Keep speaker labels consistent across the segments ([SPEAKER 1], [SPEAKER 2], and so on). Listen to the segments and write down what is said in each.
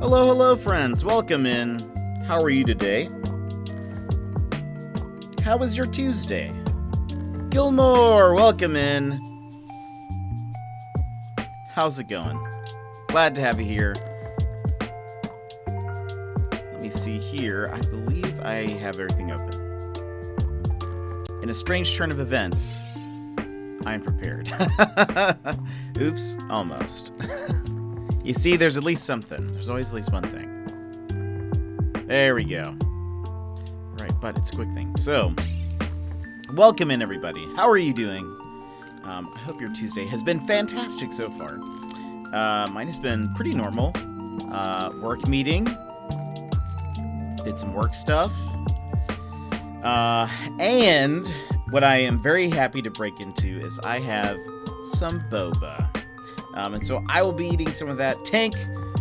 [SPEAKER 1] Hello, hello, friends. Welcome in. How are you today? How was your Tuesday? Gilmore, welcome in. How's it going? Glad to have you here. Let me see here. I believe I have everything open. In a strange turn of events, I am prepared. Oops, almost. You see, there's at least something. There's always at least one thing. There we go. Right, but it's a quick thing. So, welcome in, everybody. How are you doing? I hope your Tuesday has been fantastic so far. Mine has been pretty normal. Work meeting. Did some work stuff. And what I am very happy to break into is I have some boba. And so I will be eating some of that. Tank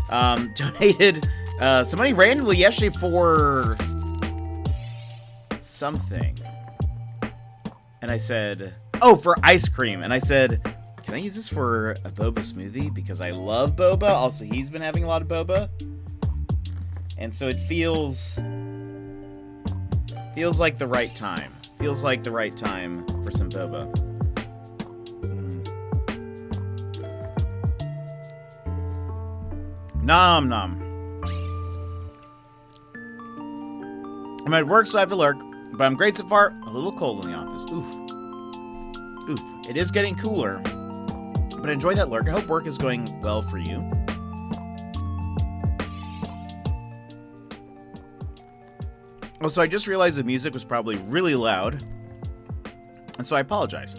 [SPEAKER 1] donated some money randomly yesterday for something. And I said, oh, for ice cream. And I said, can I use this for a boba smoothie? Because I love boba. Also, he's been having a lot of boba. And so it feels like the right time. Feels like the right time for some boba. Nom nom. I'm at work, so I have to lurk. But I'm great so far. A little cold in the office. Oof. Oof. It is getting cooler. But enjoy that lurk. I hope work is going well for you. Also, I just realized the music was probably really loud. And so I apologize.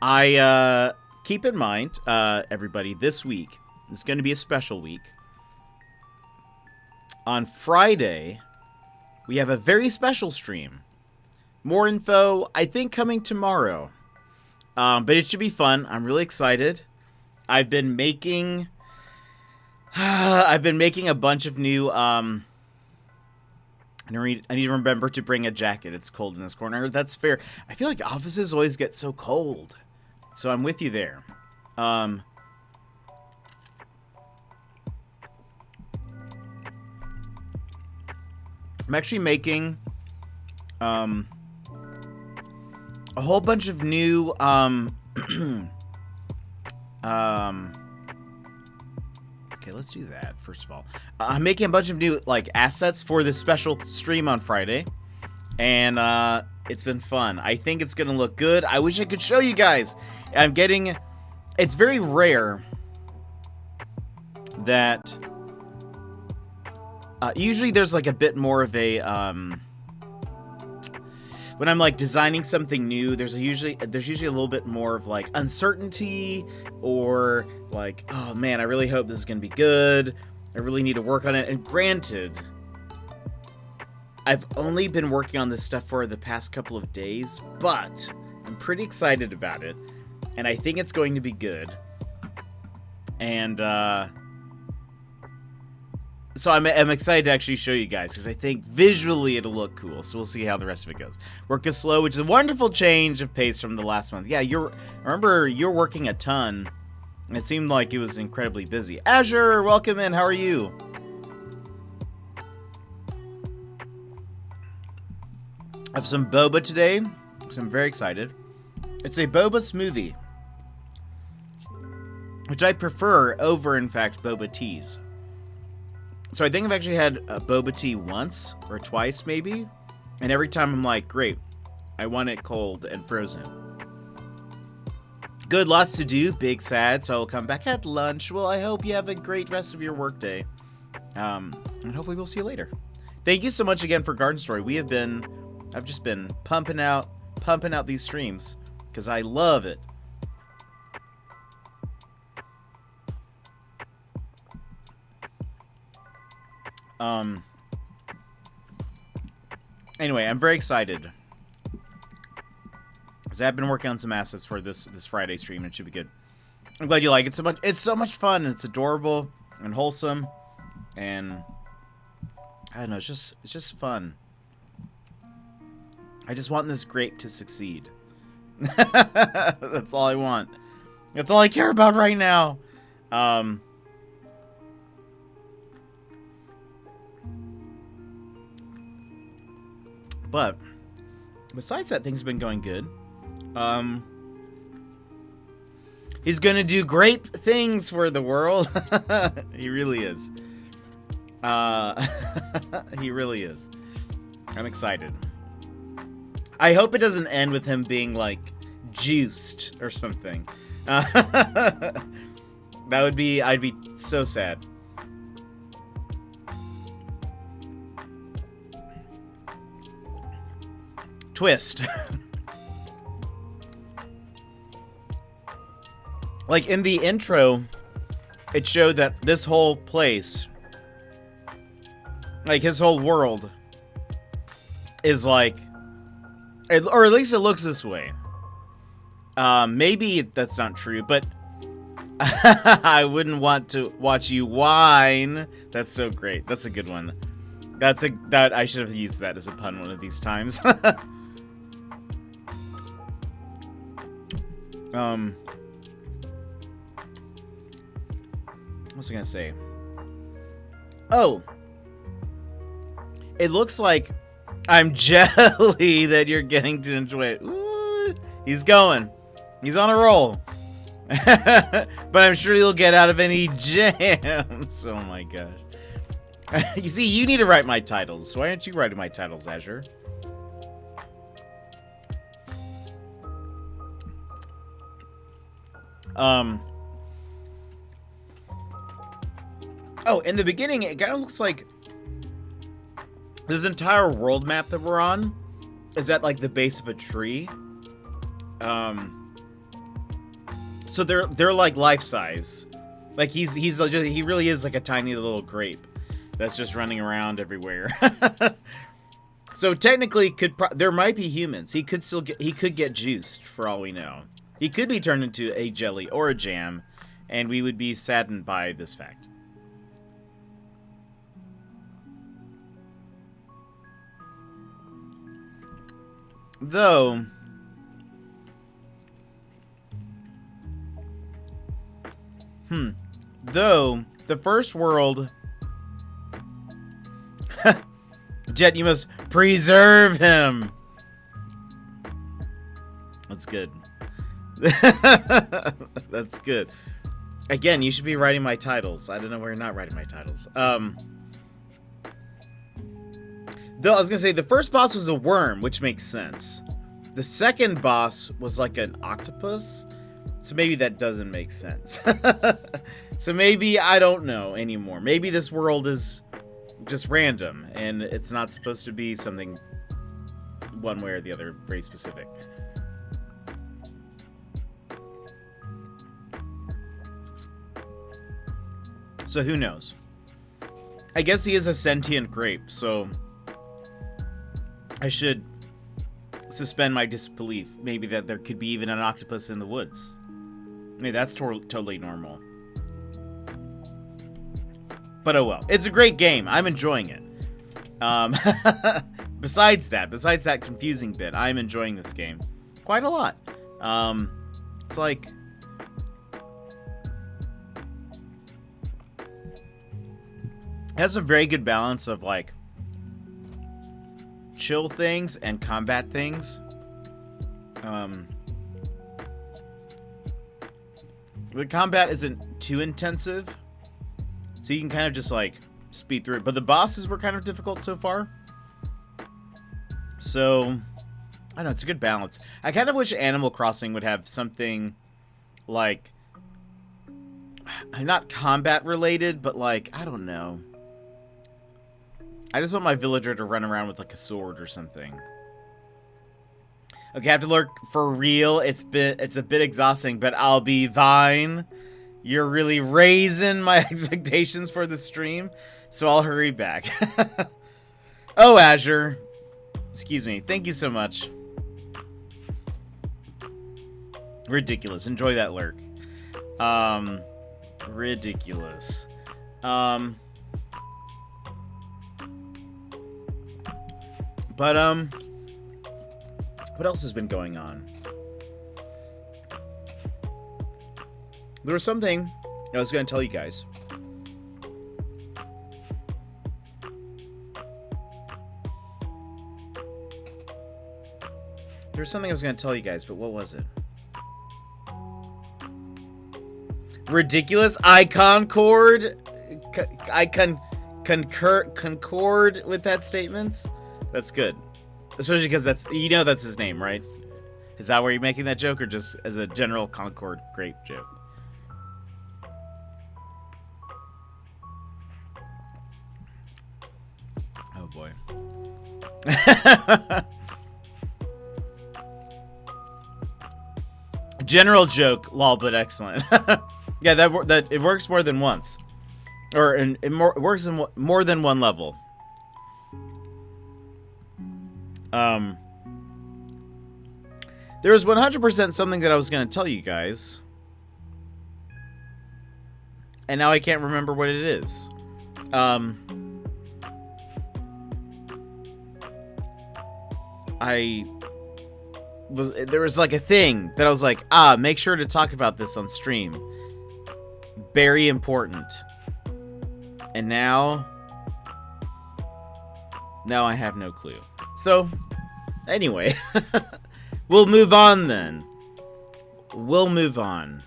[SPEAKER 1] I keep in mind, everybody, this week is going to be a special week. On Friday, we have a very special stream. More info, I think, coming tomorrow. But it should be fun. I'm really excited. I've been making a bunch of new, I need to remember to bring a jacket. It's cold in this corner. That's fair. I feel like offices always get so cold. So I'm with you there. I'm actually making a whole bunch of new okay, let's do that first of all. I'm making a bunch of new assets for this special stream on Friday, and it's been fun. I think it's gonna look good. I wish I could show you guys. It's very rare that usually there's a bit more of a when I'm designing something new, there's usually a little bit more of uncertainty, or oh man, I really hope this is gonna be good. I really need to work on it. And granted, I've only been working on this stuff for the past couple of days, but I'm pretty excited about it, and I think it's going to be good. And so I'm excited to actually show you guys, because I think visually it'll look cool. So we'll see how the rest of it goes. Work is slow, which is a wonderful change of pace from the last month. Yeah, remember you're working a ton. It seemed like it was incredibly busy. Azure, welcome in. How are you? I have some boba today, so I'm very excited. It's a boba smoothie, which I prefer over, in fact, boba teas. So I think I've actually had a boba tea once or twice, maybe. And every time I'm like, great, I want it cold and frozen. Good, lots to do, big sad, so I'll come back at lunch. Well, I hope you have a great rest of your workday. And hopefully we'll see you later. Thank you so much again for Garden Story. I've just been pumping out these streams, because I love it. Anyway, I'm very excited, because I've been working on some assets for this Friday stream, and it should be good. I'm glad you like it so much. It's so much fun, and it's adorable and wholesome, and I don't know, it's just fun. I just want this grape to succeed. That's all I want. That's all I care about right now. But besides that, things have been going good. He's gonna do great things for the world. He really is. He really is. I'm excited. I hope it doesn't end with him being, like, juiced or something. That would be... I'd be so sad. Twist. Like, in the intro, it showed that this whole place, like, his whole world is, like... or at least it looks this way. Maybe that's not true, but... I wouldn't want to watch you whine. That's so great. That's a good one. That I should have used that as a pun one of these times. What was I gonna say? Oh, it looks like I'm jelly that you're getting to enjoy it. Ooh, he's going. He's on a roll. But I'm sure you'll get out of any jams. Oh my gosh. You see, you need to write my titles. So why aren't you writing my titles, Azure? Oh, in the beginning, it kind of looks like this entire world map that we're on is at, like, the base of a tree. So they're like life size. Like he really is like a tiny little grape that's just running around everywhere. So technically, there might be humans. He could get juiced for all we know. He could be turned into a jelly or a jam, and we would be saddened by this fact. Though the first world... Jet, you must preserve him! That's good. That's good. Again, you should be writing my titles. I don't know why you're not writing my titles. Though, I was gonna say, the first boss was a worm, which makes sense. The second boss was like an octopus, so maybe that doesn't make sense. So maybe, I don't know anymore. Maybe this world is just random, and it's not supposed to be something one way or the other very specific. So who knows? I guess he is a sentient grape, so I should suspend my disbelief. Maybe that there could be even an octopus in the woods. I mean, that's totally normal. But oh well. It's a great game. I'm enjoying it. Besides that confusing bit, I'm enjoying this game quite a lot. It's like... it has a very good balance of, like, chill things and combat things. The combat isn't too intensive, so you can kind of just, like, speed through it. But the bosses were kind of difficult so far. So, I don't know, it's a good balance. I kind of wish Animal Crossing would have something, like, not combat related, but, like, I don't know. I just want my villager to run around with, like, a sword or something. Okay, I have to lurk for real. It's a bit exhausting, but I'll be fine. You're really raising my expectations for the stream, so I'll hurry back. Oh, Azure. Excuse me. Thank you so much. Ridiculous. Enjoy that lurk. Ridiculous. But, What else has been going on? There was something I was going to tell you guys. There was something I was going to tell you guys, but what was it? Ridiculous. I concord with that statement. That's good. Especially because that's his name, right? Is that where you're making that joke, or just as a general Concord grape joke? Oh boy. General joke, lol, but excellent. Yeah, that it works more than once, or it works in more than one level. There was 100% something that I was going to tell you guys, and now I can't remember what it is. There was like a thing that I was like, make sure to talk about this on stream. Very important. And now I have no clue. So, anyway, we'll move on then. We'll move on.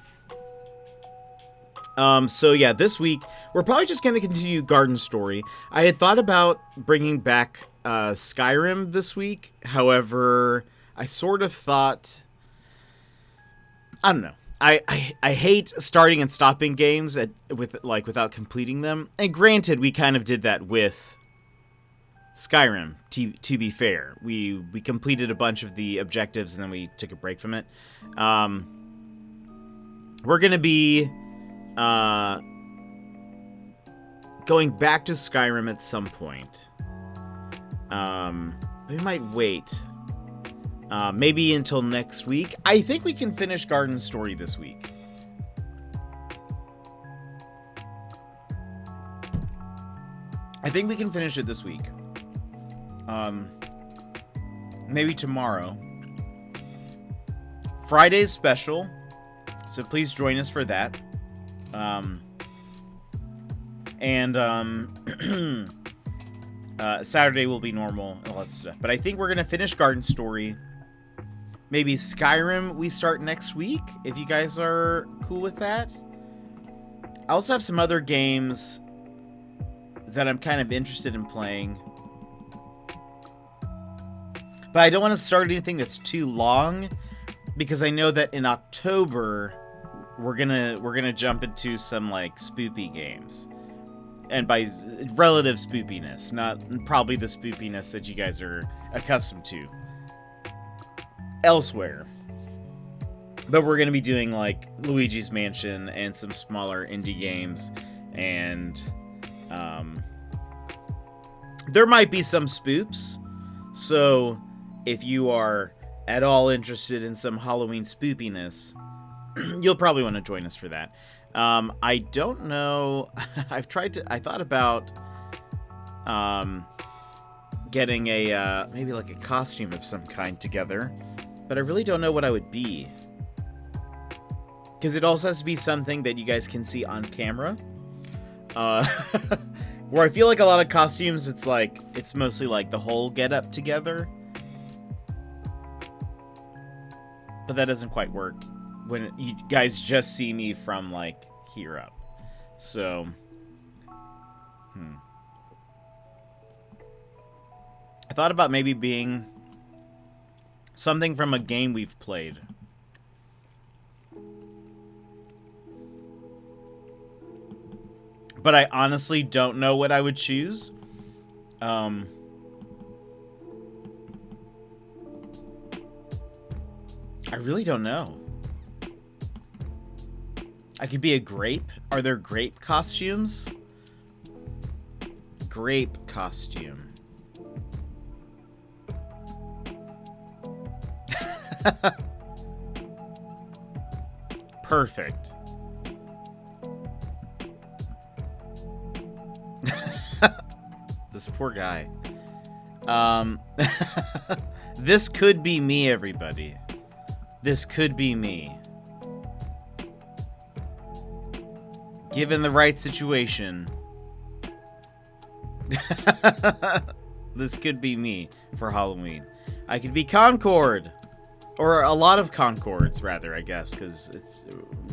[SPEAKER 1] So yeah, this week, we're probably just going to continue Garden Story. I had thought about bringing back Skyrim this week. However, I sort of thought, I don't know. I hate starting and stopping games without completing them. And granted, we kind of did that with Skyrim, to be fair. We completed a bunch of the objectives and then we took a break from it. We're going to be going back to Skyrim at some point. We might wait. Maybe until next week. I think we can finish Garden Story this week. I think we can finish it this week. Maybe tomorrow. Friday's special, so please join us for that. Saturday will be normal and all that stuff. But I think we're going to finish Garden Story. Maybe Skyrim we start next week, if you guys are cool with that. I also have some other games that I'm kind of interested in playing. But I don't want to start anything that's too long, because I know that in October we're gonna jump into some like spoopy games. And by relative spoopiness, not probably the spoopiness that you guys are accustomed to elsewhere. But we're going to be doing like Luigi's Mansion and some smaller indie games. And there might be some spoops. So if you are at all interested in some Halloween spoopiness, you'll probably want to join us for that. I don't know. I thought about getting a maybe like a costume of some kind together, but I really don't know what I would be, because it also has to be something that you guys can see on camera. Where I feel like a lot of costumes, it's mostly like the whole get up together, but that doesn't quite work when you guys just see me from like here up. So I thought about maybe being something from a game we've played. But I honestly don't know what I would choose. I really don't know. I could be a grape. Are there grape costumes? Grape costume. Perfect. This poor guy. This could be me, everybody. This could be me. Given the right situation. This could be me for Halloween. I could be Concord. Or a lot of Concords, rather, I guess, because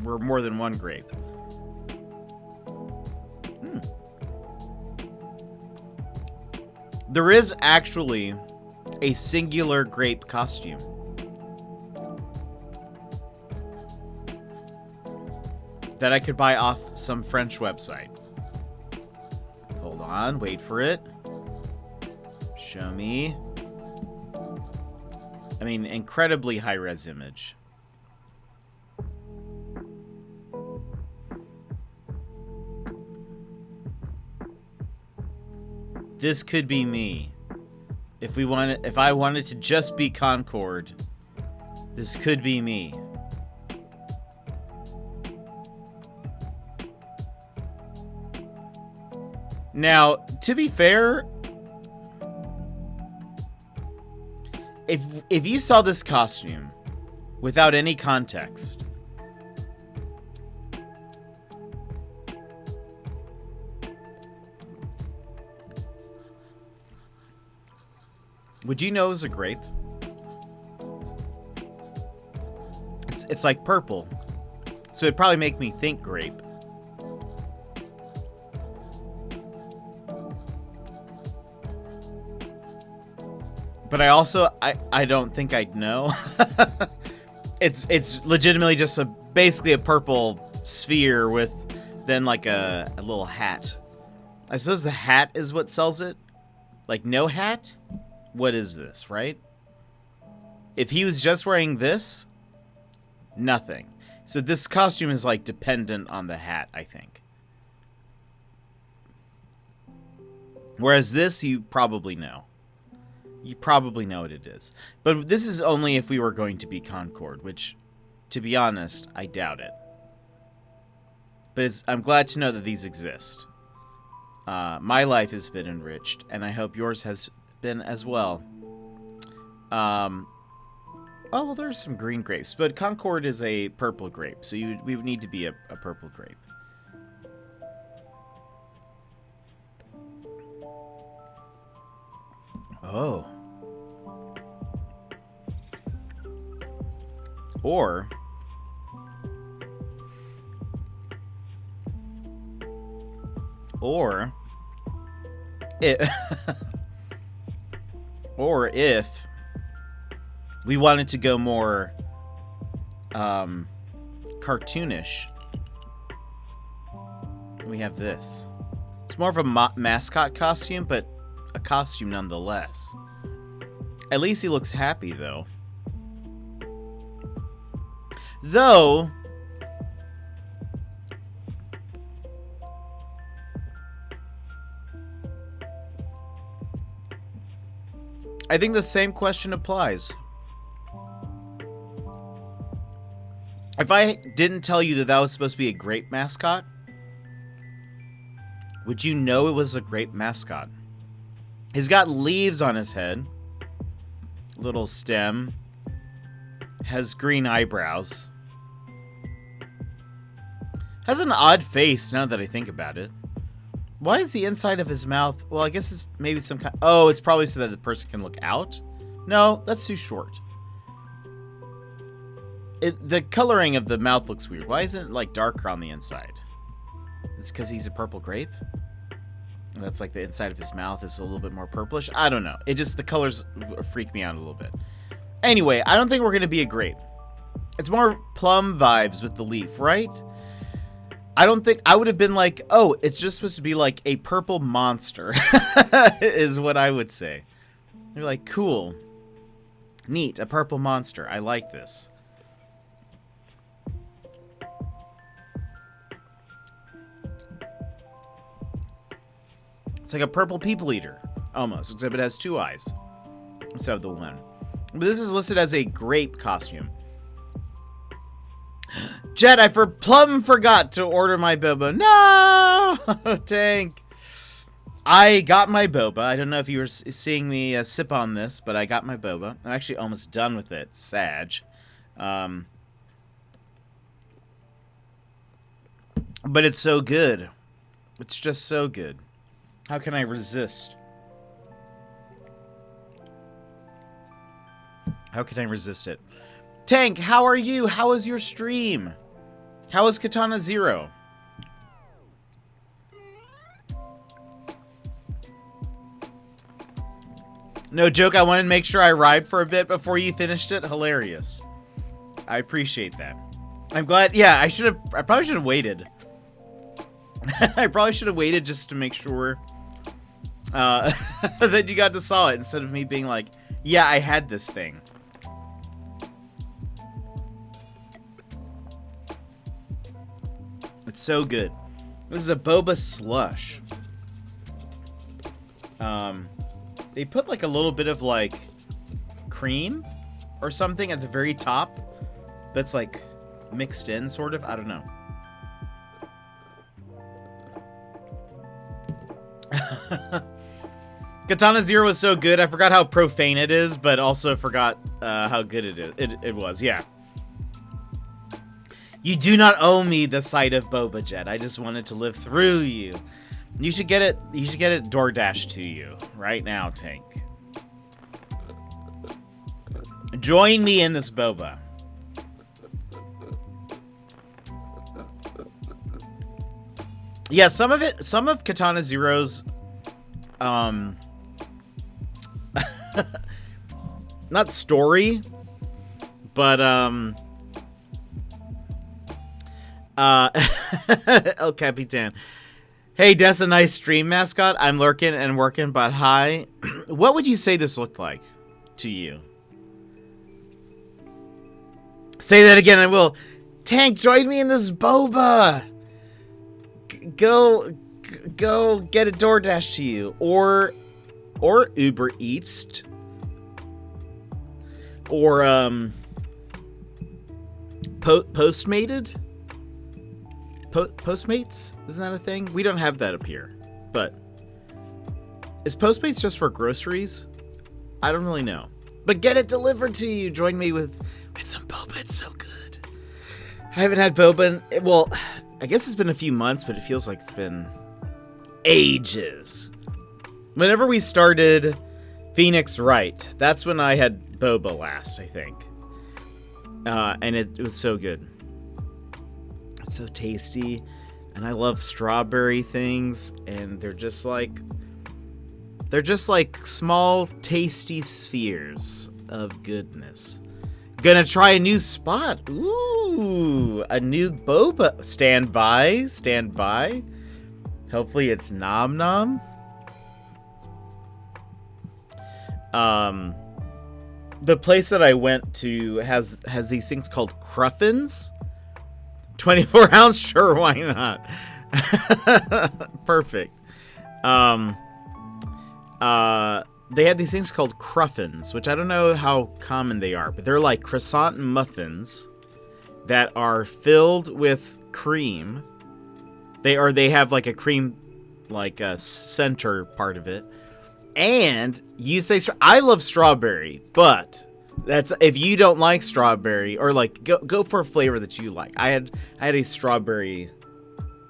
[SPEAKER 1] we're more than one grape. There is actually a singular grape costume. That I could buy off some French website. Hold on, wait for it. Show me. I mean, incredibly high-res image. This could be me. If I wanted to just be Concord, this could be me. Now, to be fair, if you saw this costume without any context, would you know it was a grape? It's like purple, so it'd probably make me think grape. But I don't think I'd know. It's legitimately just basically a purple sphere with then like a little hat. I suppose the hat is what sells it. Like no hat? What is this, right? If he was just wearing this, nothing. So this costume is like dependent on the hat, I think. Whereas this, you probably know. You probably know what it is. But this is only if we were going to be Concord, which, to be honest, I doubt it. But I'm glad to know that these exist. My life has been enriched, and I hope yours has been as well. Oh, well, there's some green grapes, but Concord is a purple grape, so we would need to be a purple grape. Oh. Or if we wanted to go more cartoonish, we have this. It's more of a mascot costume, but a costume nonetheless. At least he looks happy, though. I think the same question applies. If I didn't tell you that was supposed to be a grape mascot, would you know it was a grape mascot? He's got leaves on his head. Little stem. Has green eyebrows. Has an odd face now that I think about it. Why is the inside of his mouth... Well, I guess it's maybe some kind... Oh, it's probably so that the person can look out? No, that's too short. The coloring of the mouth looks weird. Why isn't it, like, darker on the inside? Is it because he's a purple grape? And that's like the inside of his mouth is a little bit more purplish? I don't know. The colors freak me out a little bit. Anyway, I don't think we're going to be a grape. It's more plum vibes with the leaf, right? I don't think... I would have been like, oh, it's just supposed to be like a purple monster. Is what I would say. You're like, cool. Neat, a purple monster. I like this. It's like a purple people eater, almost, except it has two eyes instead of the one. But this is listed as a grape costume. Jet, I plumb forgot to order my Bilbo. No! Tank. I got my boba. I don't know if you were seeing me sip on this, but I got my boba. I'm actually almost done with it. Sag. But it's so good. It's just so good. How can I resist? How can I resist it? Tank, how are you? How was your stream? How was Katana Zero? No joke, I wanted to make sure I ride for a bit before you finished it. Hilarious. I appreciate that. I'm glad. Yeah, I probably should have waited. I probably should have waited just to make sure that you got to saw it instead of me being like, yeah, I had this thing. It's so good. This is a boba slush. They put like a little bit of like cream or something at the very top that's like mixed in, sort of. I don't know. Katana Zero was so good. I forgot how profane it is, but also forgot how good it was. Yeah. You do not owe me the sight of Boba Jet. I just wanted to live through you. You should get it. You should get it DoorDash to you right now, Tank. Join me in this boba. Yeah, some of Katana Zero's, not story, but El Capitan. Hey, Des, a nice stream mascot. I'm lurking and working, but hi. What would you say this looked like to you? Say that again, I will. Tank, join me in this boba. Go get a DoorDash to you, or Uber Eats, or Postmated. Postmates? Isn't that a thing? We don't have that up here. But is Postmates just for groceries? I don't really know. But get it delivered to you. Join me with some boba. It's so good. I haven't had boba in, well, I guess it's been a few months, but it feels like it's been ages. Whenever we started Phoenix Wright, that's when I had boba last, I think. And it was so good. It's so tasty, and I love strawberry things, and they're just like small, tasty spheres of goodness. Gonna try a new spot. Ooh, a new boba. Stand by. Hopefully it's Nom Nom. The place that I went to has these things called Cruffins. 24 ounce, sure, why not? Perfect. They had these things called Cruffins, which I don't know how common they are, but they're like croissant muffins that are filled with cream. They have like a cream, like a center part of it. And you say, I love strawberry, but that's if you don't like strawberry, or like go for a flavor that you like. I had a strawberry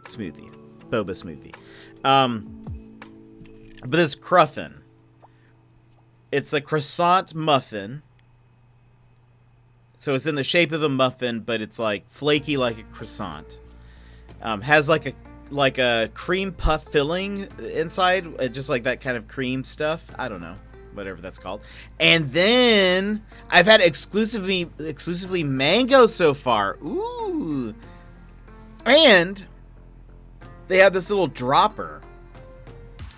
[SPEAKER 1] smoothie, boba smoothie. But this Cruffin, it's a croissant muffin. So it's in the shape of a muffin, but it's like flaky like a croissant. Has like a cream puff filling inside, just like that kind of cream stuff. I don't know. Whatever that's called. And then I've had exclusively mango so far. Ooh. And they have this little dropper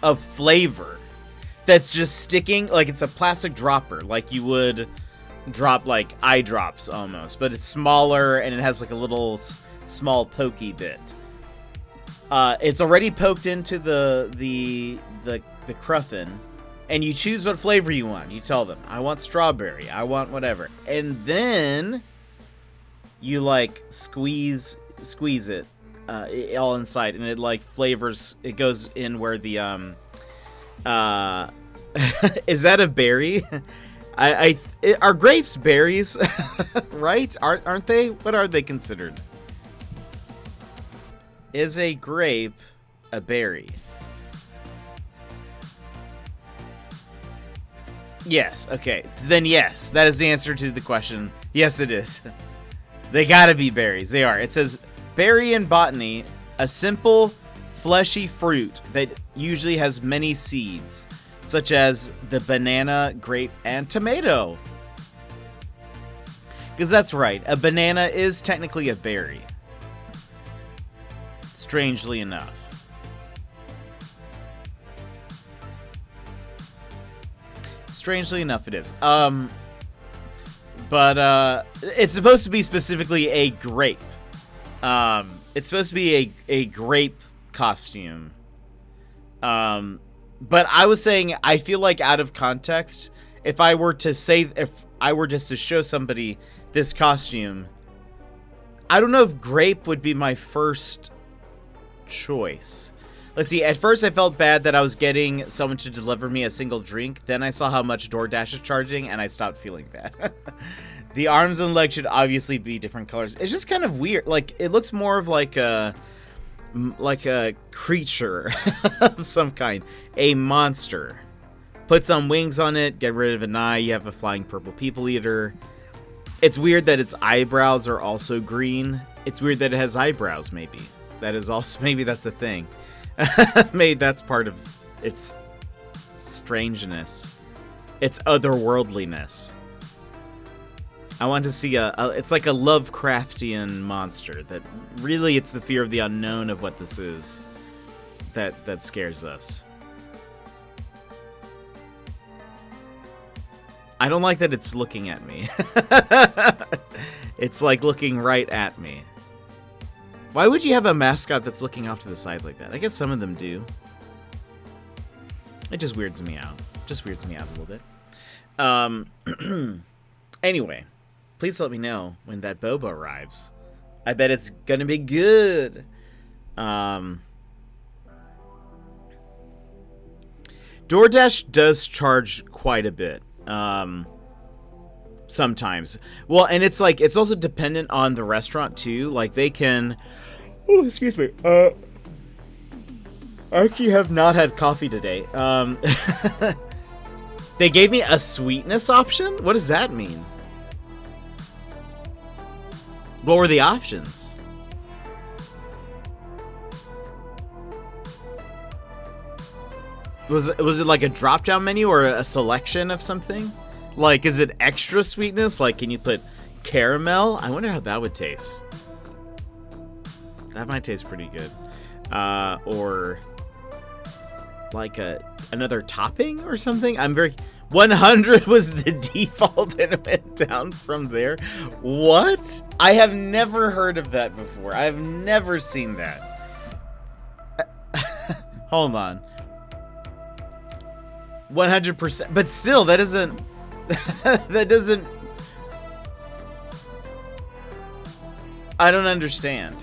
[SPEAKER 1] of flavor that's just sticking, like it's a plastic dropper, like you would drop like eye drops almost, but it's smaller and it has like a little small pokey bit. It's already poked into the Cruffin. And you choose what flavor you want. You tell them, I want strawberry. I want whatever. And then you like squeeze it all inside, and it like flavors. It goes in where the is that a berry? Are grapes berries? Right? Aren't they? What are they considered? Is a grape a berry? Yes. Okay. Then yes, that is the answer to the question. Yes, it is. They gotta be berries. They are. It says berry in botany, a simple, fleshy fruit that usually has many seeds, such as the banana, grape, and tomato. Because that's right, a banana is technically a berry. Strangely enough. Strangely enough, it is. But it's supposed to be specifically a grape. It's supposed to be a grape costume. But I was saying, I feel like out of context, if I were just to show somebody this costume, I don't know if grape would be my first choice. Let's see, at first I felt bad that I was getting someone to deliver me a single drink. Then I saw how much DoorDash is charging, and I stopped feeling bad. The arms and legs should obviously be different colors. It's just kind of weird. Like, it looks more of like a creature of some kind. A monster. Put some wings on it, get rid of an eye, you have a flying purple people eater. It's weird that its eyebrows are also green. It's weird that it has eyebrows, maybe. That is also, maybe that's a thing. Maybe that's part of its strangeness. Its otherworldliness. I want to see it's like a Lovecraftian monster that really it's the fear of the unknown of what this is that scares us. I don't like that it's looking at me. It's like looking right at me. Why would you have a mascot that's looking off to the side like that? I guess some of them do. It just weirds me out. Just weirds me out a little bit. Anyway, please let me know when that boba arrives. I bet it's gonna be good. DoorDash does charge quite a bit. Sometimes. Well, and it's like, it's also dependent on the restaurant too. Like they can, oh, excuse me. I actually have not had coffee today. They gave me a sweetness option? What does that mean? What were the options? Was it like a drop-down menu or a selection of something? Like, is it extra sweetness? Like, can you put caramel? I wonder how that would taste. That might taste pretty good. Or like another topping or something? 100 was the default and it went down from there. What? I have never heard of that before. I have never seen that. Hold on. 100%. But still, that isn't... that doesn't... I don't understand.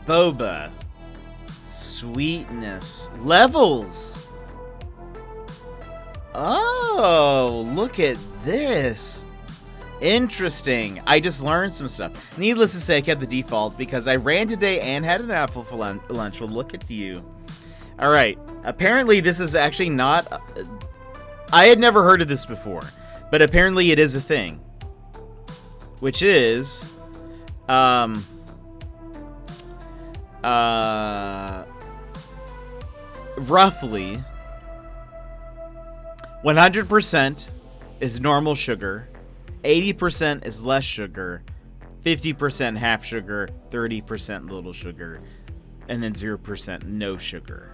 [SPEAKER 1] Boba. Sweetness. Levels. Oh, look at this. Interesting. I just learned some stuff. Needless to say, I kept the default because I ran today and had an apple for lunch. Well, look at you. All right. Apparently, this is actually not... I had never heard of this before, but apparently it is a thing. Which is... roughly 100% is normal sugar, 80% is less sugar, 50% half sugar, 30% little sugar, and then 0% no sugar.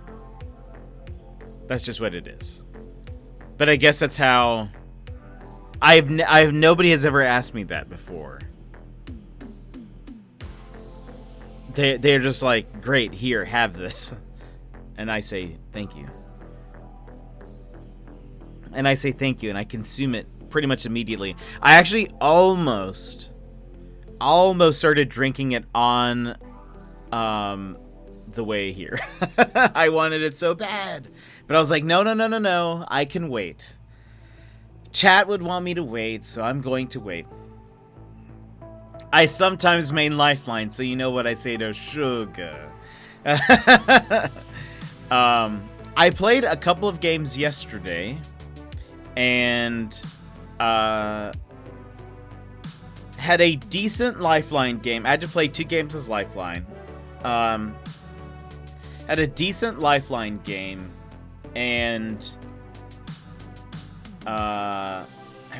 [SPEAKER 1] That's just what it is. But I guess that's how... nobody has ever asked me that before. They're just like, great, here, have this. And I say, thank you. And I say thank you, and I consume it pretty much immediately. I actually almost started drinking it on the way here. I wanted it so bad. But I was like, no. I can wait. Chat would want me to wait, so I'm going to wait. I sometimes main Lifeline, so you know what I say to Sugar. I played a couple of games yesterday, and had a decent Lifeline game. I had to play 2 games as Lifeline. Had a decent Lifeline game, and I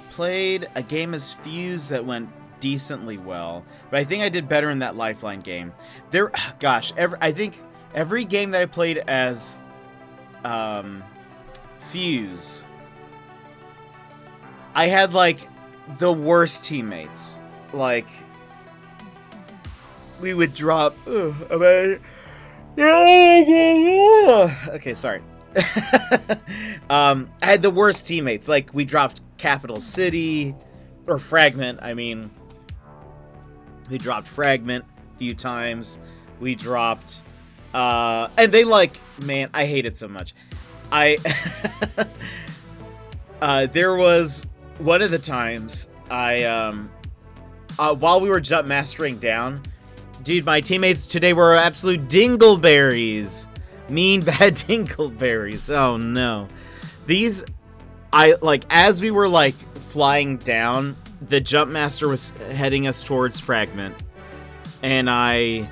[SPEAKER 1] played a game as Fuse that went decently well, but I think I did better in that Lifeline game. I think every game that I played as Fuse, I had like the worst teammates. Like, we would drop. Okay, sorry. I had the worst teammates. Like, we dropped Capital City or Fragment. I mean, we dropped Fragment a few times. We dropped, and they like, man, I hate it so much. There was one of the times while we were jump mastering down, dude, my teammates today were absolute dingleberries. Mean, bad dingleberries. Oh, no. As we were, like, flying down, the jump master was heading us towards Fragment. And I,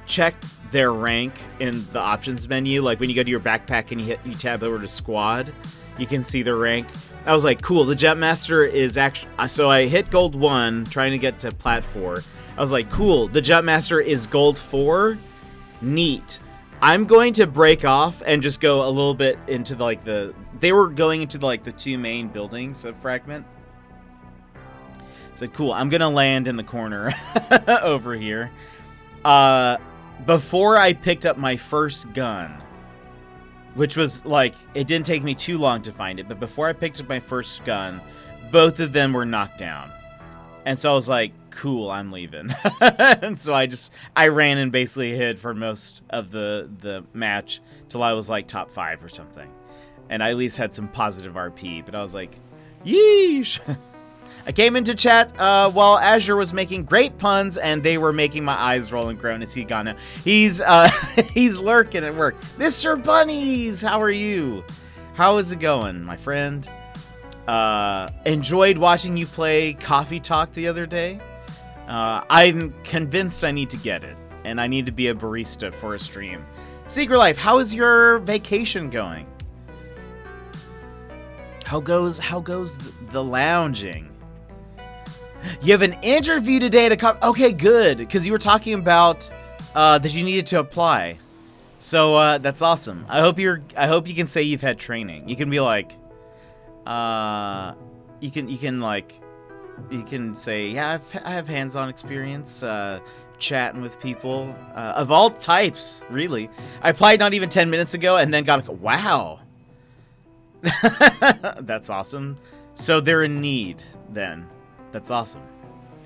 [SPEAKER 1] checked their rank in the options menu. Like, when you go to your backpack and you tab over to squad, you can see their rank. I was like, cool, the jump master is actually... So I hit gold 1, trying to get to plat 4. I was like, cool, the jump master is gold 4. Neat. I'm going to break off and just go a little bit into they were going into the 2 main buildings of Fragment. I said, cool, I'm gonna land in the corner over here. Before I picked up my first gun, which was like, it didn't take me too long to find it, but before I picked up my first gun, both of them were knocked down. And so I was like, cool, I'm leaving. And so I ran and basically hid for most of the match till I was like top 5 or something. And I at least had some positive RP, but I was like, yeesh. I came into chat while Azure was making great puns, and they were making my eyes roll and groan. Is he gone now? He's lurking at work. Mr. Bunnies, how are you? How is it going, my friend? Enjoyed watching you play Coffee Talk the other day. I'm convinced I need to get it, and I need to be a barista for a stream. Secret Life, how is your vacation going? How goes the lounging? You have an interview today at a okay, good, because you were talking about that you needed to apply. So that's awesome. I hope you can say you've had training. You can be like, you can say, yeah, I have hands-on experience chatting with people of all types. Really, I applied not even 10 minutes ago, and then got wow. That's awesome. So they're in need then. That's awesome.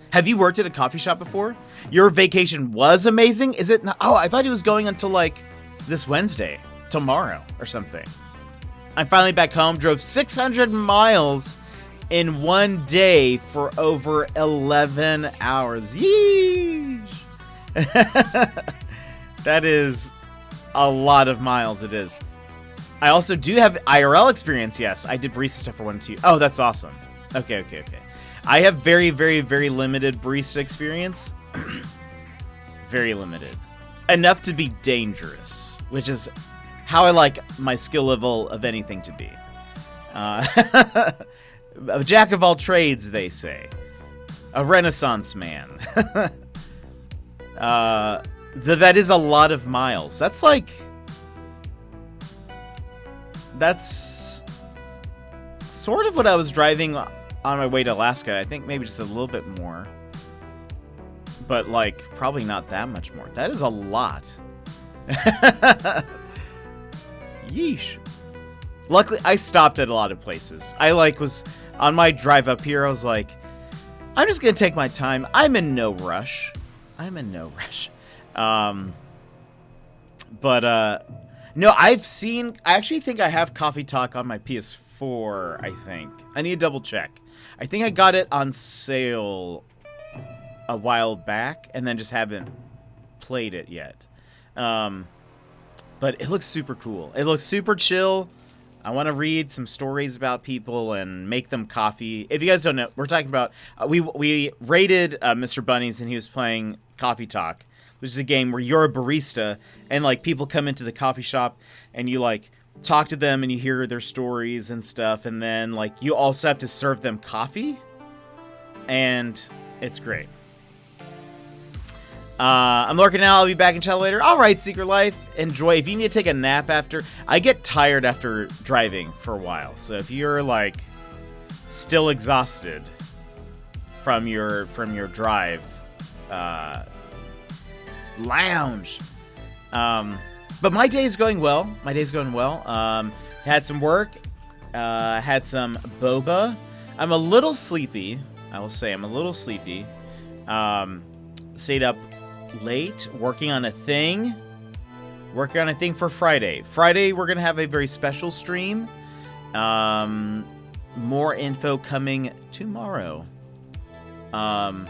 [SPEAKER 1] Have you worked at a coffee shop before? Your vacation was amazing? Is it not? Oh, I thought it was going until like this Wednesday, tomorrow or something. I'm finally back home, drove 600 miles in one day for over 11 hours. Yeesh. That is a lot of miles, it is. I also do have IRL experience, yes. I did barista stuff for 1 and 2. Oh, that's awesome. Okay. I have very, very, very limited barista experience. Very limited. Enough to be dangerous, which is how I like my skill level of anything to be. A jack of all trades, they say. A renaissance man. That is a lot of miles. That's sort of what I was driving on my way to Alaska. I think maybe just a little bit more. But, like, probably not that much more. That is a lot. Yeesh. Luckily, I stopped at a lot of places. I, was on my drive up here, I was like, I'm just gonna take my time. I'm in no rush. I'm in no rush. No, I actually think I have Coffee Talk on my PS4, I think. I need to double check. I think I got it on sale a while back and then just haven't played it yet. But it looks super cool. It looks super chill. I want to read some stories about people and make them coffee. If you guys don't know, we're talking about... we raided Mr. Bunnies, and he was playing Coffee Talk, which is a game where you're a barista, and, like, people come into the coffee shop, and you, like, talk to them, and you hear their stories and stuff, and then, like, you also have to serve them coffee, and it's great. I'm lurking now. I'll be back in chat later. All right, Secret Life. Enjoy. If you need to take a nap after... I get tired after driving for a while. So if you're, like, still exhausted from your drive, lounge. But my day is going well. Had some work. Had some boba. I'm a little sleepy. I will say I'm a little sleepy. Stayed up late working on a thing for Friday. We're gonna have a very special stream. More info coming tomorrow. But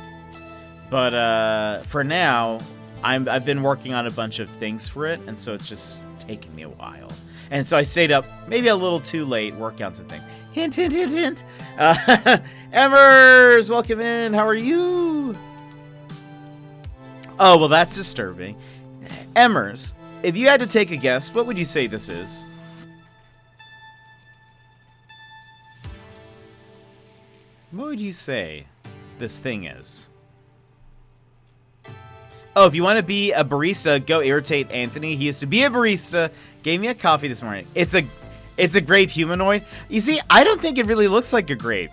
[SPEAKER 1] for now, I've been working on a bunch of things for it, and so it's just taking me a while. And so I stayed up maybe a little too late working on some things. Hint, hint, hint, hint. Emmers, welcome in. How are you? Oh, well, that's disturbing. Emmers, if you had to take a guess, what would you say this is? What would you say this thing is? Oh, if you want to be a barista, go irritate Anthony. He used to be a barista. Gave me a coffee this morning. It's a grape humanoid. You see, I don't think it really looks like a grape.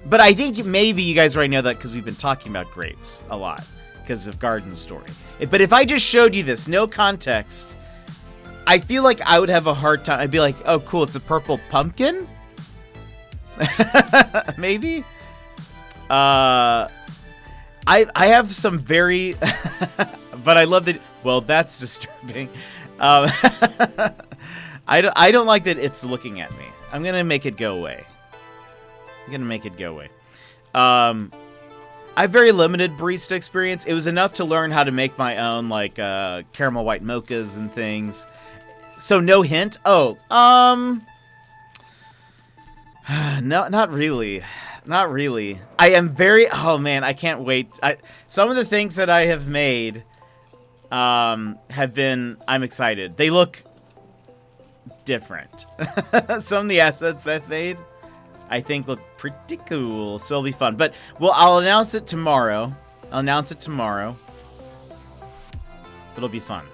[SPEAKER 1] But I think maybe you guys already know that because we've been talking about grapes a lot. Because of Garden Story. But if I just showed you this, no context, I feel like I would have a hard time. I'd be like, oh, cool, it's a purple pumpkin? Maybe? I have some very... but I love that... Well, that's disturbing. I don't like that it's looking at me. I'm going to make it go away. I have very limited barista experience. It was enough to learn how to make my own, like, caramel white mochas and things. So no hint? Oh, no, not really. Not really. I am very... Oh, man, I can't wait. Some of the things that I have made have been... I'm excited. They look different. Some of the assets I've made, I think, look pretty cool. So it'll be fun. But, well, I'll announce it tomorrow. It'll be fun.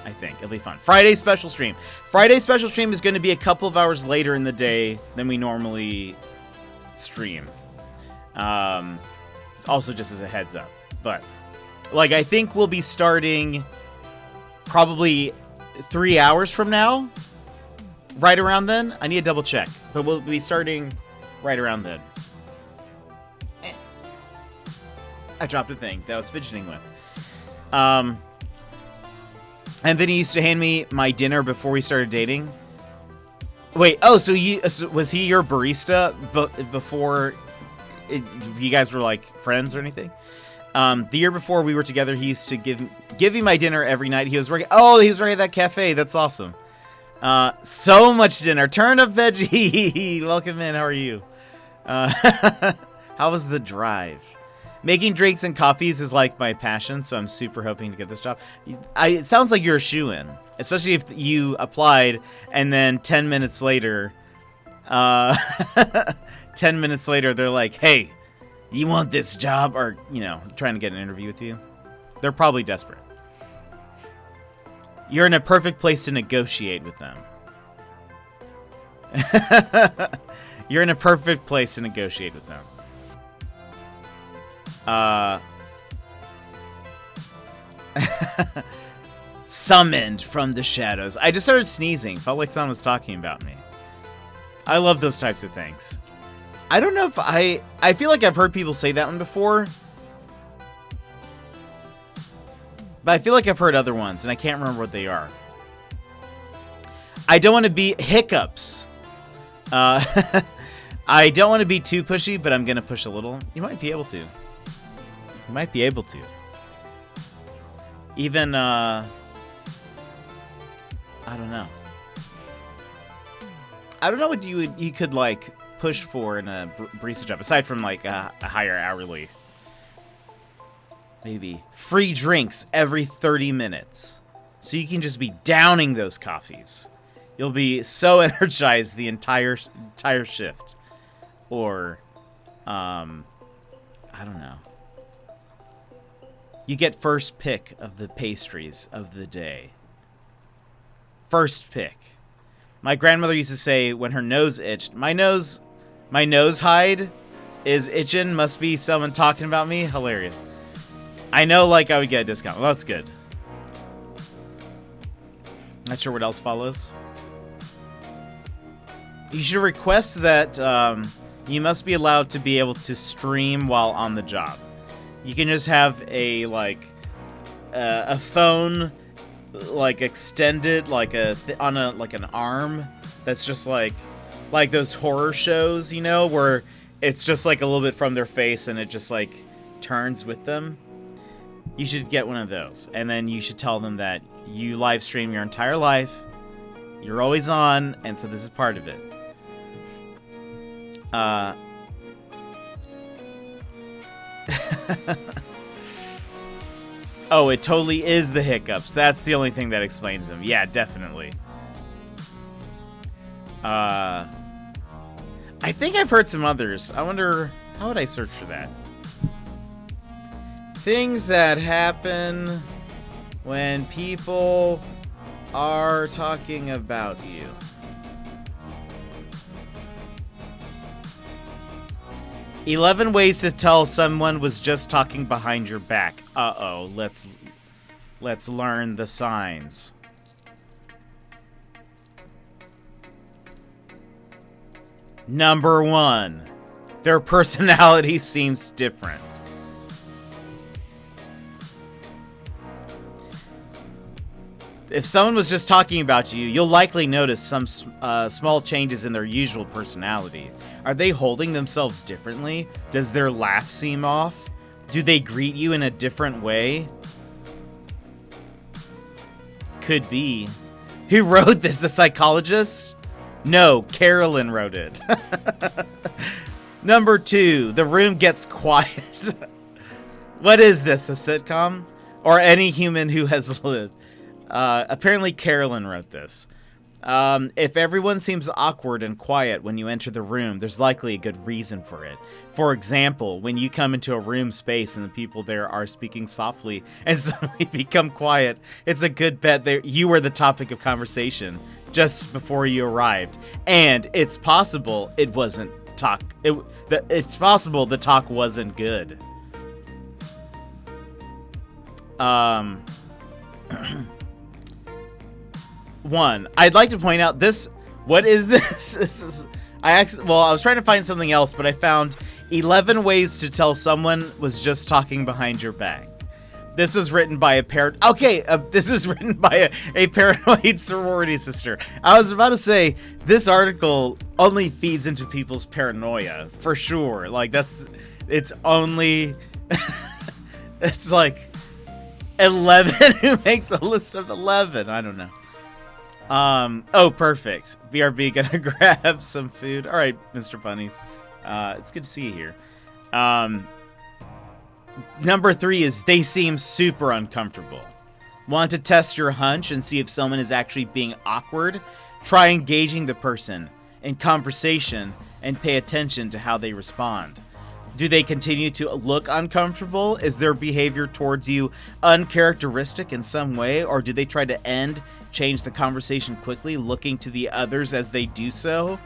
[SPEAKER 1] I think. It'll be fun. Friday special stream. Friday special stream is going to be a couple of hours later in the day than we normally stream. Also just as a heads up. But, like, I think we'll be starting probably 3 hours from now. Right around then. I need to double check. But we'll be starting right around then. I dropped a thing that I was fidgeting with. And then he used to hand me my dinner before we started dating. Wait, oh, so was he your barista before you guys were, like, friends or anything? The year before we were together, he used to give me my dinner every night. He was working at that cafe. That's awesome. So much dinner. Turnip veggie. Welcome in. How are you? How was the drive? Making drinks and coffees is like my passion, so I'm super hoping to get this job. It sounds like you're a shoo-in, especially if you applied and then 10 minutes later, 10 minutes later, they're like, hey, you want this job? Or, you know, trying to get an interview with you. They're probably desperate. You're in a perfect place to negotiate with them. You're in a perfect place to negotiate with them. Summoned from the shadows. I just started sneezing. Felt like someone was talking about me. I love those types of things. I don't know if I feel like I've heard people say that one before. But I feel like I've heard other ones, and I can't remember what they are. I don't want to be hiccups. I don't want to be too pushy, but I'm going to push a little. You might be able to. You might be able to. Even, I don't know. I don't know what you could, like, push for in a barista job, aside from, like, a higher hourly. Maybe free drinks every 30 minutes. So you can just be downing those coffees. You'll be so energized the entire shift. Or, I don't know. You get first pick of the pastries of the day. First pick. My grandmother used to say when her nose itched, my nose hide is itching, must be someone talking about me. Hilarious. I know, like, I would get a discount. Well, that's good. Not sure what else follows. You should request that you must be allowed to be able to stream while on the job. You can just have a, like, a phone, like, extended, like, on an arm that's just, like those horror shows, you know, where it's just, like, a little bit from their face and it just, like, turns with them. You should get one of those, and then you should tell them that you live stream your entire life, you're always on, and so this is part of it. Oh, it totally is the hiccups. That's the only thing that explains them. Yeah, definitely. I think I've heard some others. I wonder, how would I search for that? Things that happen when people are talking about you. "11 ways to tell someone was just talking behind your back." Uh-oh, let's learn the signs. Number 1, their personality seems different. If someone was just talking about you, you'll likely notice some small changes in their usual personality. Are they holding themselves differently? Does their laugh seem off? Do they greet you in a different way? Could be. Who wrote this? A psychologist? No, Carolyn wrote it. Number 2, the room gets quiet. What is this, a sitcom? Or any human who has lived? Apparently Carolyn wrote this. If everyone seems awkward and quiet when you enter the room, there's likely a good reason for it. For example, when you come into a room space and the people there are speaking softly and suddenly become quiet, it's a good bet that you were the topic of conversation just before you arrived. And it's possible it wasn't talk. It's possible the talk wasn't good. 1. I'd like to point out this. What is this? This is. I was trying to find something else, but I found 11 ways to tell someone was just talking behind your back. This was written by a this was written by a paranoid sorority sister. I was about to say this article only feeds into people's paranoia for sure. Like it's only. It's like 11. Who makes a list of 11? I don't know. Oh, perfect. BRB gonna grab some food. All right, Mr. Bunnies. It's good to see you here. Number 3 is they seem super uncomfortable. Want to test your hunch and see if someone is actually being awkward? Try engaging the person in conversation and pay attention to how they respond. Do they continue to look uncomfortable? Is their behavior towards you uncharacteristic in some way? Or do they try to change the conversation quickly, looking to the others as they do so?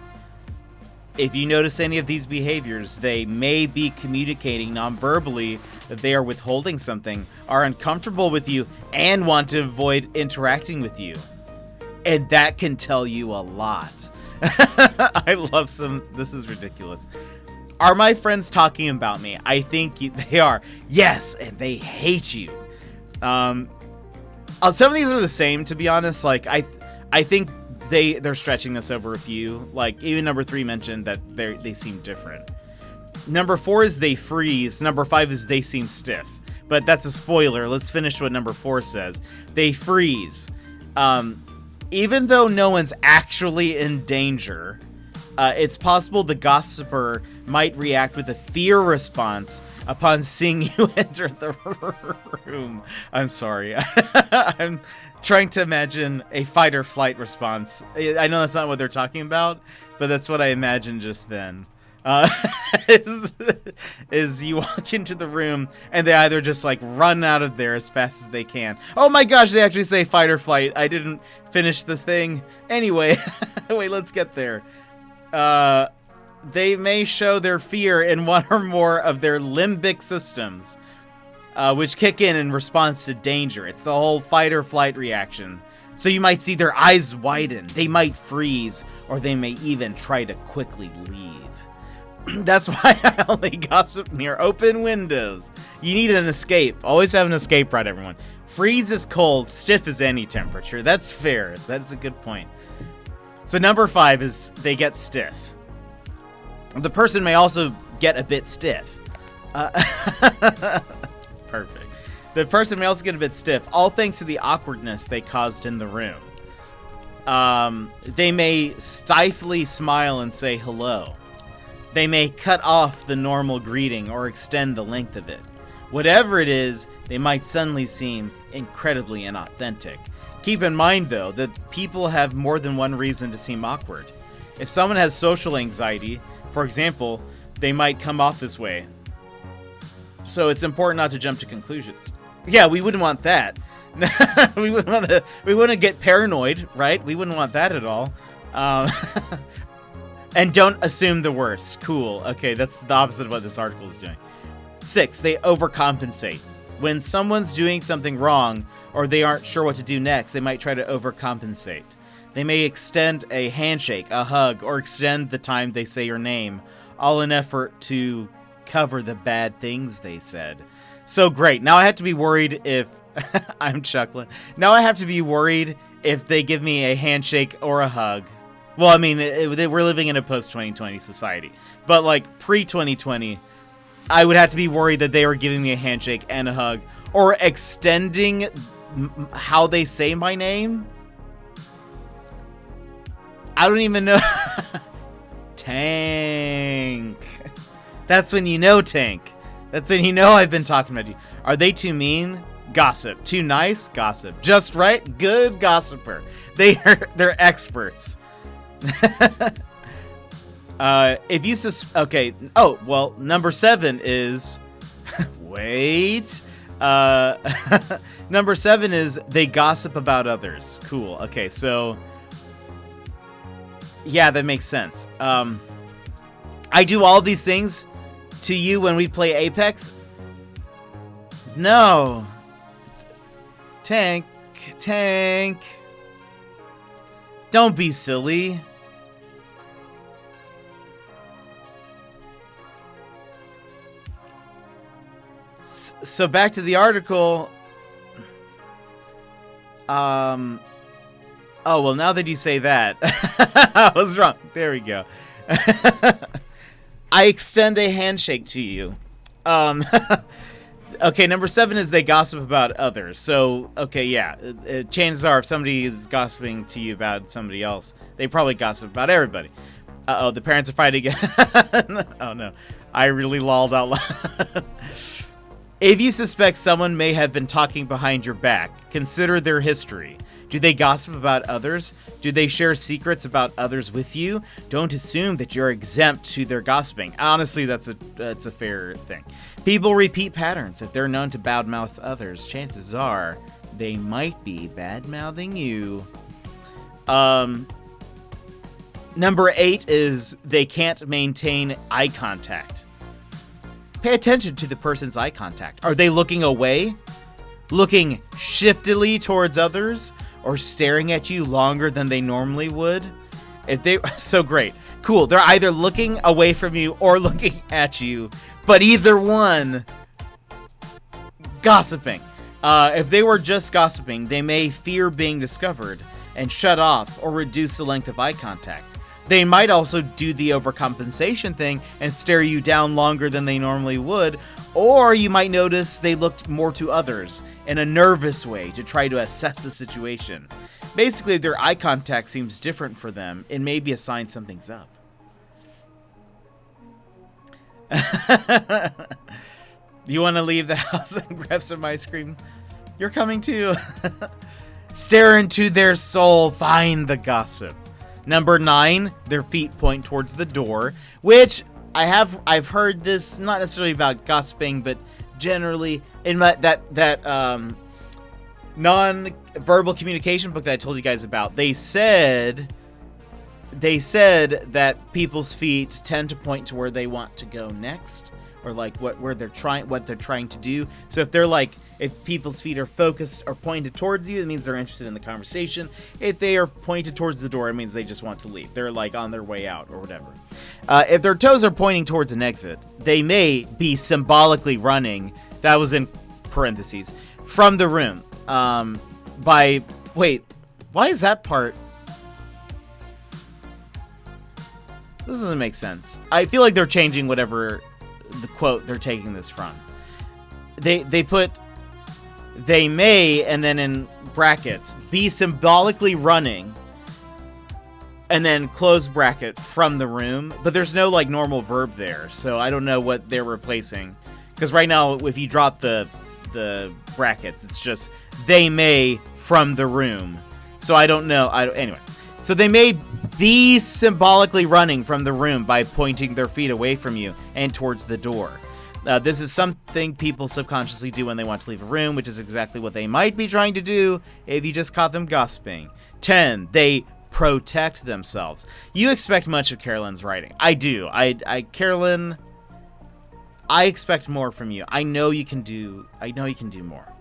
[SPEAKER 1] If you notice any of these behaviors, they may be communicating non-verbally that they are withholding something, are uncomfortable with you, and want to avoid interacting with you. And that can tell you a lot. I love this is ridiculous. Are my friends talking about me? I think they are. Yes, and they hate you. Some of these are the same, to be honest. Like, I think they're stretching this over a few. Like, even number 3 mentioned that they seem different. Number 4 is they freeze. Number 5 is they seem stiff. But that's a spoiler. Let's finish what number 4 says. They freeze. Even though no one's actually in danger, it's possible the gossiper might react with a fear response upon seeing you enter the room. I'm sorry. I'm trying to imagine a fight or flight response. I know that's not what they're talking about, but that's what I imagined just then. Is you walk into the room and they either just like run out of there as fast as they can. Oh my gosh, they actually say fight or flight. I didn't finish the thing. Anyway, wait, let's get there. They may show their fear in one or more of their limbic systems, which kick in response to danger. It's the whole fight or flight reaction. So you might see their eyes widen, they might freeze, or they may even try to quickly leave. That's why I only gossip near open windows. You need an escape. Always have an escape route, everyone. Freeze is cold, stiff is any temperature. That's fair. That's a good point. So number 5 is they get stiff. The person may also get a bit stiff. Perfect. The person may also get a bit stiff, all thanks to the awkwardness they caused in the room. They may stiflingly smile and say hello. They may cut off the normal greeting or extend the length of it. Whatever it is, they might suddenly seem incredibly inauthentic. Keep in mind, though, that people have more than one reason to seem awkward. If someone has social anxiety, for example, they might come off this way. So it's important not to jump to conclusions. Yeah, we wouldn't want that. we wouldn't get paranoid, right? We wouldn't want that at all. And don't assume the worst. Cool. Okay, that's the opposite of what this article is doing. 6, they overcompensate. When someone's doing something wrong or they aren't sure what to do next, they might try to overcompensate. They may extend a handshake, a hug, or extend the time they say your name, all in effort to cover the bad things they said. So great. Now I have to be worried if... I'm chuckling. Now I have to be worried if they give me a handshake or a hug. Well, I mean, we're living in a post-2020 society. But, like, pre-2020, I would have to be worried that they were giving me a handshake and a hug. Or extending how they say my name. I don't even know. Tank. That's when you know, Tank. That's when you know I've been talking about you. Are they too mean? Gossip. Too nice? Gossip. Just right? Good gossiper. They're experts. If you okay. Oh, well, number 7 is wait. Number 7 is they gossip about others. Cool. Okay, so yeah, that makes sense. I do all these things to you when we play Apex. No. Tank. Don't be silly. So back to the article. Oh, well, now that you say that, I was wrong. There we go. I extend a handshake to you. Okay, number 7 is they gossip about others. So, okay, yeah. Chances are if somebody is gossiping to you about somebody else, they probably gossip about everybody. Uh-oh, the parents are fighting again. Oh, no. I really lolled out loud. If you suspect someone may have been talking behind your back, consider their history. Do they gossip about others? Do they share secrets about others with you? Don't assume that you're exempt to their gossiping. Honestly, that's a fair thing. People repeat patterns. If they're known to badmouth others, chances are they might be badmouthing you. Number 8 is they can't maintain eye contact. Pay attention to the person's eye contact. Are they looking away? Looking shiftily towards others? Or staring at you longer than they normally would? So great. Cool. They're either looking away from you or looking at you. But either one, gossiping. If they were just gossiping, they may fear being discovered and shut off or reduce the length of eye contact. They might also do the overcompensation thing and stare you down longer than they normally would, or you might notice they looked more to others in a nervous way to try to assess the situation. Basically, if their eye contact seems different for them, it may be a sign something's up. You want to leave the house and grab some ice cream? You're coming too. Stare into their soul, find the gossip. Number 9, their feet point towards the door, which I've heard this, not necessarily about gossiping, but generally in that non-verbal communication book that I told you guys about. They said that people's feet tend to point to where they want to go next, or like what they're trying to do. So if people's feet are focused or pointed towards you, it means they're interested in the conversation. If they are pointed towards the door, it means they just want to leave. They're like on their way out or whatever. If their toes are pointing towards an exit, they may be symbolically running. That was in parentheses from the room. Wait, why is that part? This doesn't make sense. I feel like they're changing whatever the quote they're taking this from. They put they may, and then in brackets, be symbolically running, and then close bracket from the room, but there's no like normal verb there, so I don't know what they're replacing. Because right now, if you drop the brackets, it's just they may from the room. So I don't know. Anyway, so they may be symbolically running from the room by pointing their feet away from you and towards the door. This is something people subconsciously do when they want to leave a room, which is exactly what they might be trying to do if you just caught them gossiping. 10, they protect themselves. You expect much of Carolyn's writing. I do. Carolyn, I expect more from you. I know you can do more.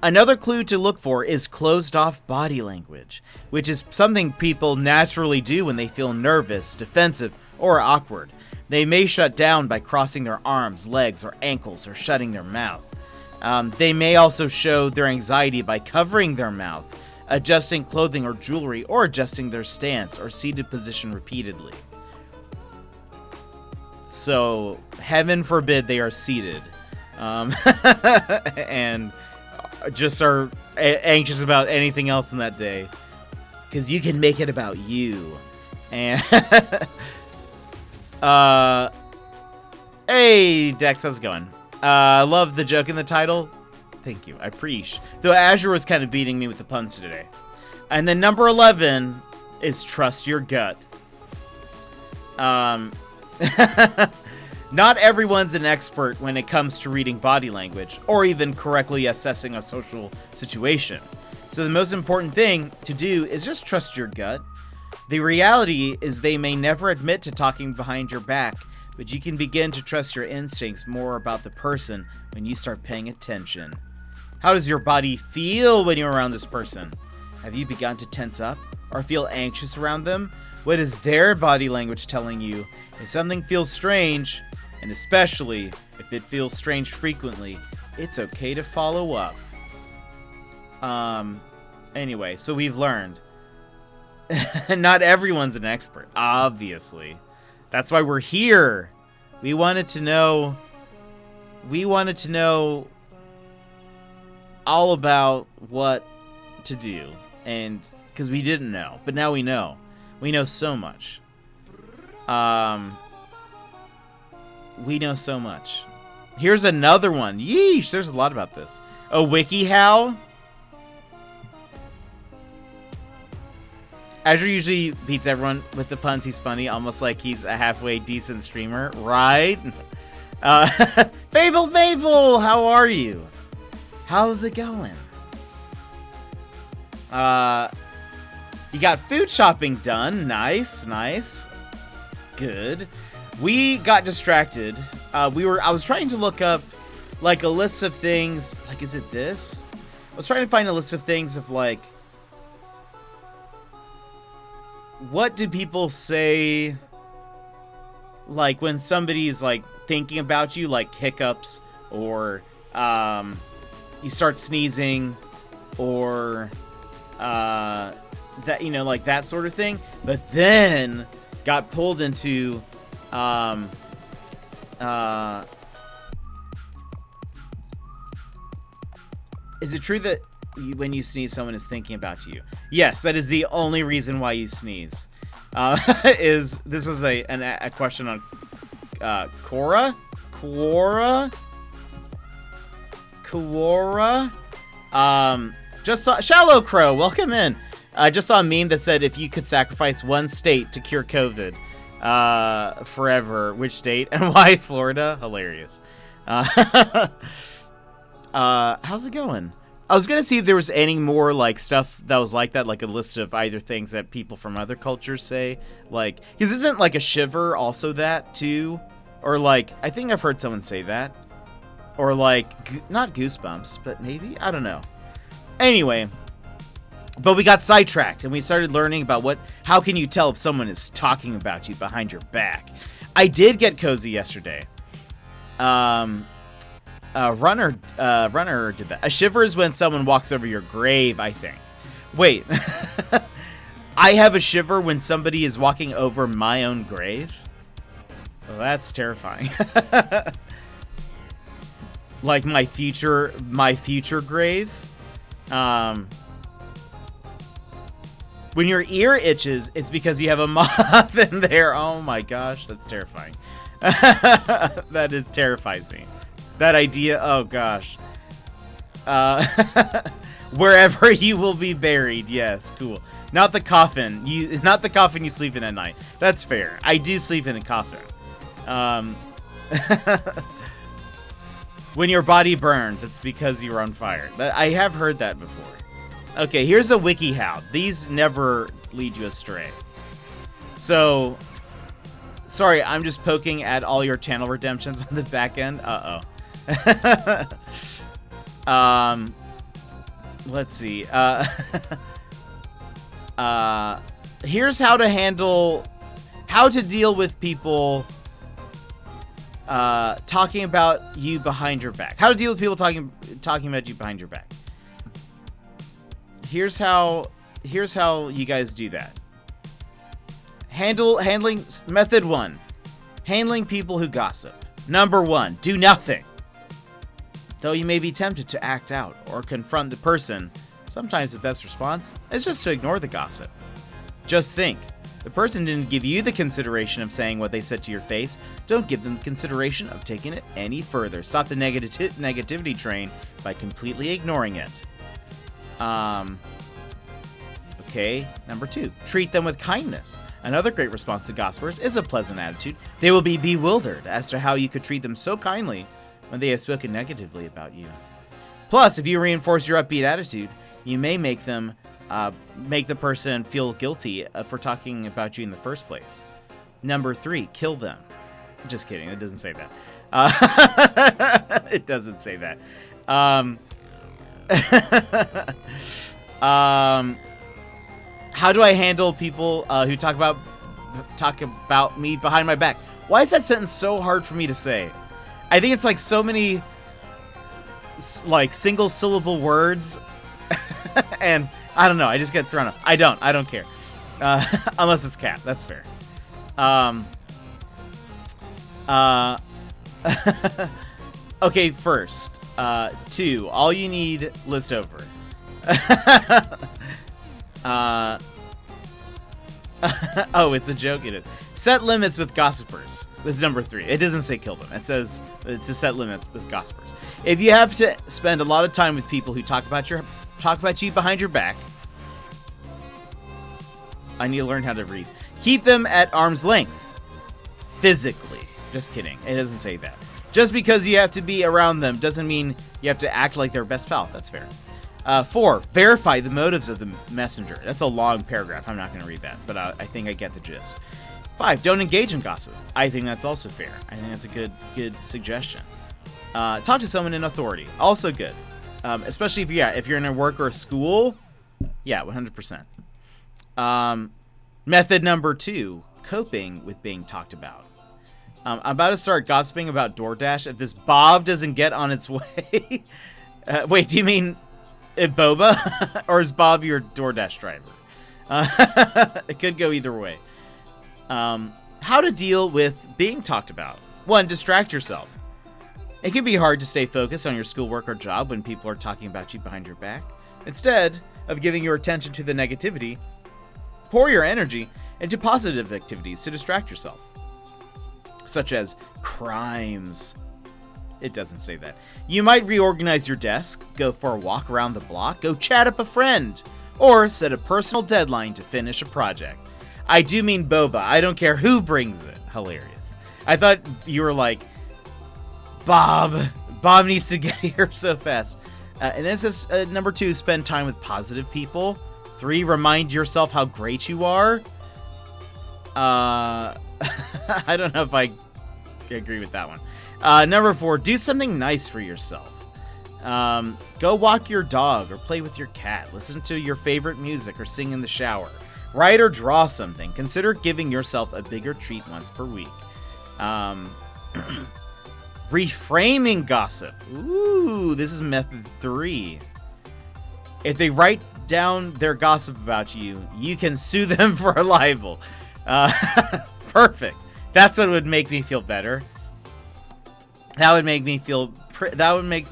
[SPEAKER 1] Another clue to look for is closed off body language, which is something people naturally do when they feel nervous, defensive, or awkward. They may shut down by crossing their arms, legs, or ankles, or shutting their mouth. They may also show their anxiety by covering their mouth, adjusting clothing or jewelry, or adjusting their stance or seated position repeatedly. So, heaven forbid they are seated. And just are anxious about anything else in that day. Because you can make it about you. And hey, Dex, how's it going? Love the joke in the title. Thank you, I appreciate. Though Azure was kind of beating me with the puns today. And then number 11 is trust your gut. Not everyone's an expert when it comes to reading body language, or even correctly assessing a social situation. So the most important thing to do is just trust your gut. The reality is they may never admit to talking behind your back, but you can begin to trust your instincts more about the person when you start paying attention. How does your body feel when you're around this person? Have you begun to tense up or feel anxious around them? What is their body language telling you? If something feels strange, and especially if it feels strange frequently, it's okay to follow up. Anyway, so we've learned. Not everyone's an expert, obviously. That's why we're here. We wanted to know all about what to do, and because we didn't know, but now we know. We know so much. We know so much. Here's another one. Yeesh, there's a lot about this. A WikiHow. Azure usually beats everyone with the puns. He's funny, almost like he's a halfway decent streamer, right? Fable, how are you? How's it going? You got food shopping done. Nice. Good. We got distracted. I was trying to look up like a list of things. Like, is it this? I was trying to find a list of things of like, what do people say, like when somebody's like thinking about you, like hiccups or you start sneezing, or that, you know, like that sort of thing. But then got pulled into is it true that when you sneeze, someone is thinking about you? Yes, that is the only reason why you sneeze. This was a question on Quora? Just saw Shallow Crow, welcome in. I just saw a meme that said if you could sacrifice one state to cure COVID forever, which state and why Florida? Hilarious. How's it going? I was gonna see if there was any more like stuff that was like that, like a list of either things that people from other cultures say, like, because isn't like a shiver also that too, or like I think I've heard someone say that, or like not goosebumps, but maybe, I don't know. Anyway, but we got sidetracked and we started learning about how can you tell if someone is talking about you behind your back. I did get cozy yesterday. Runner did that. A shiver is when someone walks over your grave, I think. Wait. I have a shiver when somebody is walking over my own grave? Well, that's terrifying. Like my future grave. When your ear itches, it's because you have a moth in there. Oh my gosh, that's terrifying. That terrifies me. That idea, oh gosh. Wherever you will be buried, yes, cool. Not the coffin. Not the coffin you sleep in at night. That's fair. I do sleep in a coffin. When your body burns, it's because you're on fire. I have heard that before. Okay, here's a WikiHow. These never lead you astray. So, sorry, I'm just poking at all your channel redemptions on the back end. Let's see. Here's how to deal with people talking about you behind your back. How to deal with people talking about you behind your back. Here's how you guys do that. Handling method 1. Handling people who gossip. Number 1, do nothing. Though you may be tempted to act out or confront the person, sometimes the best response is just to ignore the gossip. Just think, the person didn't give you the consideration of saying what they said to your face. Don't give them the consideration of taking it any further. Stop the negativity train by completely ignoring it. Okay, number 2, treat them with kindness. Another great response to gossipers is a pleasant attitude. They will be bewildered as to how you could treat them so kindly when they have spoken negatively about you. Plus, if you reinforce your upbeat attitude, you may make the person feel guilty for talking about you in the first place. Number 3, kill them. Just kidding, it doesn't say that. It doesn't say that. How do I handle people who talk about me behind my back? Why is that sentence so hard for me to say? I think it's like so many like single syllable words, and I don't know. I just get thrown off. I don't care, unless it's cat. That's fair. Okay, first, 2. All you need, list over. Oh, it's a joke. It is. Set limits with gossipers. This is number 3. It doesn't say kill them. It says to set limits with gossipers. If you have to spend a lot of time with people who talk about you behind your back, I need to learn how to read. Keep them at arm's length. Physically. Just kidding. It doesn't say that. Just because you have to be around them doesn't mean you have to act like their best pal. That's fair. 4, verify the motives of the messenger. That's a long paragraph. I'm not going to read that, but I think I get the gist. 5, don't engage in gossip. I think that's also fair. I think that's a good suggestion. Talk to someone in authority. Also good. Especially if you're in a work or a school. Yeah, 100%. Method number 2, coping with being talked about. I'm about to start gossiping about DoorDash if this Bob doesn't get on its way. Wait, do you mean Boba? Or is Bob your DoorDash driver? It could go either way. How to deal with being talked about. 1, distract yourself. It can be hard to stay focused on your schoolwork or job when people are talking about you behind your back. Instead of giving your attention to the negativity, pour your energy into positive activities to distract yourself, such as crimes. It doesn't say that. You might reorganize your desk, go for a walk around the block, go chat up a friend, or set a personal deadline to finish a project. I do mean boba. I don't care who brings it. Hilarious. I thought you were like, Bob needs to get here so fast. And then it says, number 2, spend time with positive people. 3, remind yourself how great you are. I don't know if I agree with that one. Number 4, do something nice for yourself. Go walk your dog or play with your cat. Listen to your favorite music or sing in the shower. Write or draw something. Consider giving yourself a bigger treat once per week. Reframing gossip. Ooh, this is method 3. If they write down their gossip about you, you can sue them for a libel. Perfect. That's what would make me feel better. That would make me feel...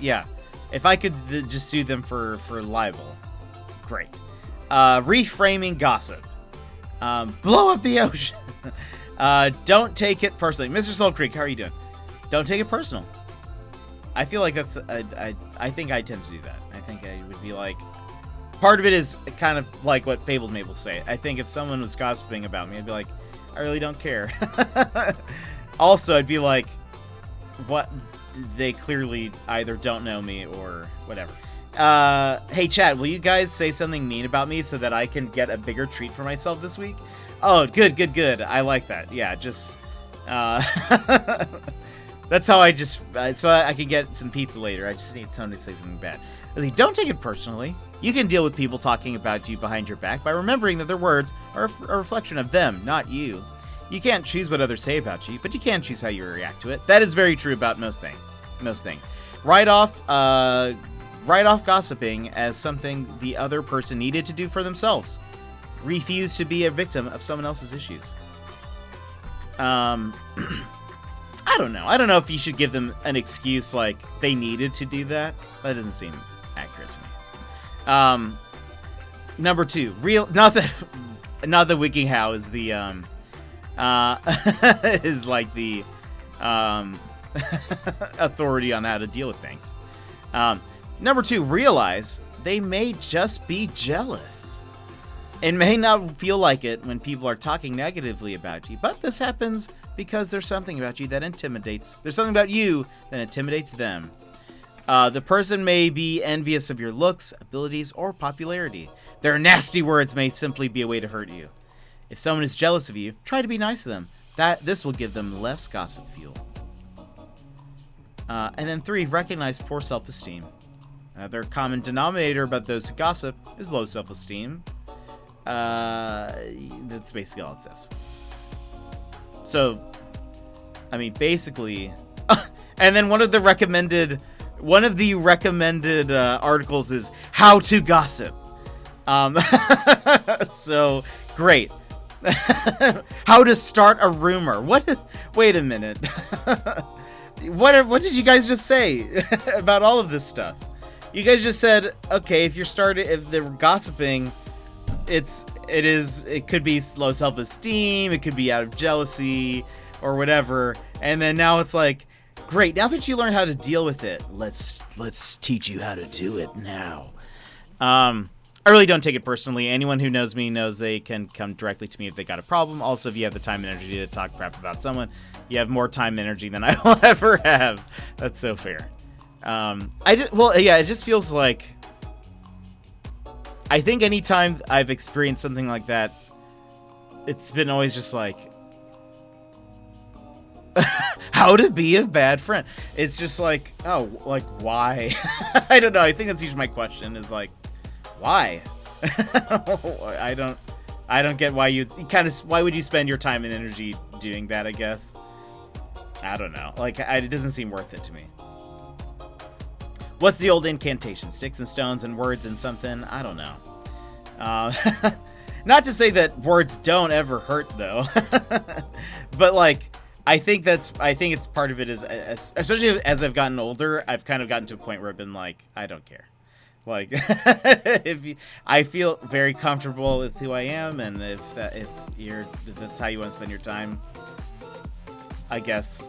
[SPEAKER 1] yeah. If I could just sue them for libel. Great. Reframing gossip. Blow up the ocean. Don't take it personally. Mr. Soul Creek, how are you doing? Don't take it personal. I feel like that's... I think I tend to do that. I think I would be like... Part of it is kind of like what Fabled Mabel say. I think if someone was gossiping about me, I'd be like, I really don't care. Also, I'd be like, what? They clearly either don't know me or whatever. Hey, chat, will you guys say something mean about me so that I can get a bigger treat for myself this week? Oh, good. I like that. Yeah, just... That's how I just... so I can get some pizza later. I just need someone to say something bad. Don't take it personally. You can deal with people talking about you behind your back by remembering that their words are a reflection of them, not you. You can't choose what others say about you, but you can choose how you react to it. That is very true about most things. Write off gossiping as something the other person needed to do for themselves. Refuse to be a victim of someone else's issues. I don't know. I don't know if you should give them an excuse like they needed to do that. That doesn't seem accurate to me. Number 2, not that WikiHow is the is like the authority on how to deal with things. Number 2, realize they may just be jealous. It may not feel like it when people are talking negatively about you, but this happens because there's something about you that intimidates. There's something about you that intimidates them. The person may be envious of your looks, abilities, or popularity. Their nasty words may simply be a way to hurt you. If someone is jealous of you, try to be nice to them. This will give them less gossip fuel. And then 3, recognize poor self-esteem. Another common denominator about those who gossip is low self-esteem. That's basically all it says. So, I mean, basically, and then one of the recommended articles is how to gossip. So great. How to start a rumor. Wait a minute. What did you guys just say about all of this stuff? You guys just said, okay, if they're gossiping, it could be low self-esteem, it could be out of jealousy or whatever. And then now it's like, great, now that you learned how to deal with it, let's teach you how to do it now. I really don't take it personally. Anyone who knows me knows they can come directly to me if they got a problem. Also, if you have the time and energy to talk crap about someone, you have more time and energy than I will ever have. That's so fair. It just feels like, I think anytime I've experienced something like that, it's been always just like, how to be a bad friend. It's just like, oh, like, why? I don't know. I think that's usually my question is like, why? I don't get why why would you spend your time and energy doing that, I guess. I don't know. Like, it doesn't seem worth it to me. What's the old incantation? Sticks and stones and words and something? I don't know. Not to say that words don't ever hurt, though. But, like, I think it's part of it is, especially as I've gotten older, I've kind of gotten to a point where I've been like, I don't care. Like, I feel very comfortable with who I am, and if that's how you want to spend your time, I guess.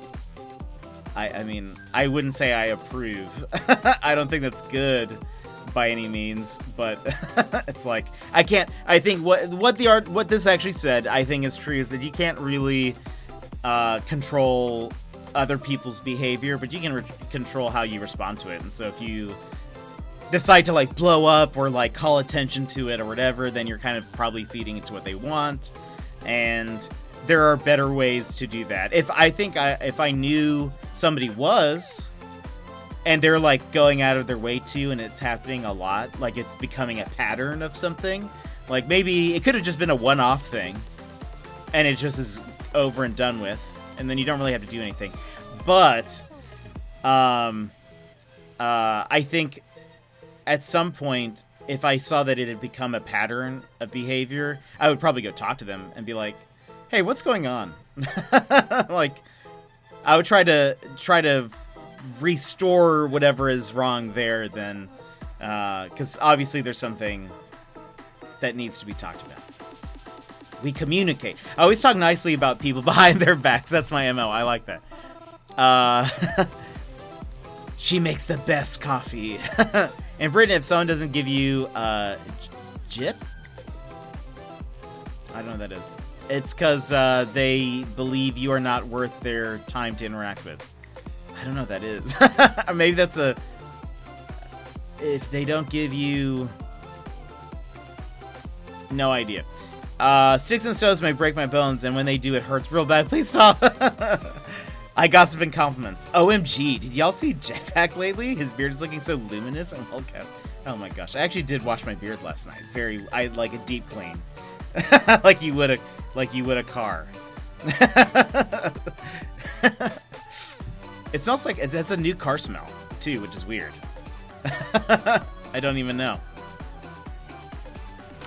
[SPEAKER 1] I mean, I wouldn't say I approve. I don't think that's good by any means, but it's like I think what this actually said, I think is true, is that you can't really control other people's behavior, but you can control how you respond to it. And so if you decide to like blow up or like call attention to it or whatever, then you're kind of probably feeding into what they want. And there are better ways to do that. If I knew somebody was, and they're like going out of their way to, and it's happening a lot, like it's becoming a pattern of something, like maybe it could have just been a one-off thing, and it just is over and done with, and then you don't really have to do anything. But I think at some point, if I saw that it had become a pattern of behavior, I would probably go talk to them and be like, hey, what's going on? Like, I would try to restore whatever is wrong there, then, because obviously there's something that needs to be talked about. We communicate. I always talk nicely about people behind their backs. That's my MO. I like that. She makes the best coffee. In Britain, if someone doesn't give you jip, I don't know what that is. It's because they believe you are not worth their time to interact with. I don't know what that is. Or maybe that's if they don't give you... No idea. Sticks and stones may break my bones, and when they do, it hurts real bad. Please stop. I gossip and compliments. OMG, did y'all see Jetpack lately? His beard is looking so luminous and well kept. Oh my gosh, I actually did wash my beard last night. I like a deep clean. like you would a car. It smells like it's a new car smell too, which is weird. I don't even know.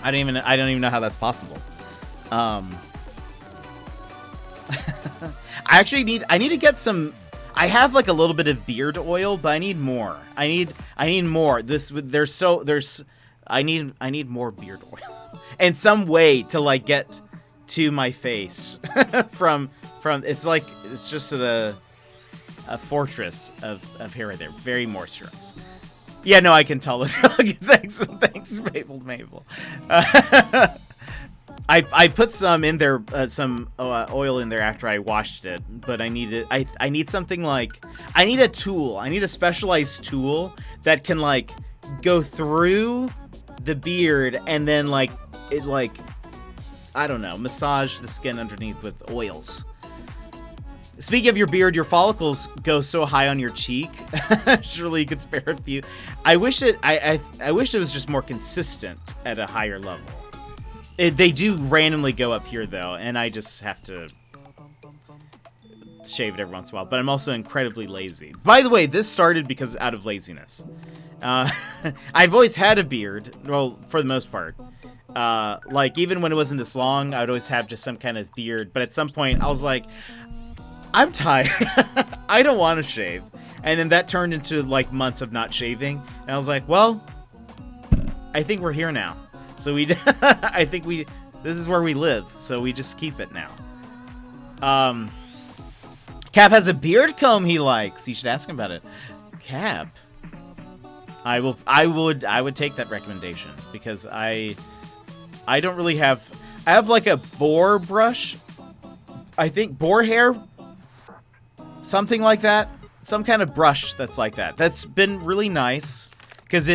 [SPEAKER 1] I don't even know how that's possible. I need to get some. I have like a little bit of beard oil, but I need more. I need more. I need more beard oil and some way to like get to my face from it's just a fortress of hair right there. Very moisturized. Yeah, no, I can tell. Thanks, Mabel. I put some in there, some oil in there after I washed it, but I need something like, I need a tool. I need a specialized tool that can like go through the beard and then like it like, I don't know, massage the skin underneath with oils. Speaking of your beard, your follicles go so high on your cheek. Surely you could spare a few. I wish it was just more consistent at a higher level. They do randomly go up here, though, and I just have to shave it every once in a while. But I'm also incredibly lazy. By the way, this started because out of laziness. I've always had a beard, well, for the most part. Like, even when it wasn't this long, I would always have just some kind of beard. But at some point, I was like, I'm tired. I don't want to shave. And then that turned into, like, months of not shaving. And I was like, well, I think we're here now. So this is where we live, so we just keep it now. Cap has a beard comb he likes. You should ask him about it. Cap. I would take that recommendation because I don't really have. I have like a boar brush. I think boar hair. Something like that. Some kind of brush that's like that. That's been really nice. Because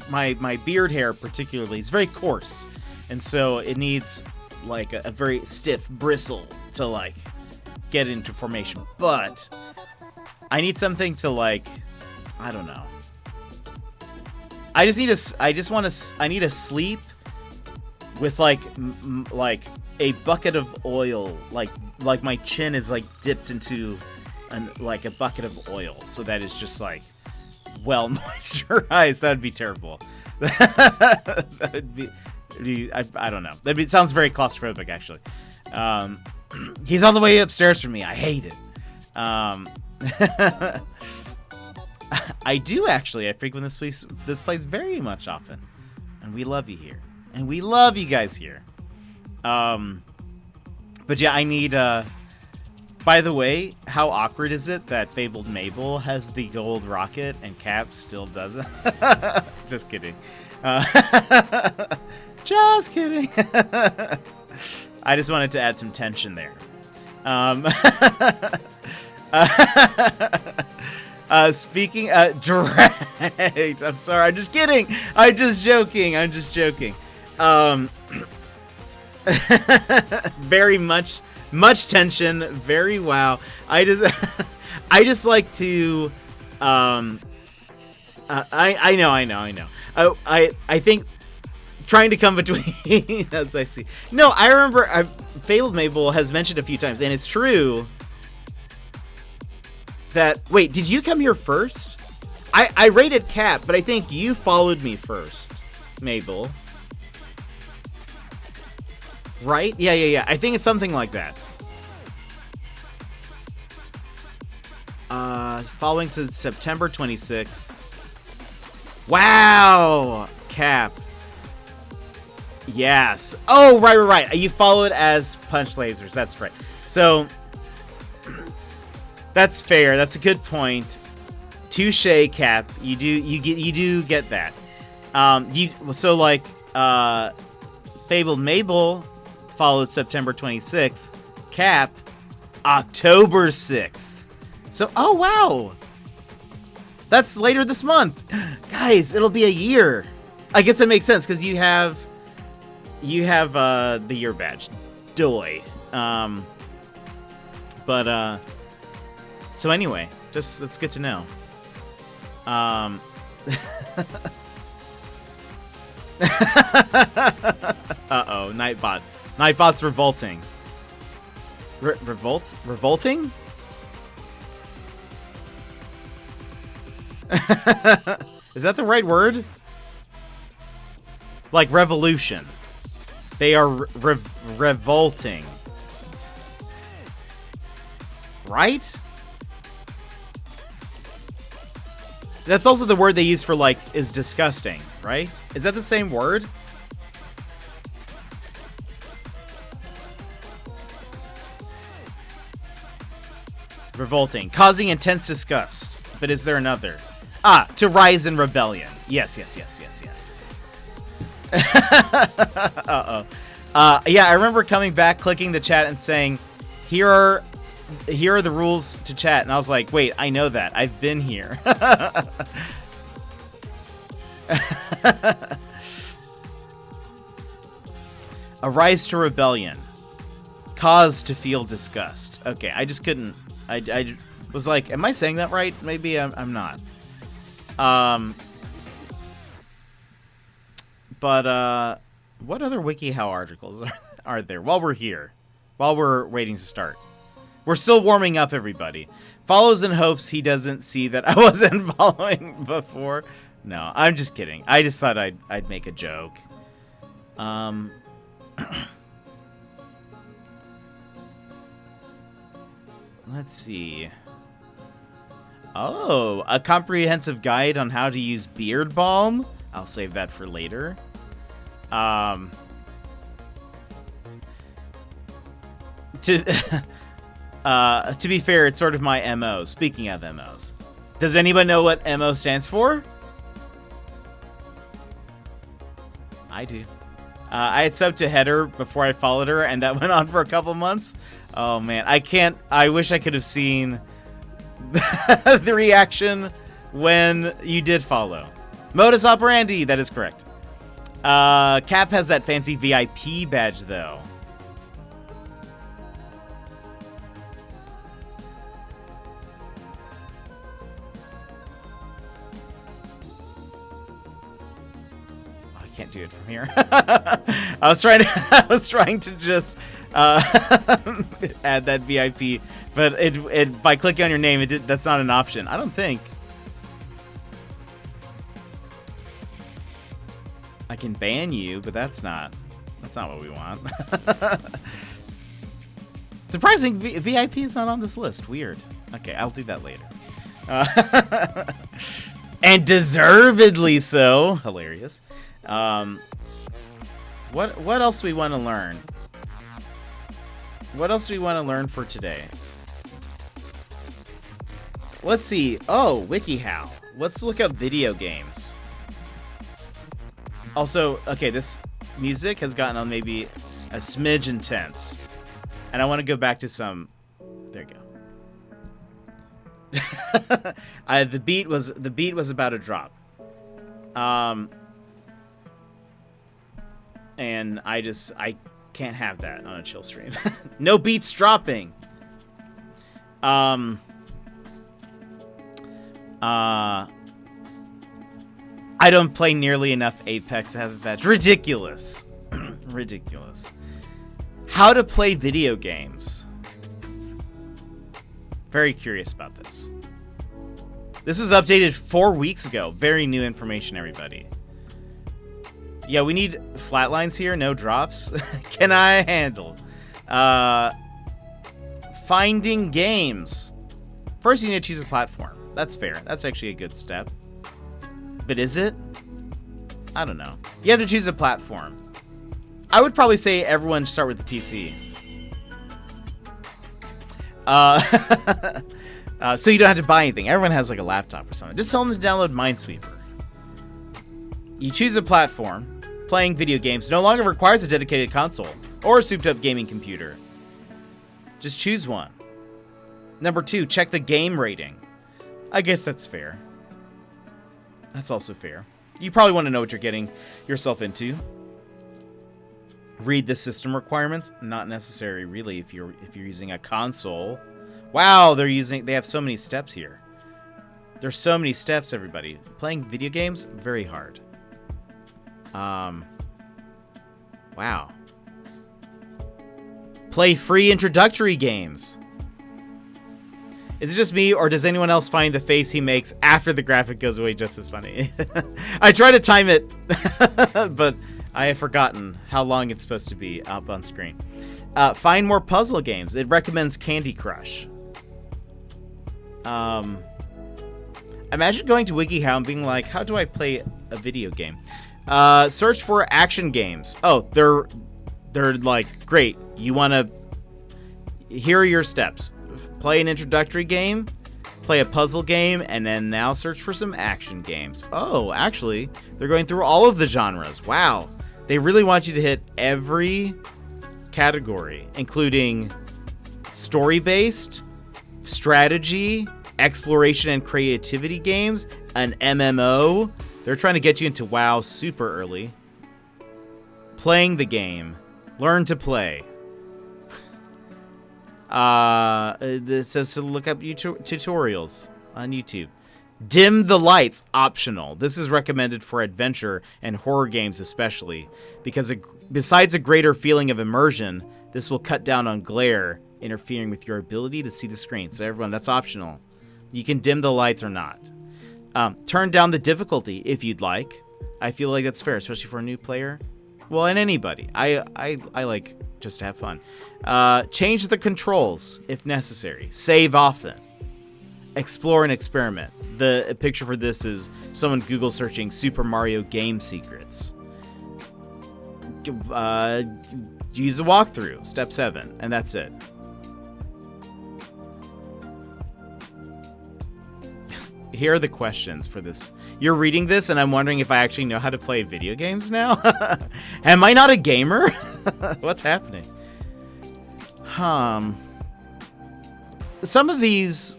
[SPEAKER 1] my beard hair particularly is very coarse. And so it needs like a very stiff bristle to like get into formation. But I need something to like, I don't know. I need to sleep with like a bucket of oil, like my chin is like dipped into like a bucket of oil, so that is just like well moisturized. That would be terrible. That would be I don't know. It sounds very claustrophobic, actually. He's on the way upstairs from me. I hate it. I do actually. I frequent this place very much often, and we love you here, and we love you guys here. But yeah, I need. By the way, how awkward is it that Fabled Mabel has the gold rocket and Cap still doesn't? Just kidding. Just kidding. I just wanted to add some tension there. Speaking Drake, I'm sorry. I'm just kidding. I'm just joking. Very much tension. Very wow. I just like to. I know. Oh, I think trying to come between as I see. No, I remember Fabled Mabel has mentioned a few times, and it's true that. Wait, did you come here first? I rated Cap, but I think you followed me first, Mabel. Right? Yeah. I think it's something like that. Following since September 26th. Wow! Cap. Yes. Oh, right. You followed as Punch Lasers. That's right. So, that's fair. That's a good point. Touche, Cap. You do get that. Fabled Mabel followed September 26th. Cap, October 6th. So, oh wow. That's later this month. Guys, it'll be a year. I guess that makes sense because you have the year badge. Doy. So anyway, just that's good to know. Uh-oh, Nightbot. Nightbot's revolting. Revolting? Is that the right word? Like revolution. They are revolting. Right? That's also the word they use for, like, is disgusting, right? Is that the same word? Revolting. Causing intense disgust. But is there another? To rise in rebellion. Yes. Uh-oh. Yeah, I remember coming back, clicking the chat, and saying, here are the rules to chat. And I was like, wait, I know that. I've been here. A rise to rebellion. Cause to feel disgust. Okay, I just couldn't. I was like, am I saying that right? Maybe I'm not. But what other WikiHow articles are there while we're here? While we're waiting to start. We're still warming up, everybody. Follows in hopes he doesn't see that I wasn't following before. No, I'm just kidding. I just thought I'd make a joke. Let's see. Oh, a comprehensive guide on how to use beard balm. I'll save that for later. To be fair, it's sort of my MO. Speaking of MOs, does anyone know what MO stands for? I do. I had subbed to Header before I followed her, and that went on for a couple months. Oh man, I wish I could have seen the reaction when you did follow. Modus operandi, that is correct. Cap has that fancy VIP badge, though. can't do it from here. I was trying to just add that VIP, but it by clicking on your name, that's not an option. I don't think. I can ban you, but that's not what we want. Surprising, VIP is not on this list. Weird. Okay, I'll do that later. And deservedly so. Hilarious. What else do we want to learn? What else do we want to learn for today? Let's see. Oh, WikiHow. Let's look up video games. Also, okay, this music has gotten on maybe a smidge intense. And I want to go back to some... There you go. The beat was about to drop. And I can't have that on a chill stream. No beats dropping. I don't play nearly enough Apex to have a badge. Ridiculous. Ridiculous. How to play video games. Very curious about this. This was updated 4 weeks ago. Very new information, everybody. Yeah, we need flatlines here. No drops. Can I handle? Finding games. First, you need to choose a platform. That's fair. That's actually a good step. But is it? I don't know. You have to choose a platform. I would probably say everyone start with the PC. So you don't have to buy anything. Everyone has like a laptop or something. Just tell them to download Minesweeper. You choose a platform. Playing video games no longer requires a dedicated console or a souped-up gaming computer. Just choose one. Number 2, check the game rating. I guess that's fair. That's also fair. You probably want to know what you're getting yourself into. Read the system requirements. Not necessary, really, if you're using a console. Wow, they have so many steps here. There's so many steps, everybody. Playing video games, very hard. Wow. Play free introductory games. Is it just me, or does anyone else find the face he makes after the graphic goes away just as funny? I try to time it, but I have forgotten how long it's supposed to be up on screen. Find more puzzle games. It recommends Candy Crush. Imagine going to WikiHow and being like, how do I play a video game? Search for action games. Oh, they're like, great. You want to... Here are your steps. Play an introductory game, play a puzzle game, and then now search for some action games. Oh, actually, they're going through all of the genres. Wow. They really want you to hit every category, including story-based, strategy, exploration and creativity games, an MMO. They're trying to get you into WoW super early. Playing the game. Learn to play. It says to look up tutorials on YouTube. Dim the lights, optional. This is recommended for adventure and horror games especially, because besides a greater feeling of immersion, this will cut down on glare, interfering with your ability to see the screen. So everyone, that's optional. You can dim the lights or not. Turn down the difficulty if you'd like. I feel like that's fair, especially for a new player. Well, and anybody. I like just to have fun. Change the controls if necessary. Save often. Explore and experiment. The picture for this is someone Google searching Super Mario game secrets. Use a walkthrough, step 7, and that's it. Here are the questions for this. You're reading this, and I'm wondering if I actually know how to play video games now? Am I not a gamer? What's happening? Some of these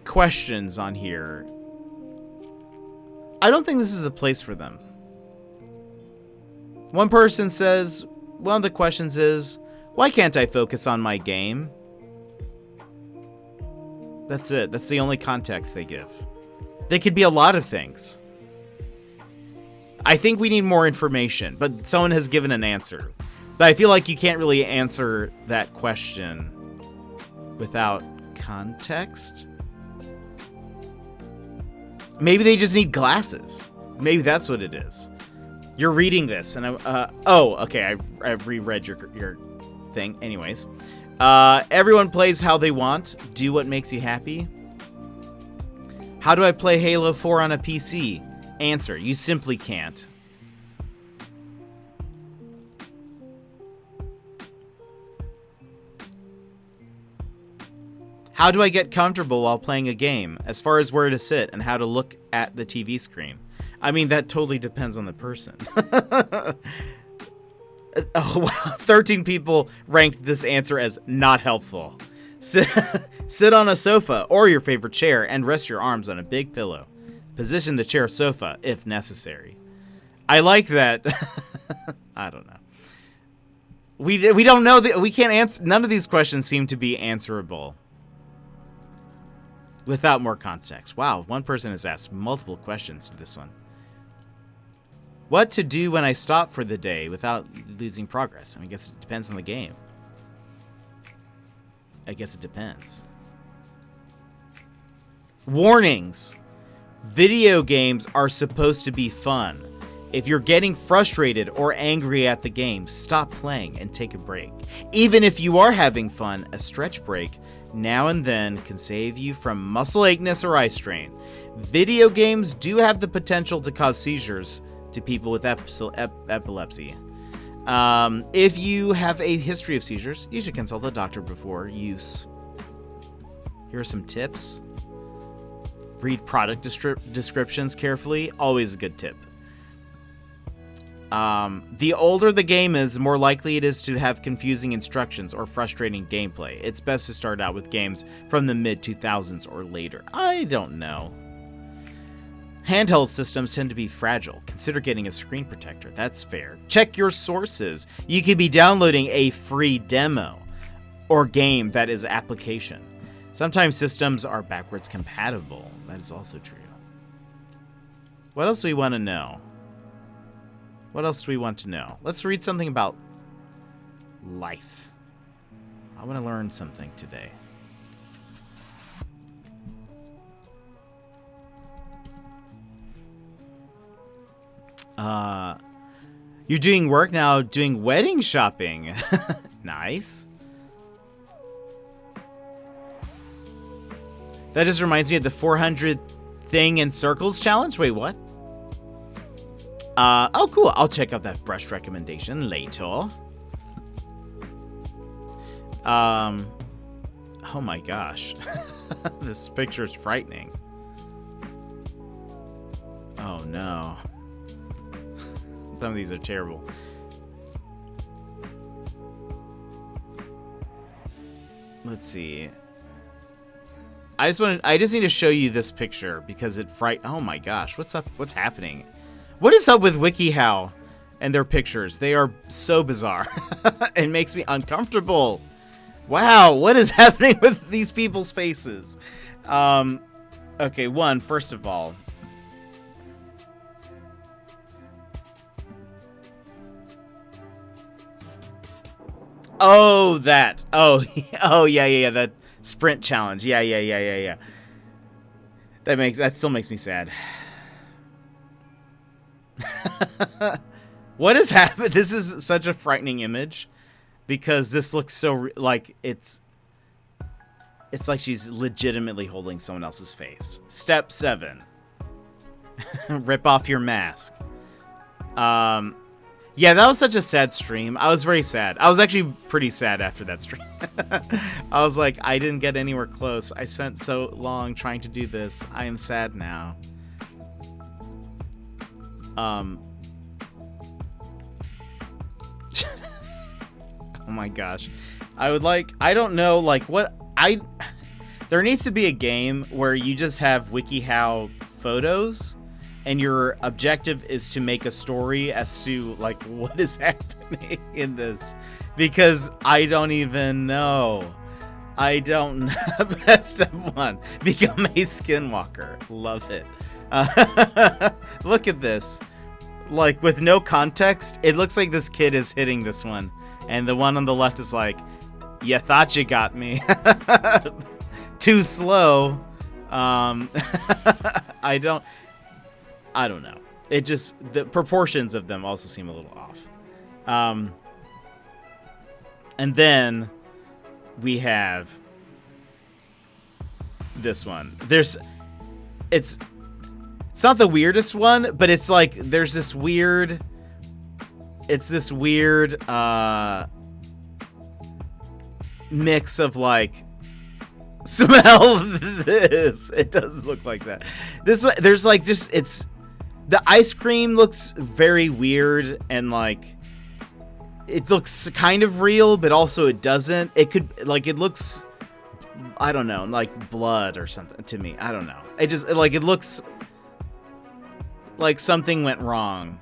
[SPEAKER 1] questions on here, I don't think this is the place for them. One person says, one of the questions is, why can't I focus on my game? That's it. That's the only context they give. They could be a lot of things. I think we need more information, but someone has given an answer. But I feel like you can't really answer that question without context. Maybe they just need glasses. Maybe that's what it is. You're reading this, and oh, okay, I've reread your thing. Anyways, everyone plays how they want. Do what makes you happy. How do I play Halo 4 on a PC? Answer: you simply can't. How do I get comfortable while playing a game, as far as where to sit and how to look at the TV screen? I mean, that totally depends on the person. Oh, wow. 13 people ranked this answer as not helpful. Sit on a sofa or your favorite chair and rest your arms on a big pillow. Position the chair sofa if necessary. I like that. I don't know. We don't know we can't answer. None of these questions seem to be answerable without more context. Wow, one person has asked multiple questions to this one. What to do when I stop for the day without losing progress? I mean, I guess it depends on the game. I guess it depends. Warnings. Video games are supposed to be fun. If you're getting frustrated or angry at the game, stop playing and take a break. Even if you are having fun, a stretch break now and then can save you from muscle aches or eye strain. Video games do have the potential to cause seizures to people with epilepsy. If you have a history of seizures, you should consult a doctor before use. Here are some tips. Read product descriptions carefully. Always a good tip. The older the game is, the more likely it is to have confusing instructions or frustrating gameplay. It's best to start out with games from the mid-2000s or later. I don't know. Handheld systems tend to be fragile. Consider getting a screen protector. That's fair. Check your sources. You could be downloading a free demo or game that is application. Sometimes systems are backwards compatible. That is also true. What else do we want to know? What else do we want to know? Let's read something about life. I want to learn something today. You're doing work now, doing wedding shopping. Nice. That just reminds me of the 400 thing in circles challenge. Wait, what? Oh, cool. I'll check out that brush recommendation later. Oh my gosh. This picture is frightening. Oh no. Some of these are terrible. Let's see. I just need to show you this picture because it oh my gosh, what's up? What's happening? What is up with WikiHow and their pictures? They are so bizarre. It makes me uncomfortable. Wow, what is happening with these people's faces? Okay, first of all, oh, that. Oh, oh yeah, that sprint challenge. Yeah. That still makes me sad. What has happened? This is such a frightening image because this looks so like it's like she's legitimately holding someone else's face. Step 7. Rip off your mask. Yeah, that was such a sad stream. I was very sad. I was actually pretty sad after that stream. I was like, I didn't get anywhere close. I spent so long trying to do this. I am sad now. Oh my gosh. I don't know, there needs to be a game where you just have WikiHow photos and your objective is to make a story as to what is happening in this, because I don't even know. I don't know. Best of 1. Become a skinwalker. Love it. Look at this. Like, with no context, it looks like this kid is hitting this one. And the one on the left is like, you thought you got me. Too slow. I don't know. It just, the proportions of them also seem a little off. And then we have this one. It's not the weirdest one, but it's like, there's this weird, mix of like, smell this. It does look like that. This one, there's like just, the ice cream looks very weird and like, it looks kind of real, but also it doesn't. It could, like, it looks, I don't know, like blood or something to me. I don't know. It just, like, it looks like something went wrong.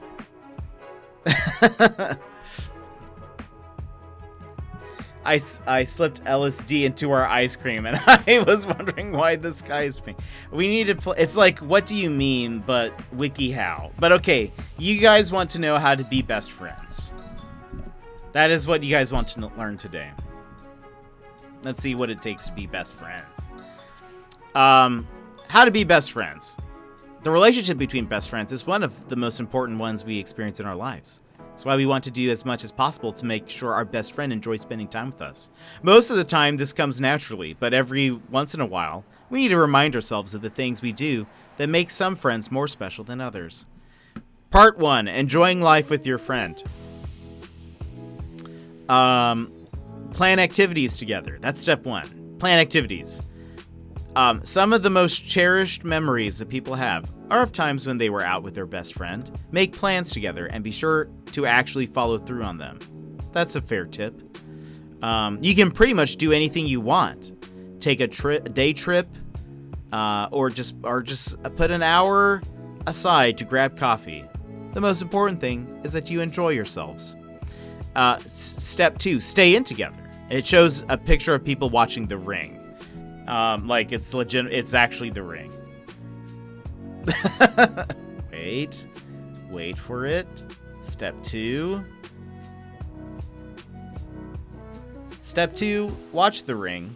[SPEAKER 1] I slipped LSD into our ice cream, and I was wondering why this guy is pink. We need to play. It's like, what do you mean, but WikiHow. But okay, you guys want to know how to be best friends. That is what you guys want to learn today. Let's see what it takes to be best friends. How to be best friends. The relationship between best friends is one of the most important ones we experience in our lives. That's why we want to do as much as possible to make sure our best friend enjoys spending time with us. Most of the time, this comes naturally, but every once in a while, we need to remind ourselves of the things we do that make some friends more special than others. Part 1, enjoying life with your friend. Plan activities together. That's step 1. Plan activities. Some of the most cherished memories that people have are of times when they were out with their best friend. Make plans together and be sure to actually follow through on them. That's a fair tip. You can pretty much do anything you want. Take a day trip, or just put an hour aside to grab coffee. The most important thing is that you enjoy yourselves. Step 2, stay in together. It shows a picture of people watching The Ring. Like it's legit. It's actually The Ring. Wait for it. Step 2. Step 2, watch The Ring.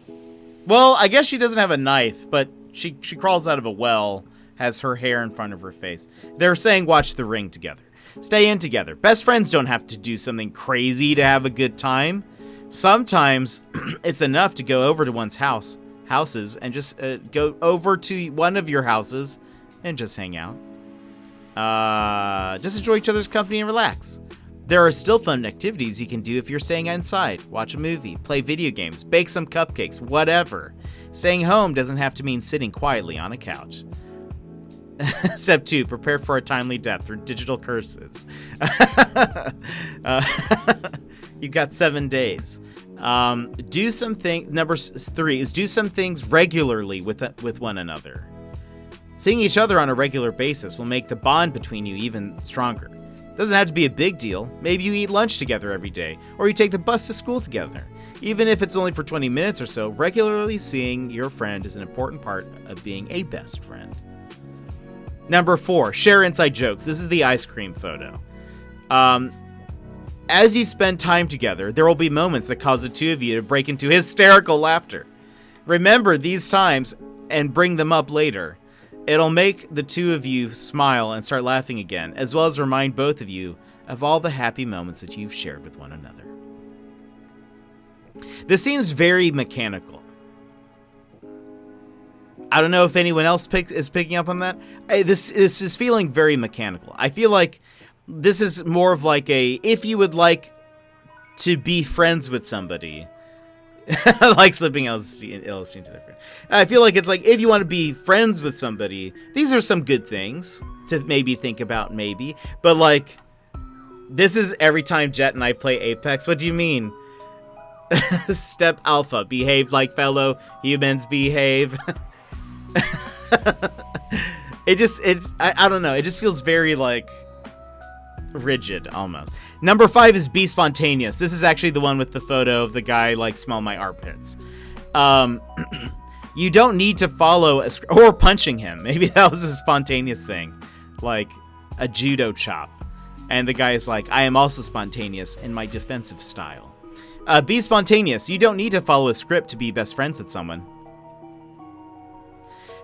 [SPEAKER 1] Well, I guess she doesn't have a knife, but she crawls out of a well, has her hair in front of her face. They're saying watch The Ring together. Stay in together. Best friends don't have to do something crazy to have a good time. Sometimes it's enough to go over to one's houses and just go over to one of your houses and just hang out. Just enjoy each other's company and relax. There are still fun activities you can do if you're staying inside. Watch a movie, play video games, bake some cupcakes, whatever. Staying home doesn't have to mean sitting quietly on a couch. Step 2, prepare for a timely death through digital curses. You've got 7 days. Number 3 is do some things regularly with one another. Seeing each other on a regular basis will make the bond between you even stronger. Doesn't have to be a big deal. Maybe you eat lunch together every day, or you take the bus to school together. Even if it's only for 20 minutes or so, regularly seeing your friend is an important part of being a best friend. Number 4, share inside jokes. This is the ice cream photo. As you spend time together, there will be moments that cause the two of you to break into hysterical laughter. Remember these times and bring them up later. It'll make the two of you smile and start laughing again, as well as remind both of you of all the happy moments that you've shared with one another. This seems very mechanical. I don't know if anyone else is picking up on that. This is feeling very mechanical. I feel like this is more of like if you would like to be friends with somebody, like slipping LSD into their friend. I feel like it's like if you want to be friends with somebody, these are some good things to maybe think about, maybe. But like, this is every time Jet and I play Apex. What do you mean? Step Alpha, behave like fellow humans behave. I don't know. It just feels very like rigid almost. Number 5 is be spontaneous. This is actually the one with the photo of the guy like smell my armpits. You don't need to follow or punching him. Maybe that was a spontaneous thing, like a judo chop. And the guy is like, I am also spontaneous in my defensive style. Be spontaneous. You don't need to follow a script to be best friends with someone.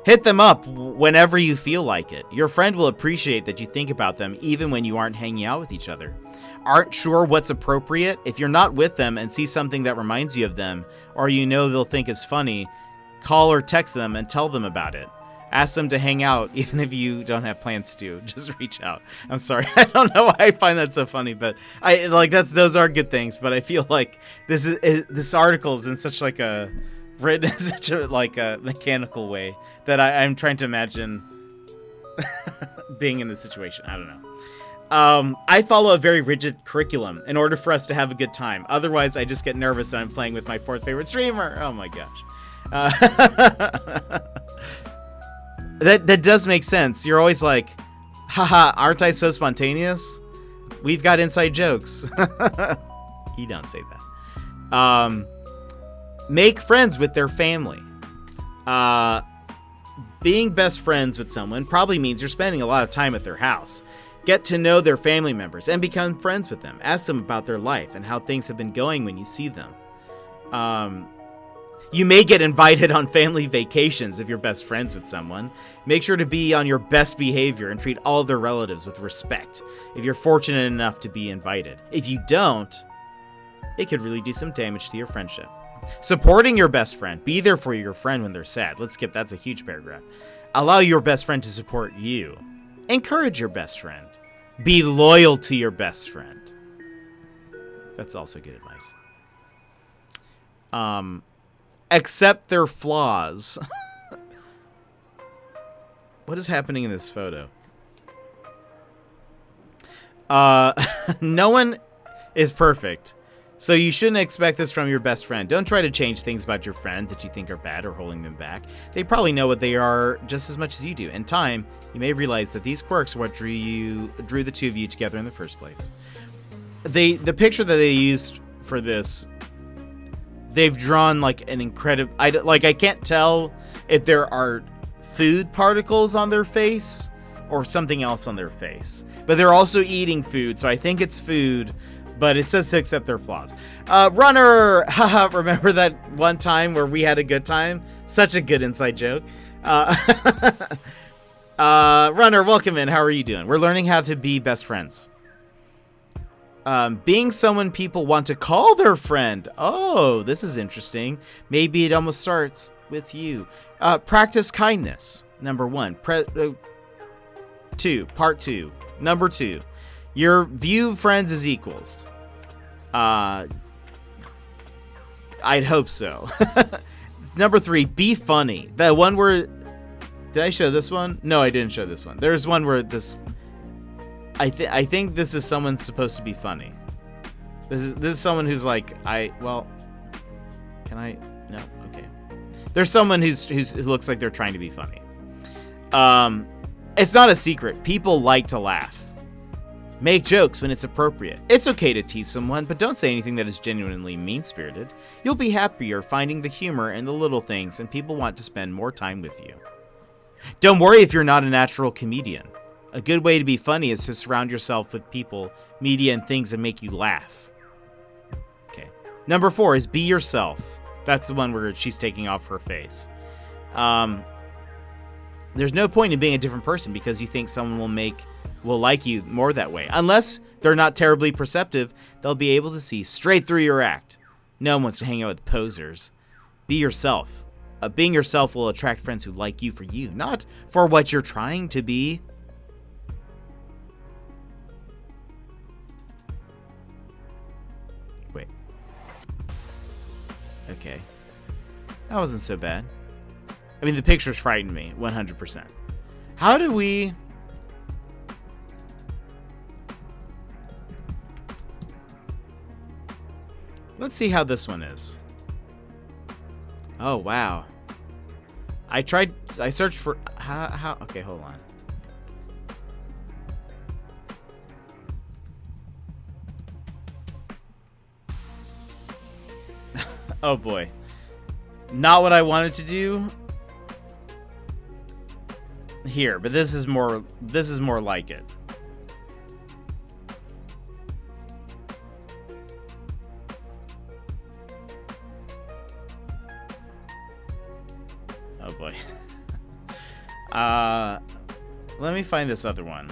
[SPEAKER 1] Hit them up whenever you feel like it. Your friend will appreciate that you think about them even when you aren't hanging out with each other. Aren't sure what's appropriate? If you're not with them and see something that reminds you of them, or you know they'll think is funny, call or text them and tell them about it. Ask them to hang out, even if you don't have plans to. Just reach out. I'm sorry. I don't know why I find that so funny, but those are good things. But I feel like this article is in such like a written in such a like a mechanical way that I'm trying to imagine being in this situation. I don't know. I follow a very rigid curriculum in order for us to have a good time. Otherwise, I just get nervous and I'm playing with my fourth favorite streamer. Oh my gosh. That does make sense. You're always like, haha, aren't I so spontaneous? We've got inside jokes. You don't say that. Make friends with their family. Being best friends with someone probably means you're spending a lot of time at their house. Get to know their family members and become friends with them. Ask them about their life and how things have been going when you see them. You may get invited on family vacations if you're best friends with someone. Make sure to be on your best behavior and treat all of their relatives with respect if you're fortunate enough to be invited. If you don't, it could really do some damage to your friendship. Supporting your best friend. Be there for your friend when they're sad. Let's skip, that's a huge paragraph. Allow your best friend to support you. Encourage your best friend. Be loyal to your best friend. That's also good advice. Accept their flaws. What is happening in this photo? No one is perfect, so you shouldn't expect this from your best friend. Don't try to change things about your friend that you think are bad or holding them back. They probably know what they are just as much as you do. In time, you may realize that these quirks are what drew the two of you together in the first place. The picture that they used for this, they've drawn like an incredible, I can't tell if there are food particles on their face or something else on their face, but they're also eating food, so I think it's food, but it says to accept their flaws. Runner, haha, remember that one time where we had a good time? Such a good inside joke. Runner, welcome in. How are you doing? We're learning how to be best friends. Being someone people want to call their friend. Oh, this is interesting. Maybe it almost starts with you. Practice kindness. Number 1. Part 2. Number 2. Your view friends as equals. I'd hope so. Number 3. Be funny. The one where... Did I show this one? No, I didn't show this one. There's one where this... I think this is someone supposed to be funny. This is someone who's like, can I? No, okay. There's someone who looks like they're trying to be funny. It's not a secret. People like to laugh. Make jokes when it's appropriate. It's okay to tease someone, but don't say anything that is genuinely mean-spirited. You'll be happier finding the humor in the little things, and people want to spend more time with you. Don't worry if you're not a natural comedian. A good way to be funny is to surround yourself with people, media, and things that make you laugh. Okay. Number 4 is be yourself. That's the one where she's taking off her face. There's no point in being a different person because you think someone will like you more that way. Unless they're not terribly perceptive, they'll be able to see straight through your act. No one wants to hang out with posers. Be yourself. Being yourself will attract friends who like you for you, not for what you're trying to be. Wait. Okay. That wasn't so bad. I mean, the pictures frightened me, 100%. How do we... Let's see how this one is. Oh, wow. I searched for... How... Okay, hold on. Oh boy. Not what I wanted to do here, but this is more like it. Oh boy. Let me find this other one.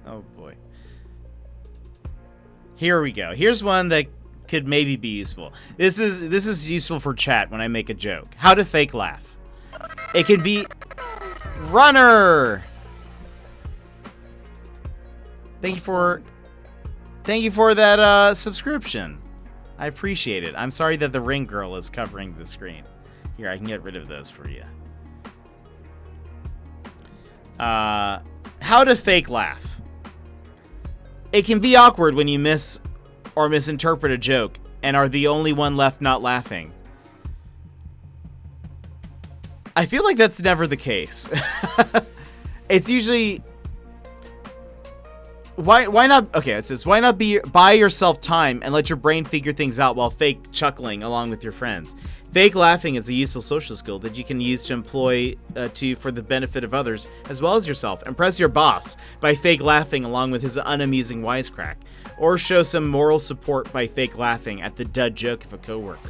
[SPEAKER 1] Oh boy. Here we go. Here's one that could maybe be useful. This is useful for chat when I make a joke. How to fake laugh. It can be Runner. Thank you for that subscription. I appreciate it. I'm sorry that the ring girl is covering the screen. Here, I can get rid of those for you. How to fake laugh. It can be awkward when you miss or misinterpret a joke and are the only one left not laughing. I feel like that's never the case. It's usually... Why not... Okay, it says, why not buy yourself time and let your brain figure things out while fake chuckling along with your friends? Fake laughing is a useful social skill that you can use to employ for the benefit of others as well as yourself. Impress your boss by fake laughing along with his unamusing wisecrack. Or show some moral support by fake laughing at the dud joke of a coworker.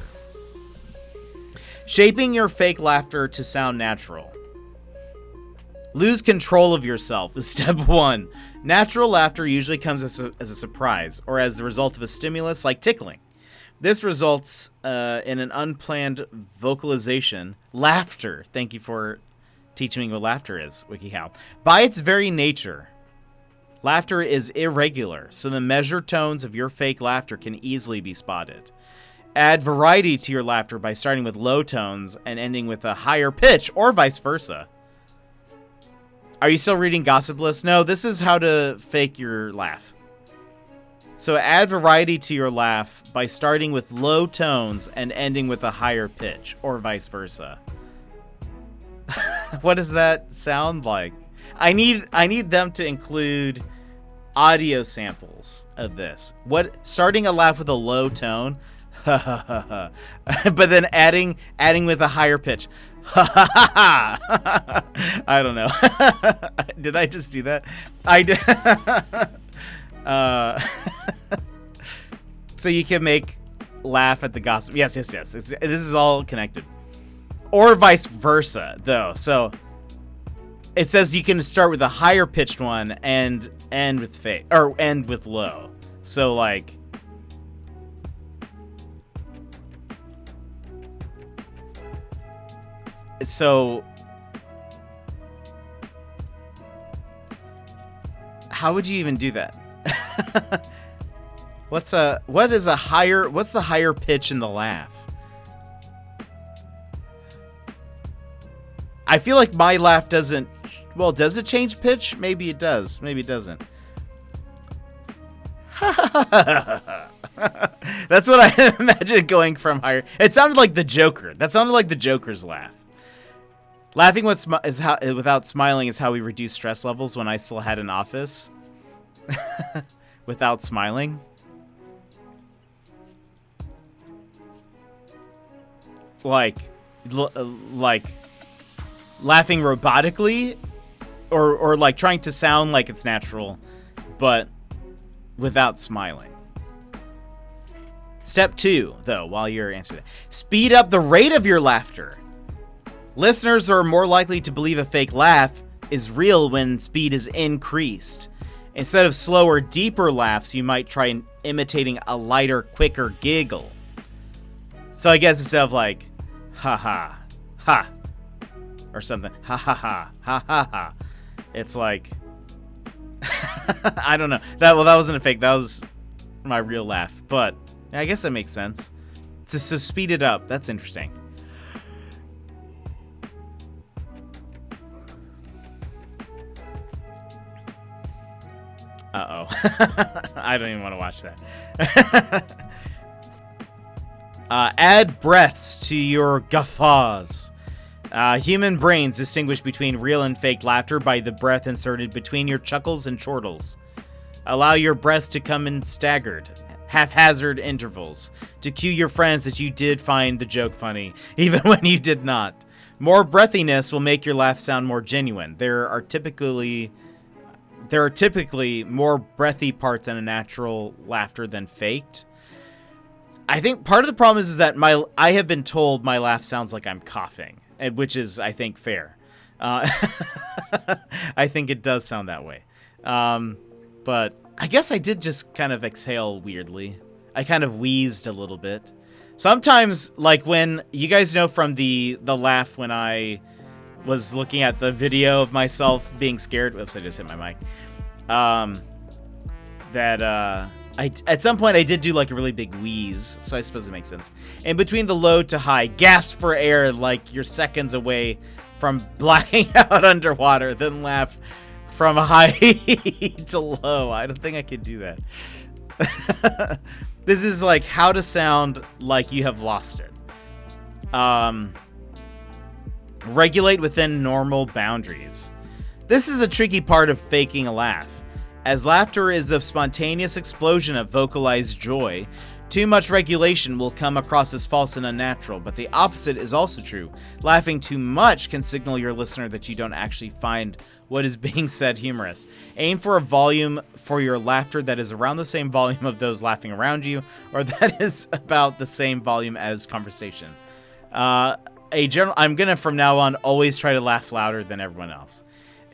[SPEAKER 1] Shaping your fake laughter to sound natural. Lose control of yourself is step 1. Natural laughter usually comes as a surprise or as the result of a stimulus like tickling. This results in an unplanned vocalization. Laughter. Thank you for teaching me what laughter is, WikiHow. By its very nature, laughter is irregular, so the measured tones of your fake laughter can easily be spotted. Add variety to your laughter by starting with low tones and ending with a higher pitch, or vice versa. Are you still reading Gossip List? No, this is how to fake your laugh. So add variety to your laugh by starting with low tones and ending with a higher pitch, or vice versa. What does that sound like? I need them to include audio samples of this. Starting a laugh with a low tone, but then adding with a higher pitch. I don't know. Did I just do that? I did. So you can make laugh at the gossip. Yes. This is all connected. Or vice versa, though. So it says you can start with a higher pitched one and end with fake, or end with low. So like, so how would you even do that? What's the higher pitch in the laugh? I feel like my laugh doesn't, well, does it change pitch? Maybe it does. Maybe it doesn't. That's what I imagine going from higher. It sounded like the Joker. That sounded like the Joker's laugh. Laughing without smiling is how we reduce stress levels when I still had an office. Without smiling. Like laughing robotically, or like trying to sound like it's natural, but without smiling. Step 2, though, while you're answering that. Speed up the rate of your laughter. Listeners are more likely to believe a fake laugh is real when speed is increased. Instead of slower, deeper laughs, you might try imitating a lighter, quicker giggle. So I guess instead of like, ha ha, ha, or something, ha ha ha, ha ha ha, it's like, I don't know. That wasn't a fake. That was my real laugh. But I guess that makes sense. To speed it up. That's interesting. Uh-oh. I don't even want to watch that. Add breaths to your guffaws. Human brains distinguish between real and fake laughter by the breath inserted between your chuckles and chortles. Allow your breath to come in staggered, haphazard intervals to cue your friends that you did find the joke funny, even when you did not. More breathiness will make your laugh sound more genuine. There are typically more breathy parts in a natural laughter than faked. I think part of the problem is that I have been told my laugh sounds like I'm coughing, which is, I think, fair. I think it does sound that way. But I guess I did just kind of exhale weirdly. I kind of wheezed a little bit. Sometimes, like when you guys know from the laugh when I was looking at the video of myself being scared. Whoops, I just hit my mic. At some point I did do like a really big wheeze, so I suppose it makes sense. In between the low to high, gasp for air like you're seconds away from blacking out underwater, then laugh from high to low. I don't think I could do that. This is like how to sound like you have lost it. Regulate within normal boundaries. This is a tricky part of faking a laugh. As laughter is a spontaneous explosion of vocalized joy, too much regulation will come across as false and unnatural, but the opposite is also true. Laughing too much can signal your listener that you don't actually find what is being said humorous. Aim for a volume for your laughter that is around the same volume of those laughing around you, or that is about the same volume as conversation. I'm gonna from now on always try to laugh louder than everyone else.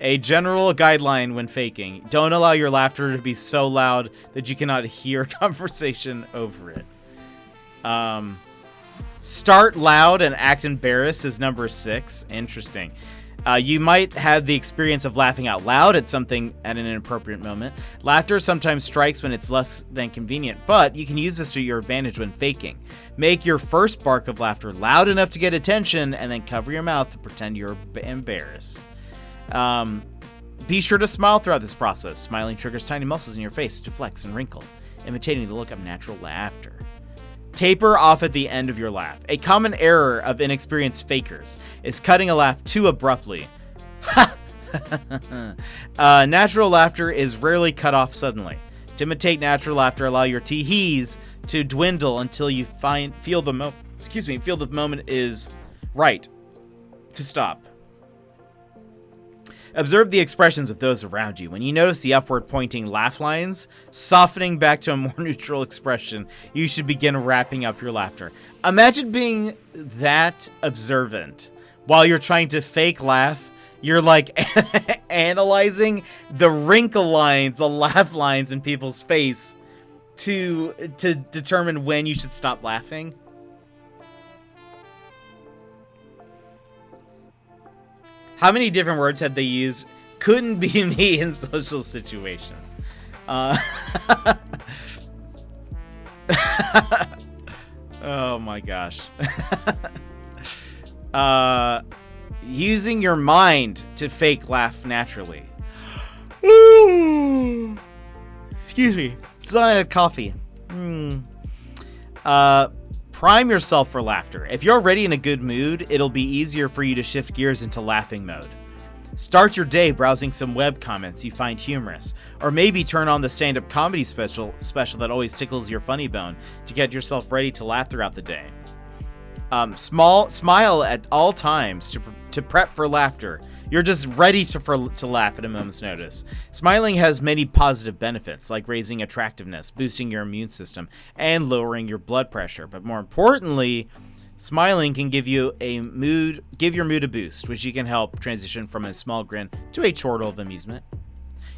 [SPEAKER 1] A general guideline when faking: don't allow your laughter to be so loud that you cannot hear conversation over it. Start loud and act embarrassed is number 6. Interesting. You might have the experience of laughing out loud at something at an inappropriate moment. Laughter sometimes strikes when it's less than convenient, but you can use this to your advantage when faking. Make your first bark of laughter loud enough to get attention, and then cover your mouth and pretend you're embarrassed. Be sure to smile throughout this process. Smiling triggers tiny muscles in your face to flex and wrinkle, imitating the look of natural laughter. Taper off at the end of your laugh. A common error of inexperienced fakers is cutting a laugh too abruptly. Natural laughter is rarely cut off suddenly. To imitate natural laughter, allow your tee-hees to dwindle until you feel the moment is right to stop. Observe the expressions of those around you. When you notice the upward pointing laugh lines softening back to a more neutral expression, you should begin wrapping up your laughter. Imagine being that observant while you're trying to fake laugh. You're like analyzing the wrinkle lines, the laugh lines in people's face to determine when you should stop laughing. How many different words have they used? Couldn't be me in social situations. Oh my gosh. Using your mind to fake laugh naturally. Excuse me. It's not a coffee. Prime yourself for laughter. If you're already in a good mood, it'll be easier for you to shift gears into laughing mode. Start your day browsing some web comments you find humorous, or maybe turn on the stand-up comedy special that always tickles your funny bone to get yourself ready to laugh throughout the day. Smile at all times to prep for laughter. You're just ready to laugh at a moment's notice. Smiling has many positive benefits, like raising attractiveness, boosting your immune system, and lowering your blood pressure. But more importantly, smiling can give your mood a boost, which you can help transition from a small grin to a chortle of amusement.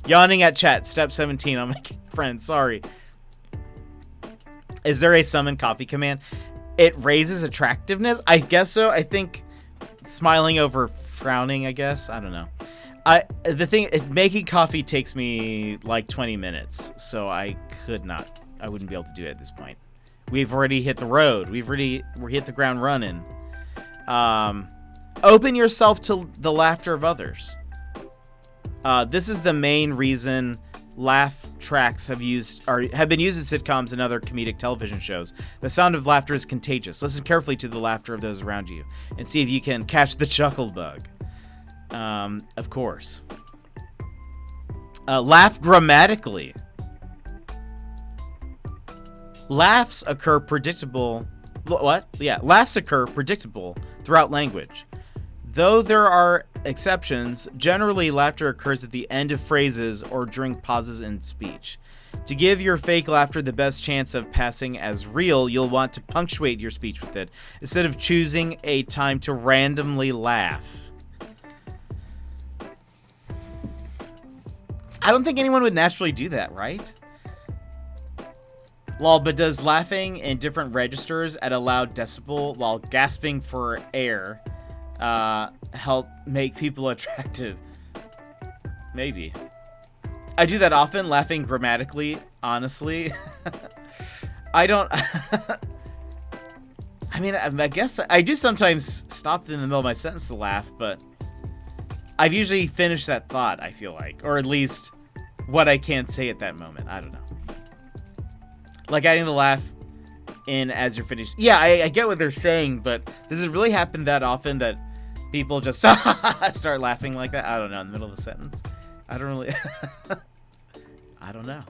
[SPEAKER 1] Yawning at chat, step 17. I'm making friends. Sorry. Is there a summon coffee command? It raises attractiveness? I guess so. I think smiling over frowning, I guess. I don't know. Making coffee takes me like 20 minutes, so I wouldn't be able to do it at this point. We've already hit the road. We hit the ground running. Open yourself to the laughter of others. This is the main reason laugh tracks have been used in sitcoms and other comedic television shows. The sound of laughter is contagious. Listen carefully to the laughter of those around you and see if you can catch the chuckle bug. Of course. Laugh grammatically. Laughs occur predictable throughout language. Though there are exceptions, generally laughter occurs at the end of phrases or during pauses in speech. To give your fake laughter the best chance of passing as real, you'll want to punctuate your speech with it, instead of choosing a time to randomly laugh. I don't think anyone would naturally do that, right? Lol, but does laughing in different registers at a loud decibel while gasping for air help make people attractive? Maybe. I do that often, laughing grammatically, honestly. I don't... I mean, I guess I do sometimes stop in the middle of my sentence to laugh, but I've usually finished that thought, I feel like. Or at least what I can't say at that moment. I don't know. Like adding the laugh in as you're finished. Yeah, I get what they're saying, but does it really happen that often that people just start laughing like that? I don't know, in the middle of a sentence. I don't really... I don't know.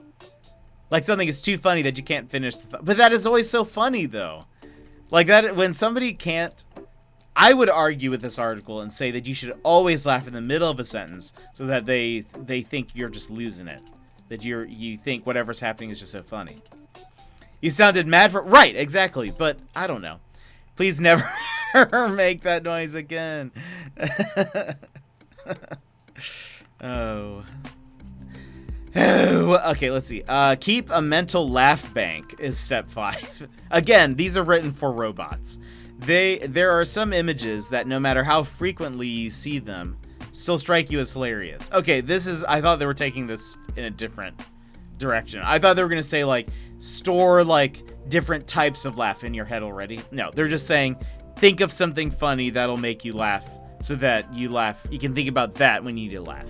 [SPEAKER 1] Like something is too funny that you can't finish the thought. But that is always so funny, though. Like that, when somebody can't... I would argue with this article and say that you should always laugh in the middle of a sentence so that they think you're just losing it. That you think whatever's happening is just so funny. You sounded mad for... Right, exactly. But I don't know. Please never make that noise again. Oh. Okay, let's see. Keep a mental laugh bank is step 5. Again, these are written for robots. There are some images that no matter how frequently you see them, still strike you as hilarious. Okay, I thought they were taking this in a different direction. I thought they were going to say, like, store, like, different types of laugh in your head already. No, they're just saying, think of something funny that'll make you laugh so that you laugh. You can think about that when you need to laugh.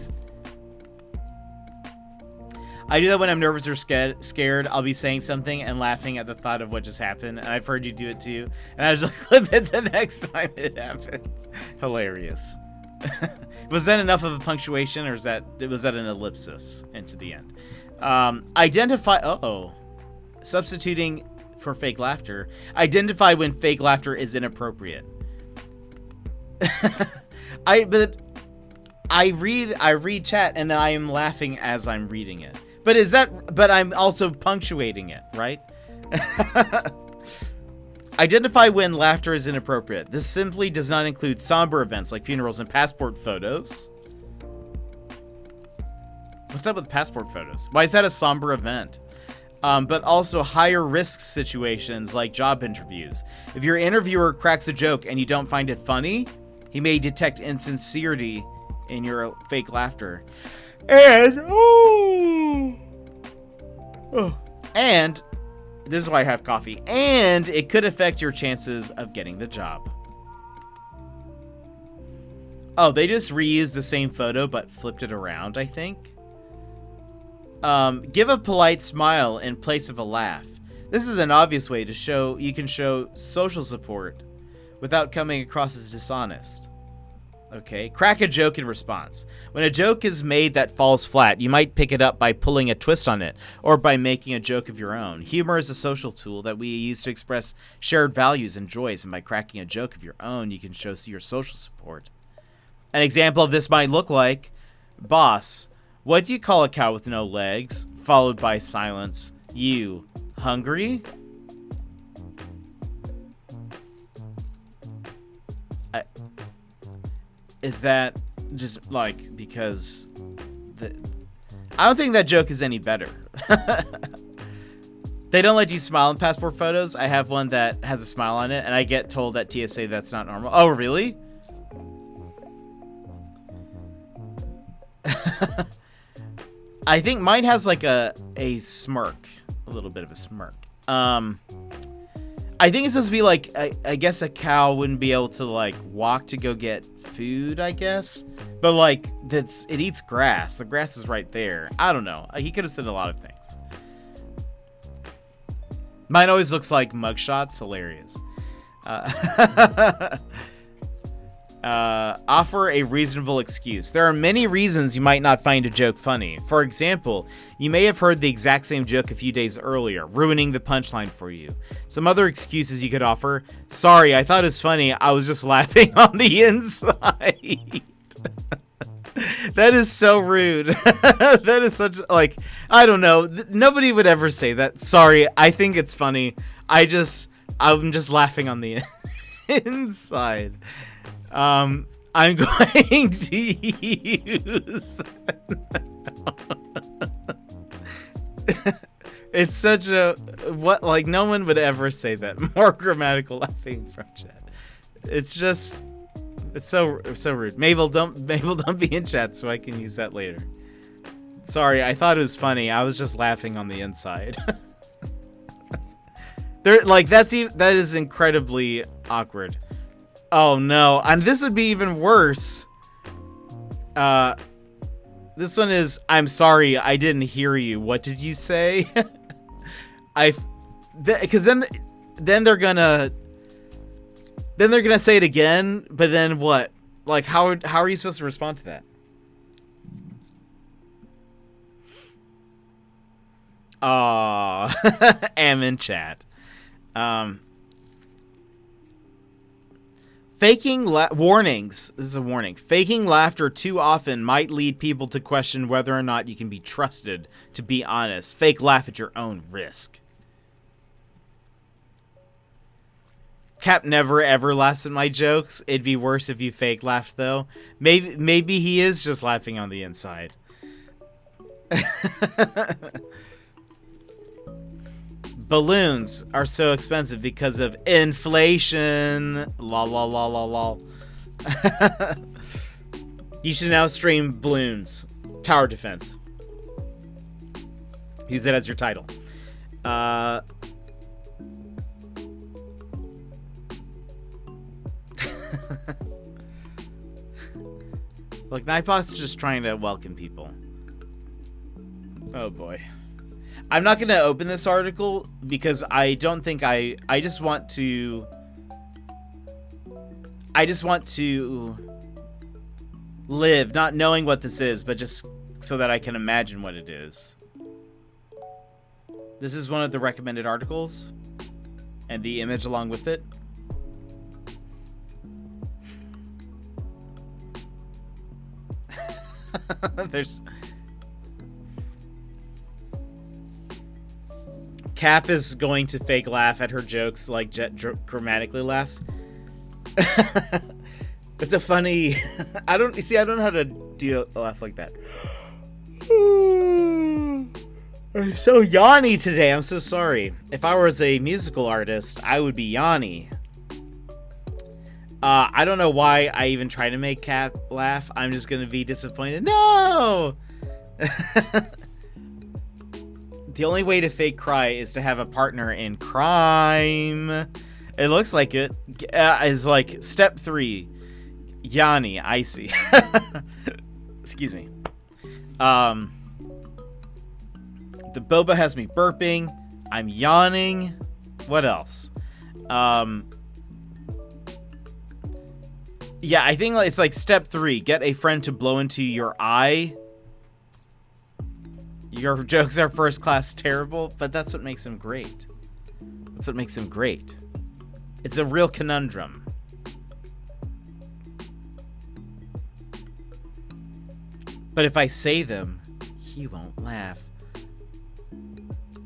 [SPEAKER 1] I do that when I'm nervous or scared. I'll be saying something and laughing at the thought of what just happened. And I've heard you do it too. And I was like, clip it the next time it happens. Hilarious. Was that enough of a punctuation, or was that an ellipsis into the end? Identify. Substituting for fake laughter. Identify when fake laughter is inappropriate. I read chat and then I am laughing as I'm reading it. But I'm also punctuating it, right? Identify when laughter is inappropriate. This simply does not include somber events like funerals and passport photos. What's up with passport photos? Why is that a somber event? But also higher risk situations like job interviews. If your interviewer cracks a joke and you don't find it funny, he may detect insincerity in your fake laughter. And this is why I have coffee. And it could affect your chances of getting the job. Oh, they just reused the same photo but flipped it around, I think. Give a polite smile in place of a laugh. This is an obvious way to show you can show social support without coming across as dishonest. Okay, crack a joke in response. When a joke is made that falls flat, you might pick it up by pulling a twist on it, or by making a joke of your own. Humor is a social tool that we use to express shared values and joys, and by cracking a joke of your own, you can show your social support. An example of this might look like, boss, what do you call a cow with no legs? Followed by silence. You, hungry? Is that just like because I don't think that joke is any better. They don't let you smile in passport photos. I have one that has a smile on it, and I get told at TSA that's not normal. Oh, really? I think mine has like a smirk, a little bit of a smirk. I think it's supposed to be like, I guess a cow wouldn't be able to like walk to go get food, I guess. But like, it eats grass. The grass is right there. I don't know. He could have said a lot of things. Mine always looks like mugshots. Hilarious. Offer a reasonable excuse. There are many reasons you might not find a joke funny. For example, you may have heard the exact same joke a few days earlier, ruining the punchline for you. Some other excuses you could offer. Sorry, I thought it was funny. I was just laughing on the inside. That is so rude. That is such, like, I don't know. Nobody would ever say that. Sorry, I think it's funny. I'm just laughing on the inside. I'm going to use that. It's such a, what, like, no one would ever say that. More grammatical laughing from chat. It's just, it's so rude. Mabel, don't be in chat so I can use that later. Sorry, I thought it was funny. I was just laughing on the inside. That is incredibly awkward. Oh no, and this would be even worse. This one is, I'm sorry, I didn't hear you. What did you say? Because then they're gonna say it again, but then what? Like, how are you supposed to respond to that? Aw, am in chat. Warnings. This is a warning. Faking laughter too often might lead people to question whether or not you can be trusted to be honest. Fake laugh at your own risk. Cap never ever laughs at my jokes. It'd be worse if you fake laughed though. Maybe he is just laughing on the inside. Balloons are so expensive because of inflation. Lol, lol, lol, lol, lol. You should now stream balloons. Tower defense. Use it as your title. Look, Nightbot's just trying to welcome people. Oh boy. I'm not going to open this article because I don't think I just want to live not knowing what this is, but just so that I can imagine what it is. This is one of the recommended articles and the image along with it. There's Cap is going to fake laugh at her jokes like Jet grammatically laughs. It's a funny. I don't know how to do a laugh like that. I'm so yawny today. I'm so sorry. If I was a musical artist, I would be Yanni. I don't know why I even try to make Cap laugh. I'm just gonna be disappointed. No! The only way to fake cry is to have a partner in crime. It looks like it is like step 3. Yanni, icy. Excuse me. The boba has me burping. I'm yawning. What else? Yeah, I think it's like step 3. Get a friend to blow into your eye. Your jokes are first class terrible, but that's what makes them great. That's what makes them great. It's a real conundrum. But if I say them, he won't laugh.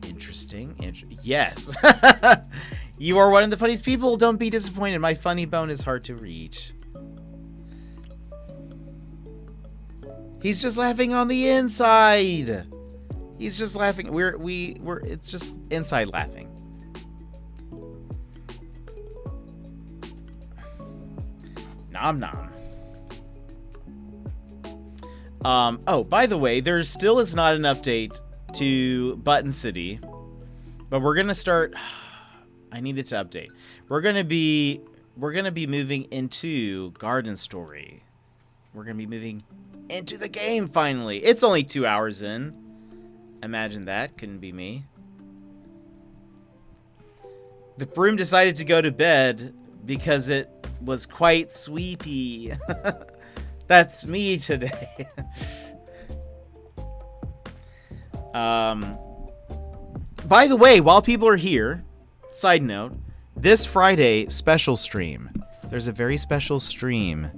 [SPEAKER 1] Interesting. Yes. You are one of the funniest people. Don't be disappointed. My funny bone is hard to reach. He's just laughing on the inside. He's just laughing. It's just inside laughing. Nom nom. Oh, by the way, there still is not an update to Button City, but we're gonna start. I need it to update. We're gonna be moving into Garden Story. We're gonna be moving into the game finally. It's only 2 hours in. Imagine that. Couldn't be me. The broom decided to go to bed because it was quite sweepy. That's me today. By the way, while people are here, side note, this Friday special stream. There's a very special stream.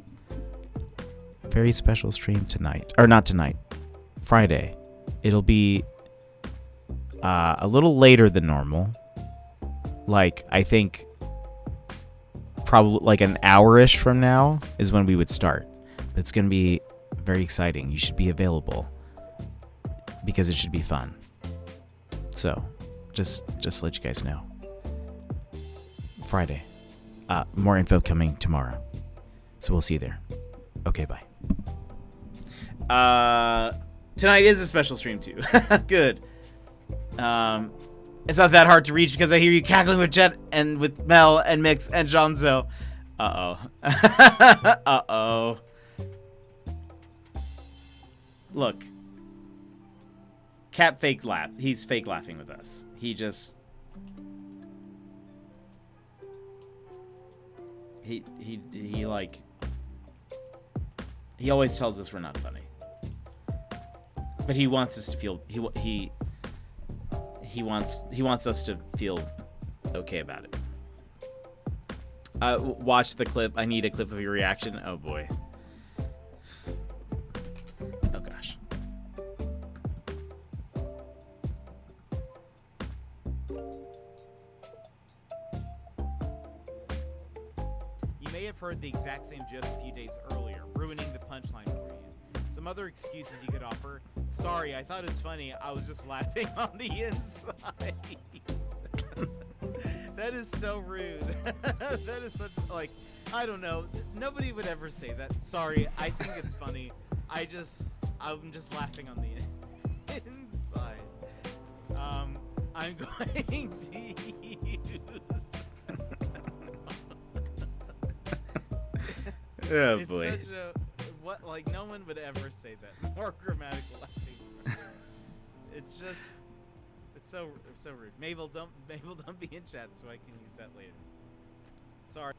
[SPEAKER 1] Very special stream tonight. Or not tonight. Friday. It'll be a little later than normal. Like, I think probably like an hour-ish from now is when we would start. But it's going to be very exciting. You should be available because it should be fun. So, just let you guys know. Friday. More info coming tomorrow. So we'll see you there. Okay, bye. Tonight is a special stream too. Good. It's not that hard to reach because I hear you cackling with Jet and with Mel and Mix and Jonzo. Uh-oh. Uh-oh. Look. Cap fake laugh. He's fake laughing with us. He just... He like... He always tells us we're not funny. But he wants us to feel... He wants us to feel okay about it. Watch the clip. I need a clip of your reaction. Oh boy. Oh gosh. You may have heard the exact same joke a few days earlier, ruining the punchline for you. Some other excuses you could offer. Sorry, I thought it was funny. I was just laughing on the inside. That is so rude. That is such, like, I don't know. Nobody would ever say that. Sorry, I think it's funny. I'm just laughing on the inside. I'm going to use... Oh boy. It's such a... What, like, no one would ever say that. More grammatical laughing. It's just... It's so rude. Mabel, don't be in chat so I can use that later. Sorry.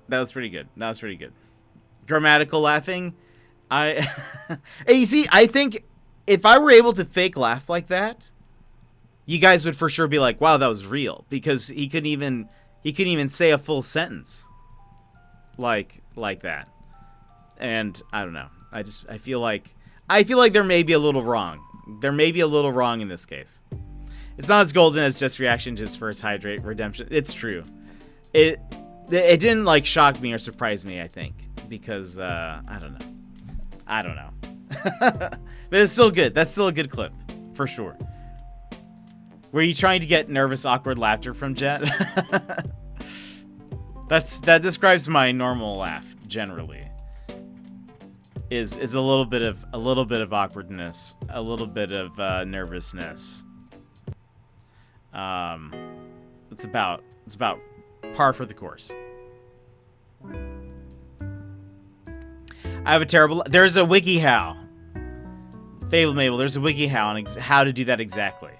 [SPEAKER 1] That was pretty good. Grammatical laughing. Hey, you see, I think if I were able to fake laugh like that, you guys would for sure be like, wow, that was real. Because he couldn't even say a full sentence. Like that. And I don't know. I feel like there may be a little wrong. There may be a little wrong in this case. It's not as golden as just reaction to his first Hydrate redemption. It's true. It didn't like shock me or surprise me, I think, because I don't know. But it's still good. That's still a good clip for sure. Were you trying to get nervous, awkward laughter from Jet? That describes my normal laugh generally. Is a little bit of awkwardness, a little bit of nervousness. It's about par for the course. I have a terrible... There's a WikiHow. Fable Mabel, there's a WikiHow on how to do that exactly.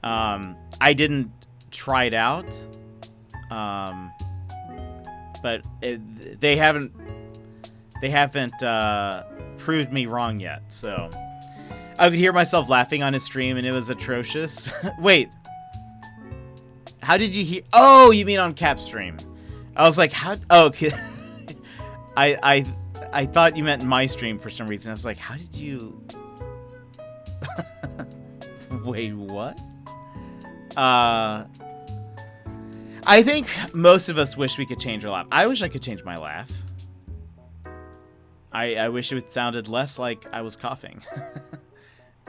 [SPEAKER 1] I didn't try it out. But they haven't proved me wrong yet, so... I could hear myself laughing on his stream, and it was atrocious. Wait. How did you hear... Oh, you mean on Cap's stream. I was like, how... Oh, okay. I thought you meant my stream for some reason. I was like, how did you... Wait, what? I think most of us wish we could change our laugh. I wish I could change my laugh. I wish it sounded less like I was coughing.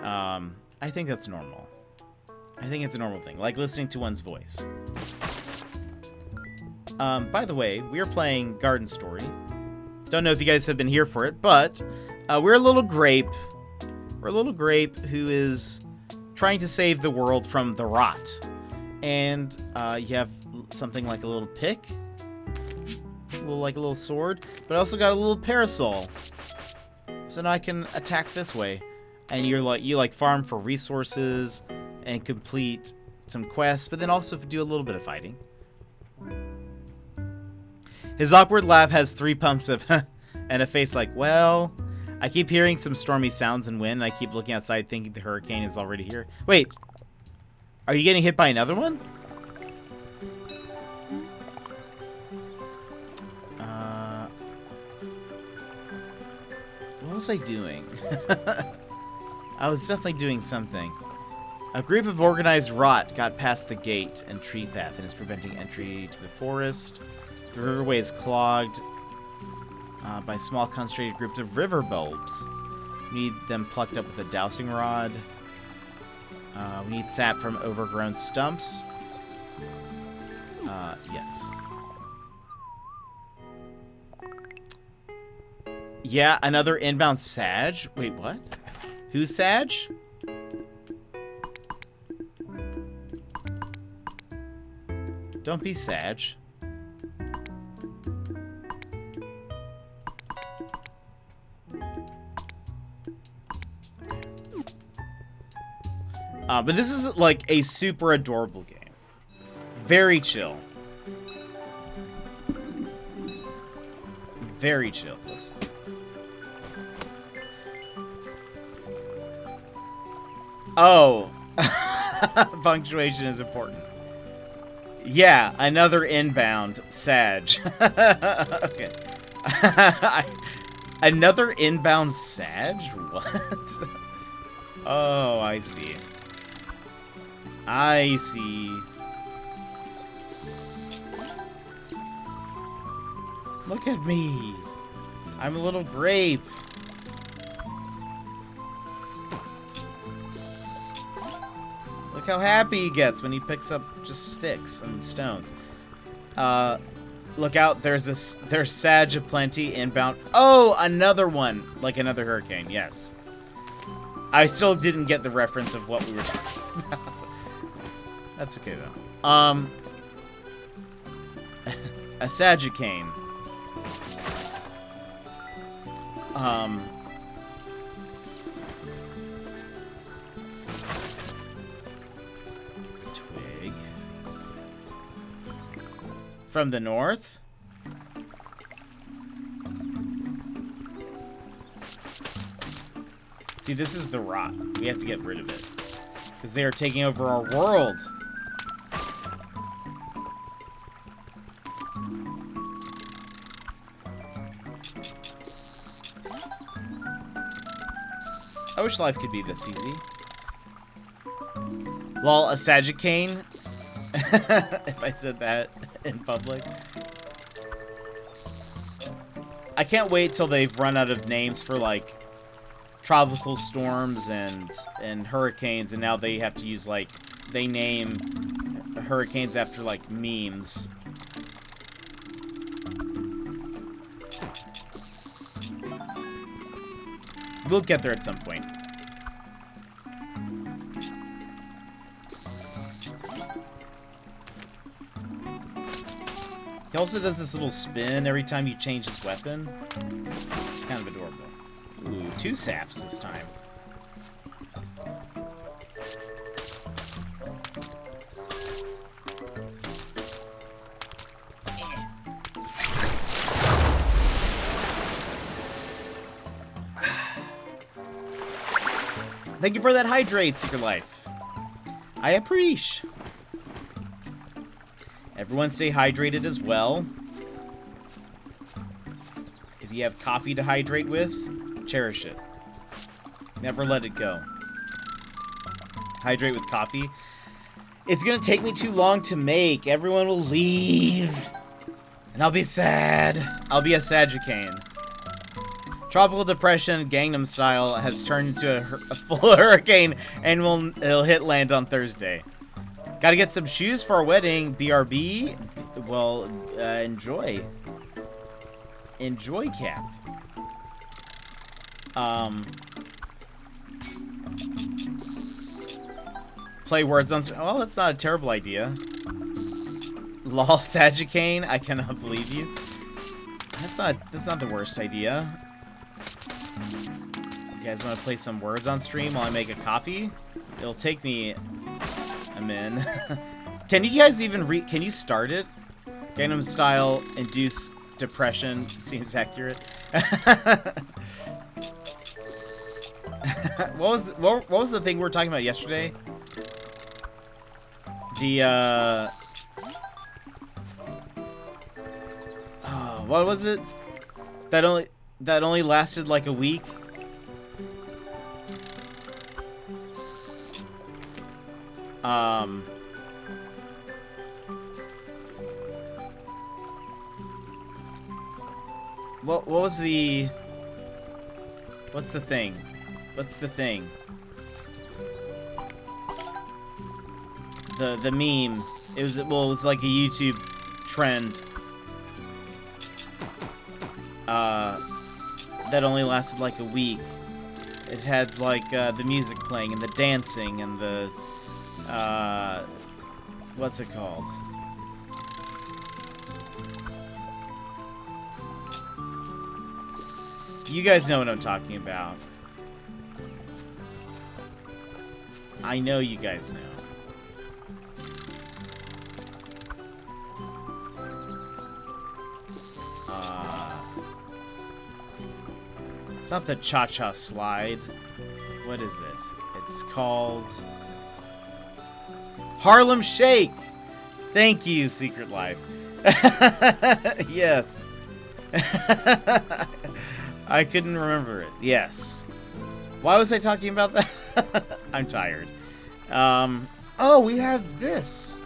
[SPEAKER 1] I think that's normal. I think it's a normal thing, like listening to one's voice. By the way, we are playing Garden Story. Don't know if you guys have been here for it, but we're a little grape. We're a little grape who is trying to save the world from the rot. And you have something like a little pick, like a little sword, but I also got a little parasol. So now I can attack this way. And you farm for resources and complete some quests, but then also do a little bit of fighting. His awkward laugh has 3 pumps of and a face like, well, I keep hearing some stormy sounds and wind, and I keep looking outside thinking the hurricane is already here. Wait, are you getting hit by another one? What was I doing? I was definitely doing something. A group of organized rot got past the gate and tree path and is preventing entry to the forest. The riverway is clogged by small concentrated groups of river bulbs. We need them plucked up with a dowsing rod. We need sap from overgrown stumps. Yes. Yeah, another inbound Sag. Wait, what? Who's Sag? Don't be Sag. But this is like a super adorable game. Very chill. Very chill. Oh. Punctuation is important. Yeah, another inbound Sag. Okay. Another inbound Sag? What? Oh, I see. I see. Look at me. I'm a little grape. Look how happy he gets when he picks up just sticks and stones. Look out, there's Sag aplenty inbound. Oh, another one. Like another hurricane, yes. I still didn't get the reference of what we were talking about. That's okay, though. A Sagicane. Twig. From the north? See, this is the rot. We have to get rid of it. Because they are taking over our world. I wish life could be this easy. Lol, a Sagicane? If I said that in public. I can't wait till they've run out of names for, like, tropical storms and hurricanes, and now they have to use, like, they name hurricanes after, like, memes. We'll get there at some point. He also does this little spin every time you change his weapon. It's kind of adorable. Ooh, 2 saps this time. Thank you for that hydrate, Secret Life. I appreciate. Everyone stay hydrated as well. If you have coffee to hydrate with, cherish it. Never let it go. Hydrate with coffee. It's gonna take me too long to make. Everyone will leave. And I'll be sad. I'll be a Sagicane. Tropical depression, Gangnam Style, has turned into a full hurricane and it'll hit land on Thursday. Gotta get some shoes for our wedding. BRB. Well, enjoy. Enjoy, Cap. Play words on... Well, that's not a terrible idea. Lol, Sagicane. I cannot believe you. That's not the worst idea. You guys want to play some words on stream while I make a coffee? It'll take me a min. Can you guys even can you start it? Gangnam Style induce depression seems accurate. what was the thing we were talking about yesterday? The oh, what was it? That only lasted like a week. What was the... What's the thing? What's the thing? The meme. It was like a YouTube trend. That only lasted like a week. It had like the music playing and the dancing and the what's it called? You guys know what I'm talking about. I know you guys know. It's not the Cha-Cha Slide. What is it? It's called Harlem Shake. Thank you, Secret Life. Yes. I couldn't remember it. Yes. Why was I talking about that? I'm tired. Oh, we have this.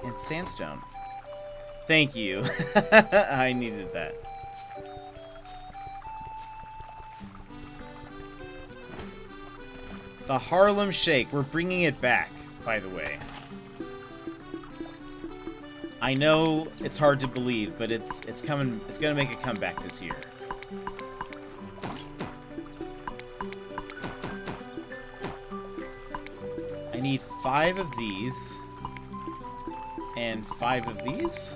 [SPEAKER 1] And sandstone. Thank you. I needed that. The Harlem Shake. We're bringing it back, by the way. I know it's hard to believe, but it's coming. It's gonna make a comeback this year. I need 5 of these and 5 of these.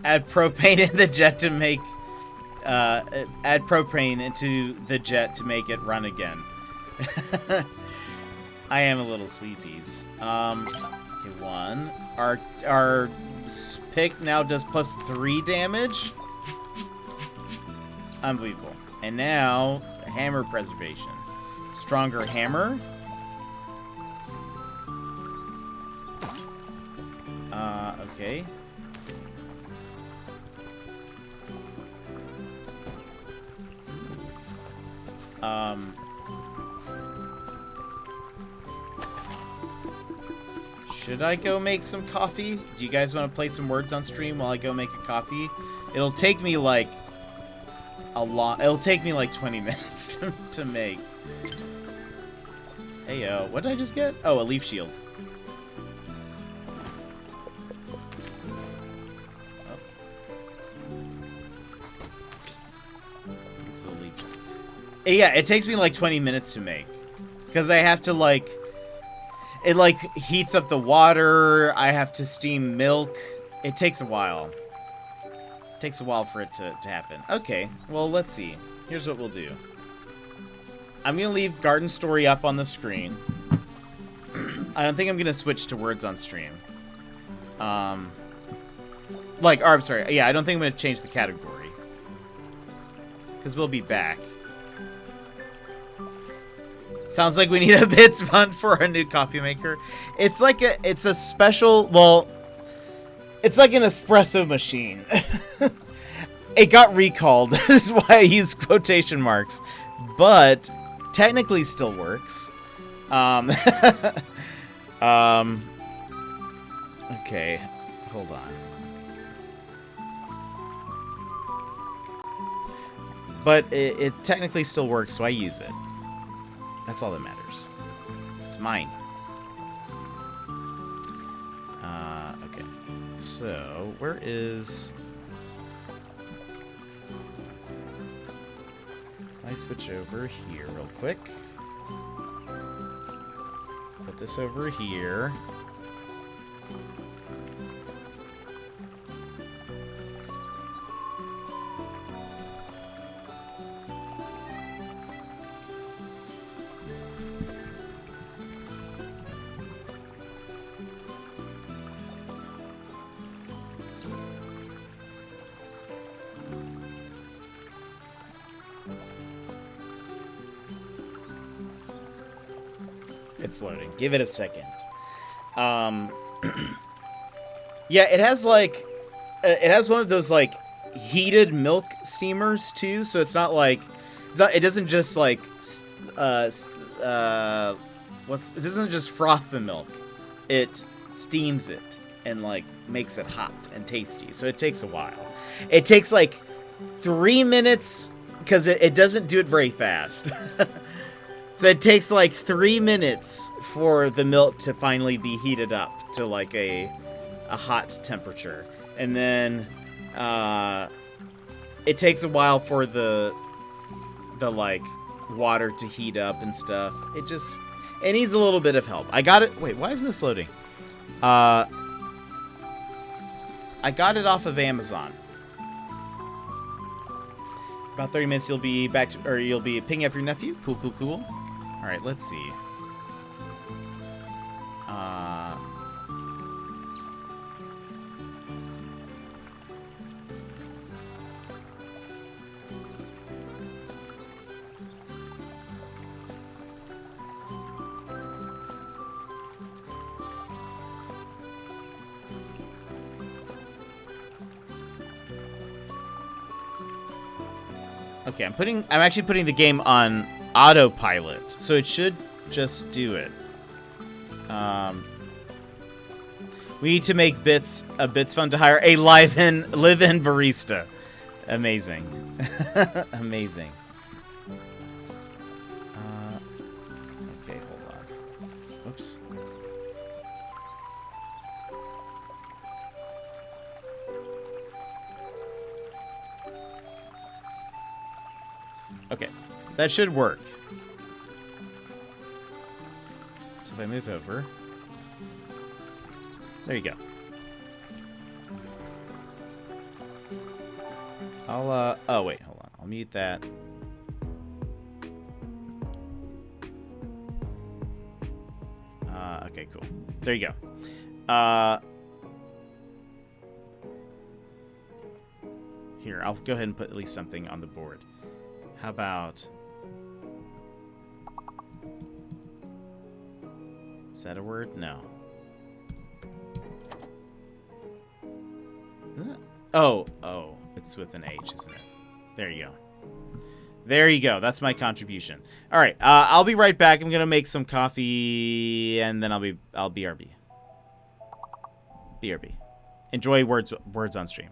[SPEAKER 1] Add propane in the jet to make. Add propane into the jet to make it run again. I am a little sleepies. Okay, 1. Our pick now does +3 damage. Unbelievable. And now hammer preservation. Stronger hammer. Okay. Should I go make some coffee? Do you guys want to play some Words on stream while I go make a coffee? It'll take me like it'll take me like 20 minutes to make. Hey, yo, what did I just get? Oh, a leaf shield. Oh. It's a leaf shield. Yeah, it takes me like 20 minutes to make. Because I have to like... It like heats up the water. I have to steam milk. It takes a while. It takes a while for it to happen. Okay, well, let's see. Here's what we'll do. I'm going to leave Garden Story up on the screen. I don't think I'm going to switch to Words on stream. I'm sorry. Yeah, I don't think I'm going to change the category. Because we'll be back. Sounds like we need a bits fund for a new coffee maker. It's like it's a special, well, it's like an espresso machine. It got recalled. This is why I use quotation marks. But technically still works. Okay, hold on. But it technically still works, so I use it. That's all that matters. It's mine. Okay. So, where is... I switch over here real quick. Put this over here. It's loading. Give it a second. Yeah, it has like, it has one of those like heated milk steamers too. So it's not like, it doesn't just like, it doesn't just froth the milk. It steams it and like makes it hot and tasty. So it takes a while. It takes like 3 minutes because it doesn't do it very fast. So it takes like 3 minutes for the milk to finally be heated up to like a hot temperature. And then it takes a while for the like water to heat up and stuff. It needs a little bit of help. I got it. Wait, why isn't this loading? I got it off of Amazon. About 30 minutes, you'll be back to, or you'll be picking up your nephew. Cool, cool, cool. All right, let's see. Okay, I'm actually putting the game on autopilot, so it should just do it. We need to make Bits Fun to hire a live-in barista. Amazing. Amazing. Okay, hold on. Whoops. Okay, that should work. So if I move over, there you go. Oh wait, hold on. I'll mute that. Okay, cool. There you go. Here, I'll go ahead and put at least something on the board. How about... Is that a word? No. Oh, it's with an H, isn't it? There you go. There you go. That's my contribution. All right, I'll be right back. I'm gonna make some coffee, and then I'll BRB. BRB. Enjoy words on stream.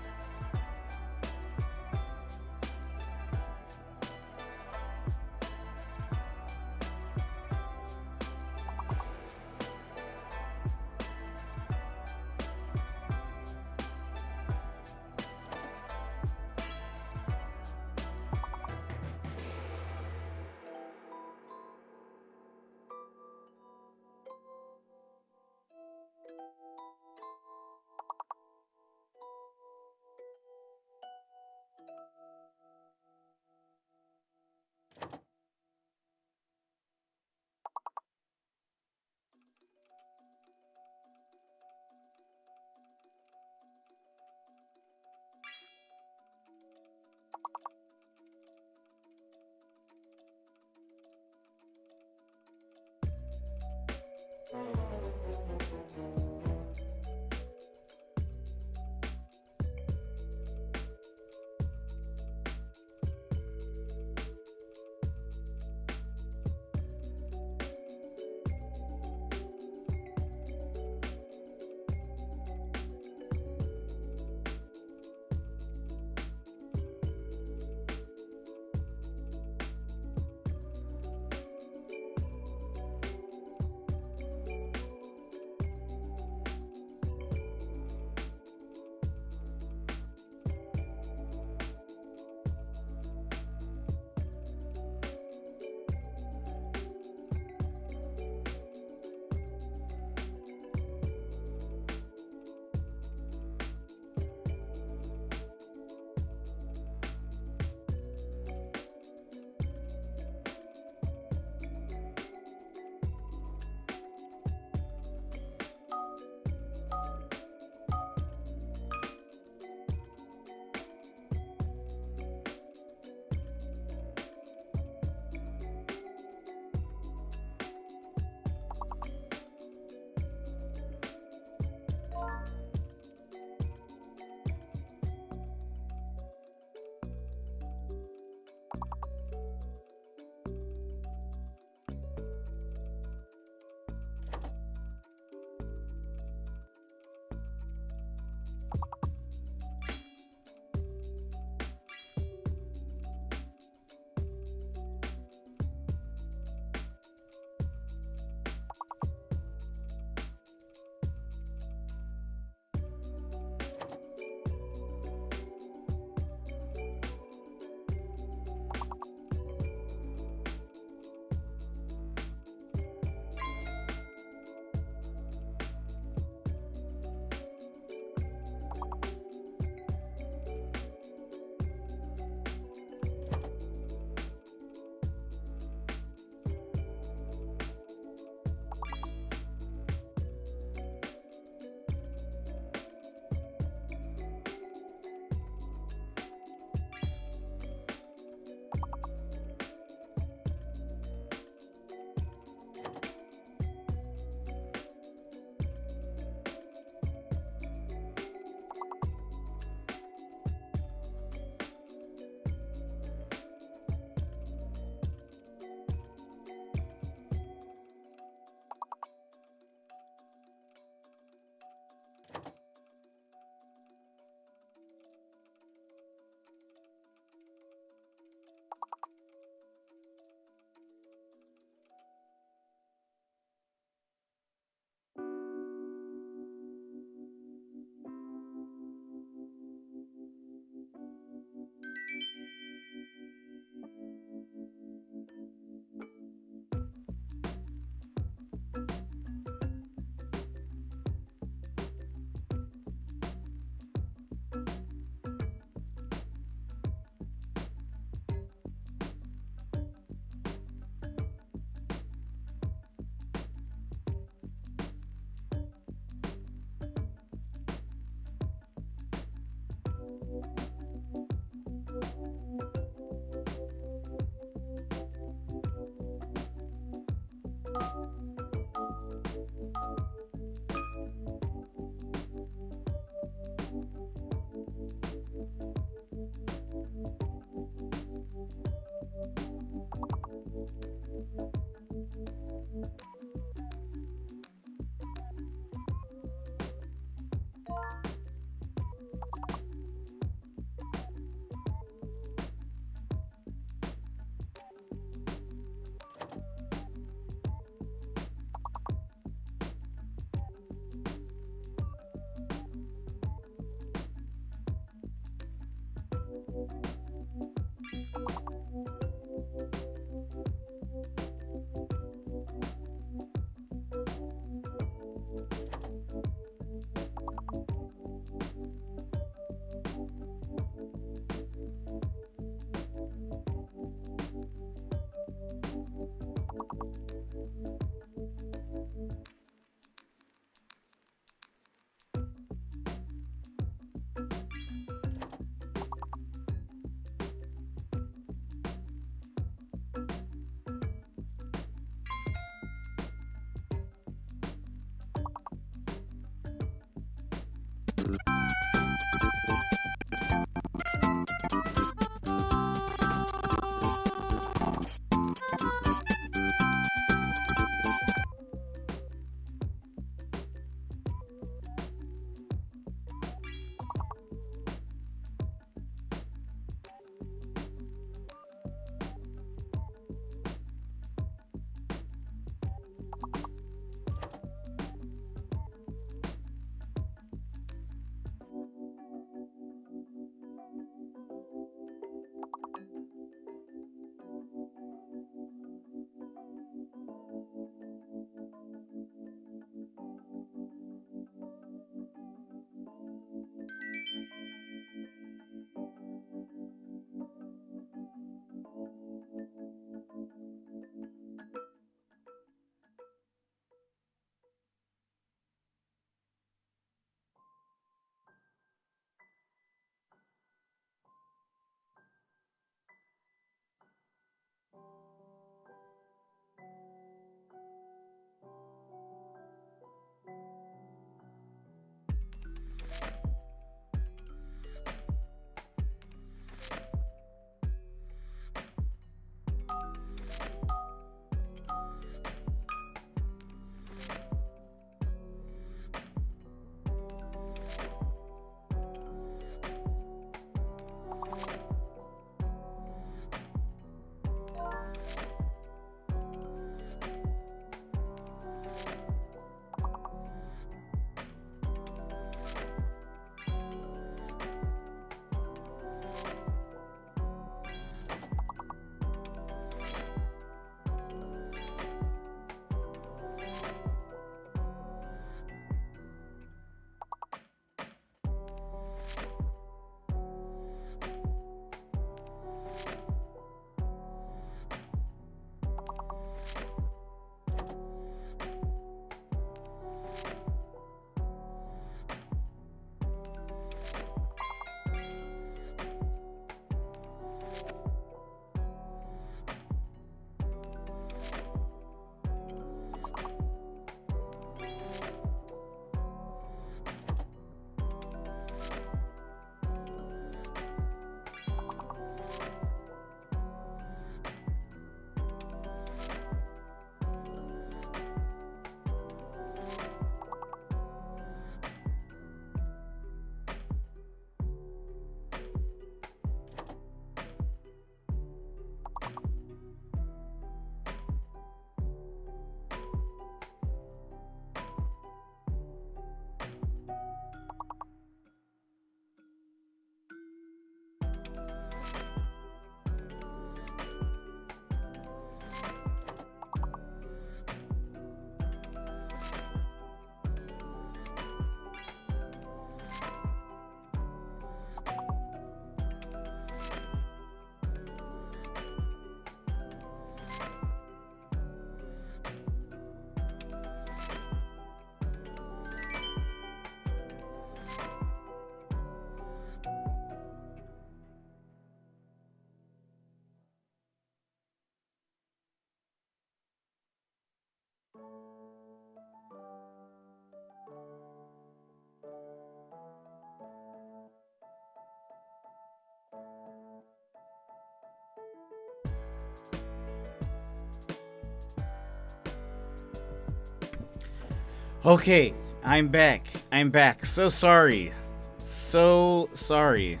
[SPEAKER 1] Okay, I'm back. I'm back. So sorry. So sorry.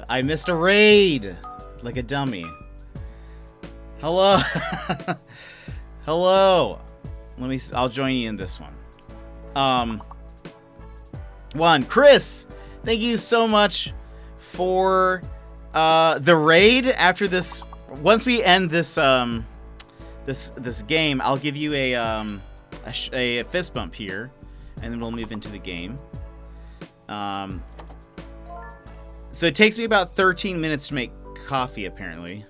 [SPEAKER 1] I missed a raid. Like a dummy. Hello. Hello. I'll join you in this one. Chris, thank you so much for the raid. After this, once we end this this game, I'll give you a fist bump here, and then we'll move into the game. So it takes me about 13 minutes to make coffee, apparently.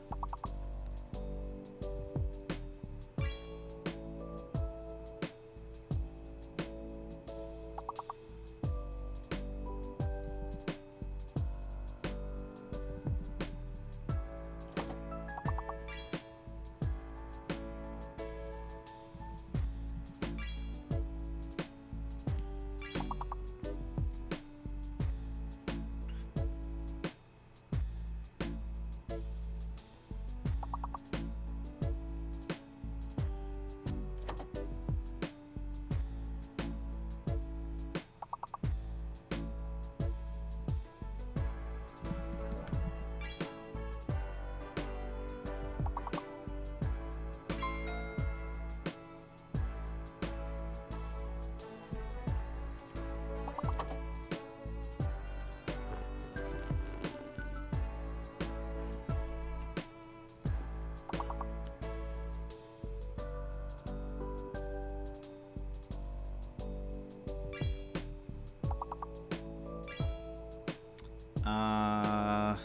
[SPEAKER 1] I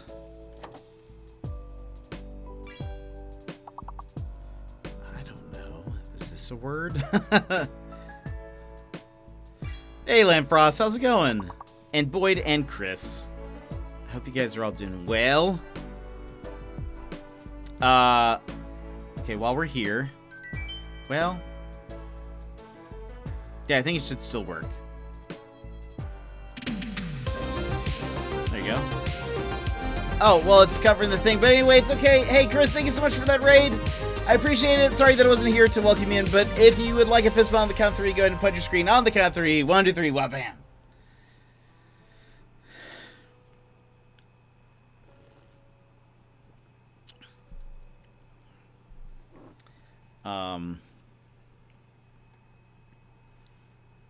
[SPEAKER 1] don't know. Is this a word? Hey, Lamfrost, how's it going? And Boyd and Chris. I hope you guys are all doing well. Okay, while we're here. Well. Yeah, I think it should still work. There you go. Oh, well, it's covering the thing. But anyway, it's okay. Hey, Chris, thank you so much for that raid. I appreciate it. Sorry that I wasn't here to welcome you in, but if you would like a fist bump on the count of 3, go ahead and punch your screen on the count of 3. 1, 2, 3, wha-bam.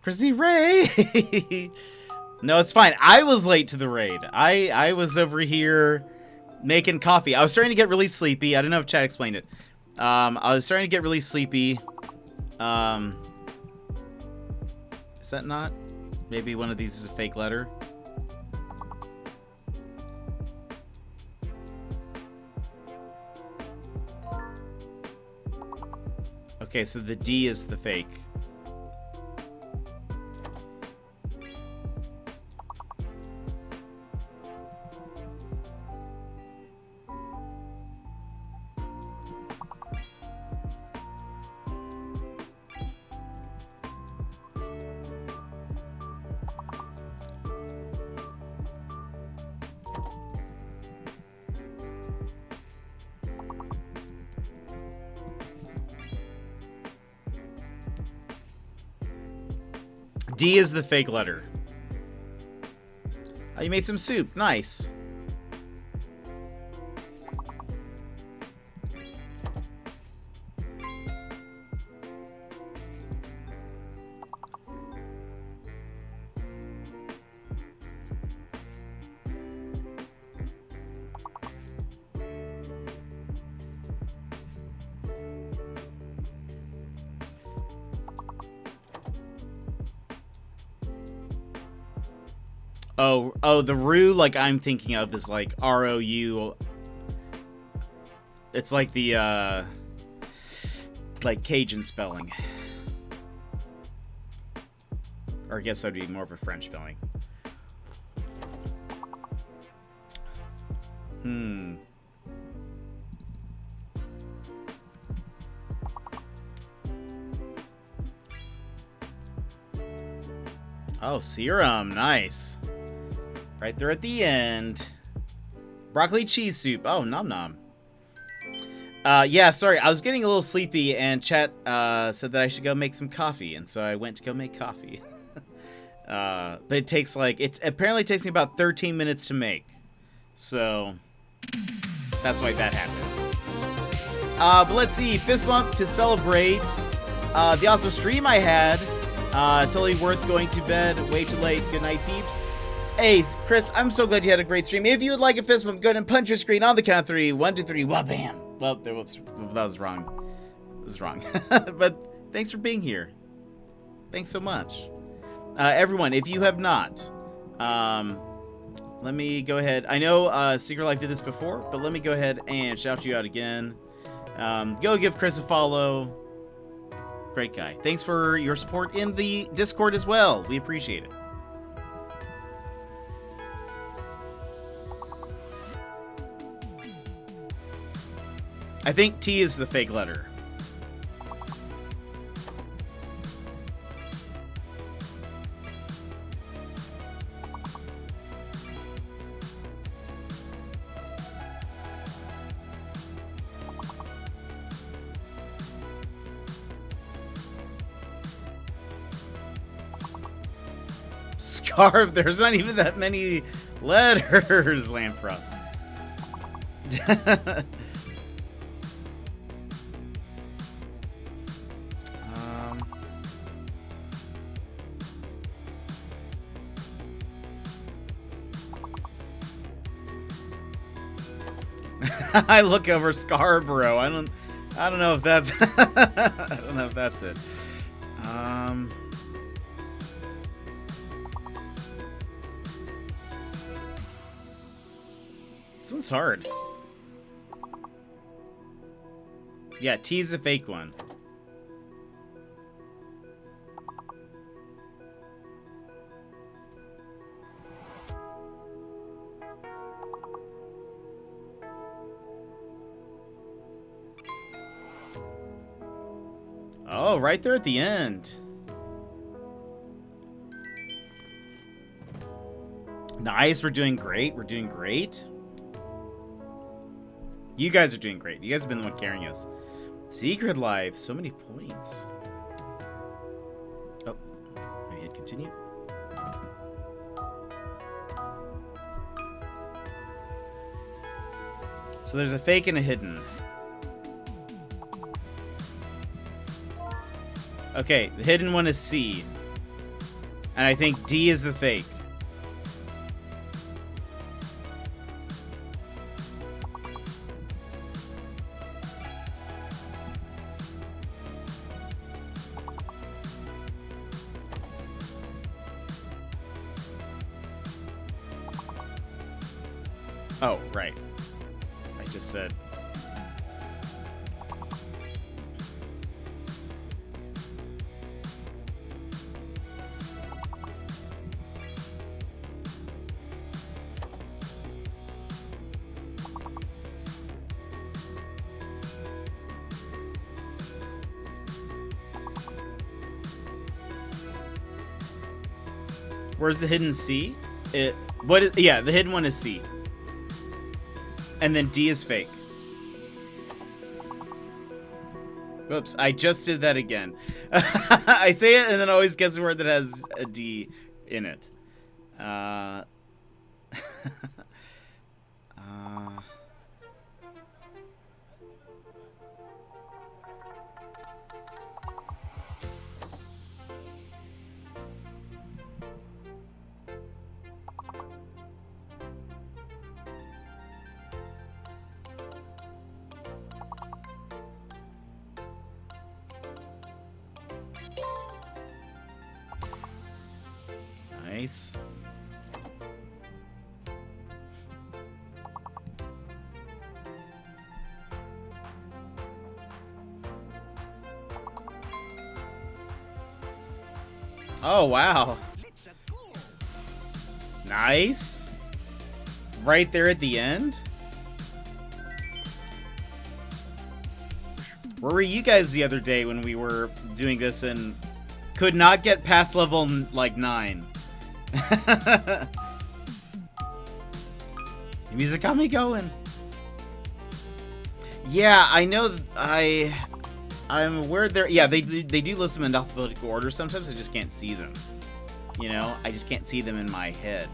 [SPEAKER 1] Chrissy Ray! No, it's fine. I was late to the raid. I was over here making coffee. I was starting to get really sleepy. I don't know if Chad explained it. I was starting to get really sleepy. Is that not? Maybe one of these is a fake letter. Okay, so the D is the fake. D is the fake letter. Oh, you made some soup. Nice. Oh, the roux like I'm thinking of is like R-O-U. It's like the like Cajun spelling. Or I guess that'd be more of a French spelling. Oh, serum, nice. Right there at the end. Broccoli cheese soup. Oh, nom nom. Yeah, sorry, I was getting a little sleepy, and chat said that I should go make some coffee, and so I went to go make coffee. But it takes it apparently takes me about 13 minutes to make, so that's why that happened. But let's see, fist bump to celebrate the awesome stream I had. Totally worth going to bed way too late. Good night, peeps. Hey, Chris, I'm so glad you had a great stream. If you would like a fist bump, go ahead and punch your screen on the count of 3. 1, 2, 3, wha-bam. Well, whoops, that was wrong. That was wrong. But thanks for being here. Thanks so much. Everyone, if you have not, let me go ahead. I know Secret Life did this before, but let me go ahead and shout you out again. Go give Chris a follow. Great guy. Thanks for your support in the Discord as well. We appreciate it. I think T is the fake letter. Scarf, there's not even that many letters, Lampfrost. I look over Scarborough. I don't know if that's I don't know if that's it. This one's hard. Yeah, T's the fake one. Oh, right there at the end. Nice, we're doing great. We're doing great. You guys are doing great. You guys have been the one carrying us. Secret Life, so many points. Oh, let me hit continue. So there's a fake and a hidden. Okay, the hidden one is C. And I think D is the fake. Oh, right. I just said. Where's the hidden C? Yeah, the hidden one is C. And then D is fake. Whoops, I just did that again. I say it and then always guess a word that has a D in it. Nice. Oh, wow. Nice. Right there at the end. Where were you guys the other day when we were doing this and could not get past level, like, 9? The music got me going. Yeah, I know. I'm aware they're. Yeah, they do list them in alphabetical order. Sometimes I just can't see them. You know, I just can't see them in my head.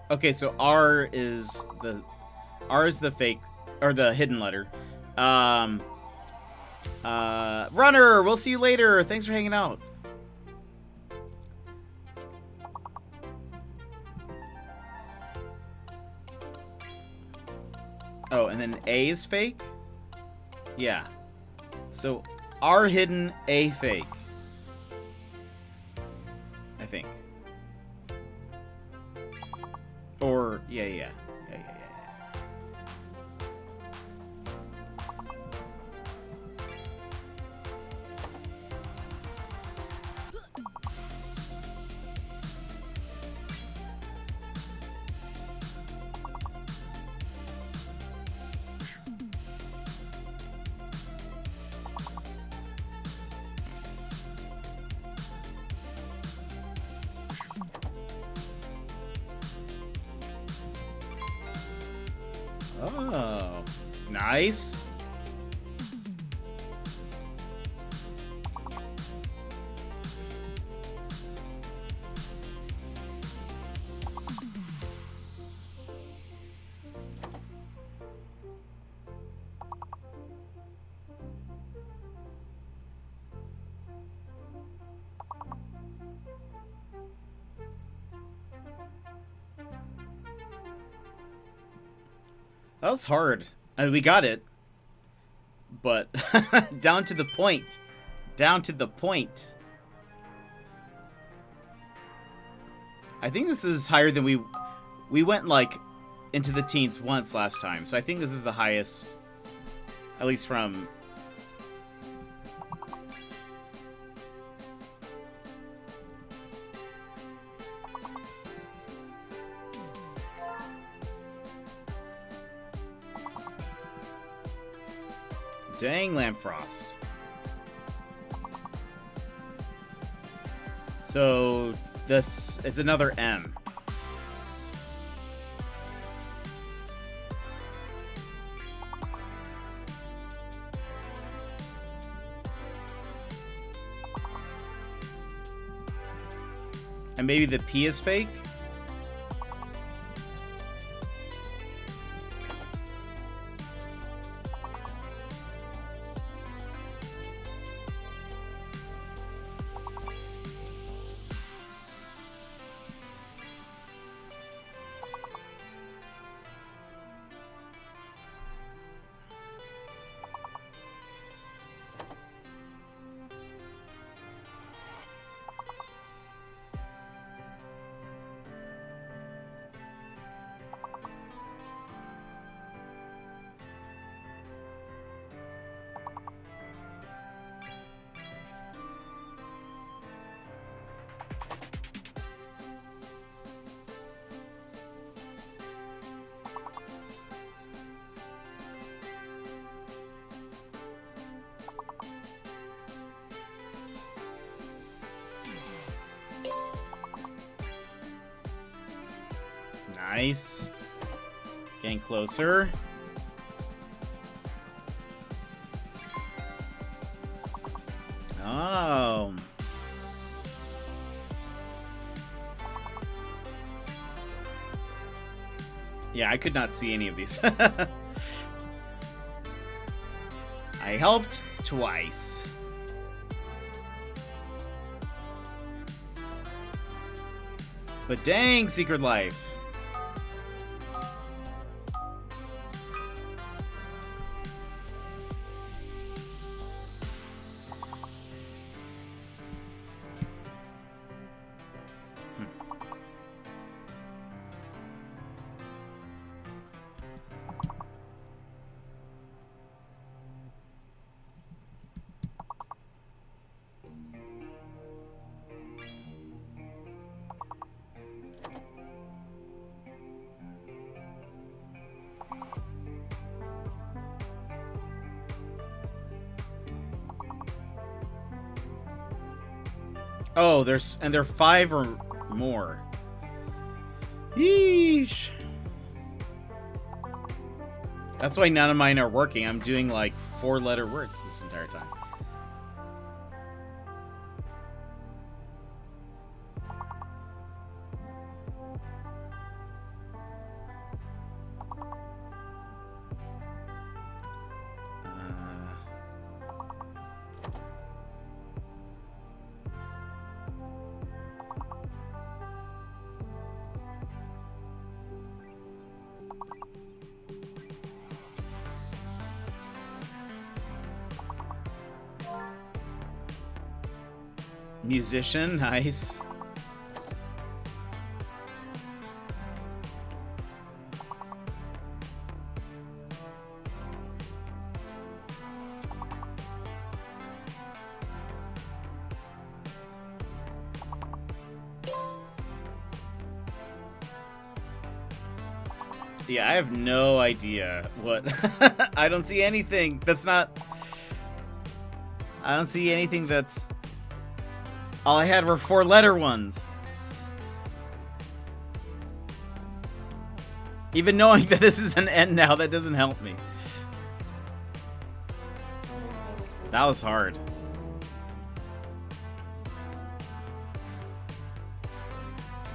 [SPEAKER 1] Okay, so R is the fake or the hidden letter. Runner, we'll see you later. Thanks for hanging out. Oh, and then A is fake? Yeah. So R hidden, A fake. I think. Or yeah. Oh, nice. That was hard. I mean, we got it. But down to the point. Down to the point. I think this is higher than we went like into the teens once last time. So I think this is the highest, at least from dang Lampfrost. So this it's another M. And maybe the P is fake? Nice. Getting closer. Oh. Yeah, I could not see any of these. I helped twice. But dang, Secret Life. Oh, there are 5 or more. Yeesh. That's why none of mine are working. I'm doing like 4-letter words this entire time. Musician, nice. Yeah, I have no idea what... I don't see anything that's not... I don't see anything that's... All I had were 4-letter ones. Even knowing that this is an N now, that doesn't help me. That was hard.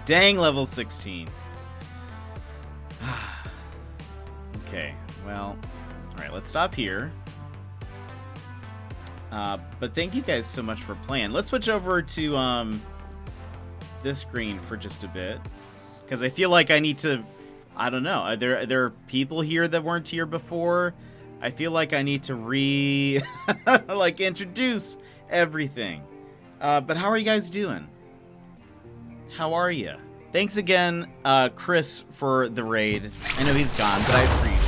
[SPEAKER 1] Dang, level 16. Okay, well, alright, let's stop here. But thank you guys so much for playing. Let's switch over to this screen for just a bit. Because I feel like I need to... I don't know. Are there people here that weren't here before? I feel like I need to like, introduce everything. But how are you guys doing? How are you? Thanks again, Chris, for the raid. I know he's gone, but I appreciate it.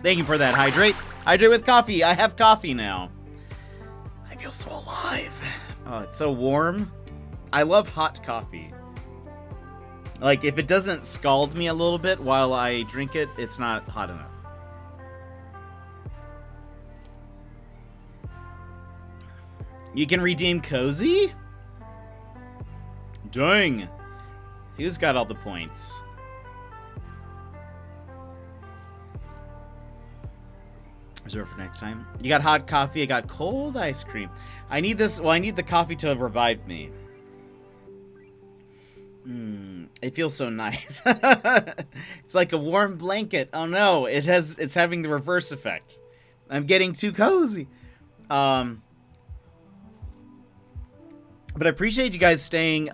[SPEAKER 1] Thank you for that, Hydrate. Hydrate with coffee. I have coffee now. I feel so alive. Oh, it's so warm. I love hot coffee. Like, if it doesn't scald me a little bit while I drink it, it's not hot enough. You can redeem Cozy? Dang. Who's got all the points? Reserve for next time. You got hot coffee. I got cold ice cream. I need this. Well, I need the coffee to revive me. It feels so nice. It's like a warm blanket. Oh no, it's having the reverse effect. I'm getting too cozy. But I appreciate you guys staying.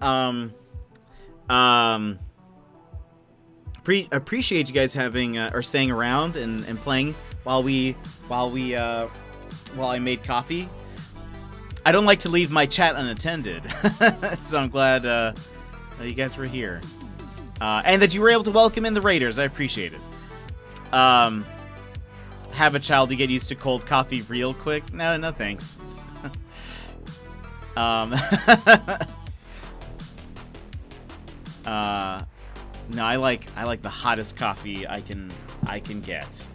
[SPEAKER 1] Appreciate you guys having or staying around and playing while I made coffee. I don't like to leave my chat unattended, so I'm glad that you guys were here, and that you were able to welcome in the raiders. I appreciate it. Have a child to get used to cold coffee real quick? No thanks. No, I like the hottest coffee I can get.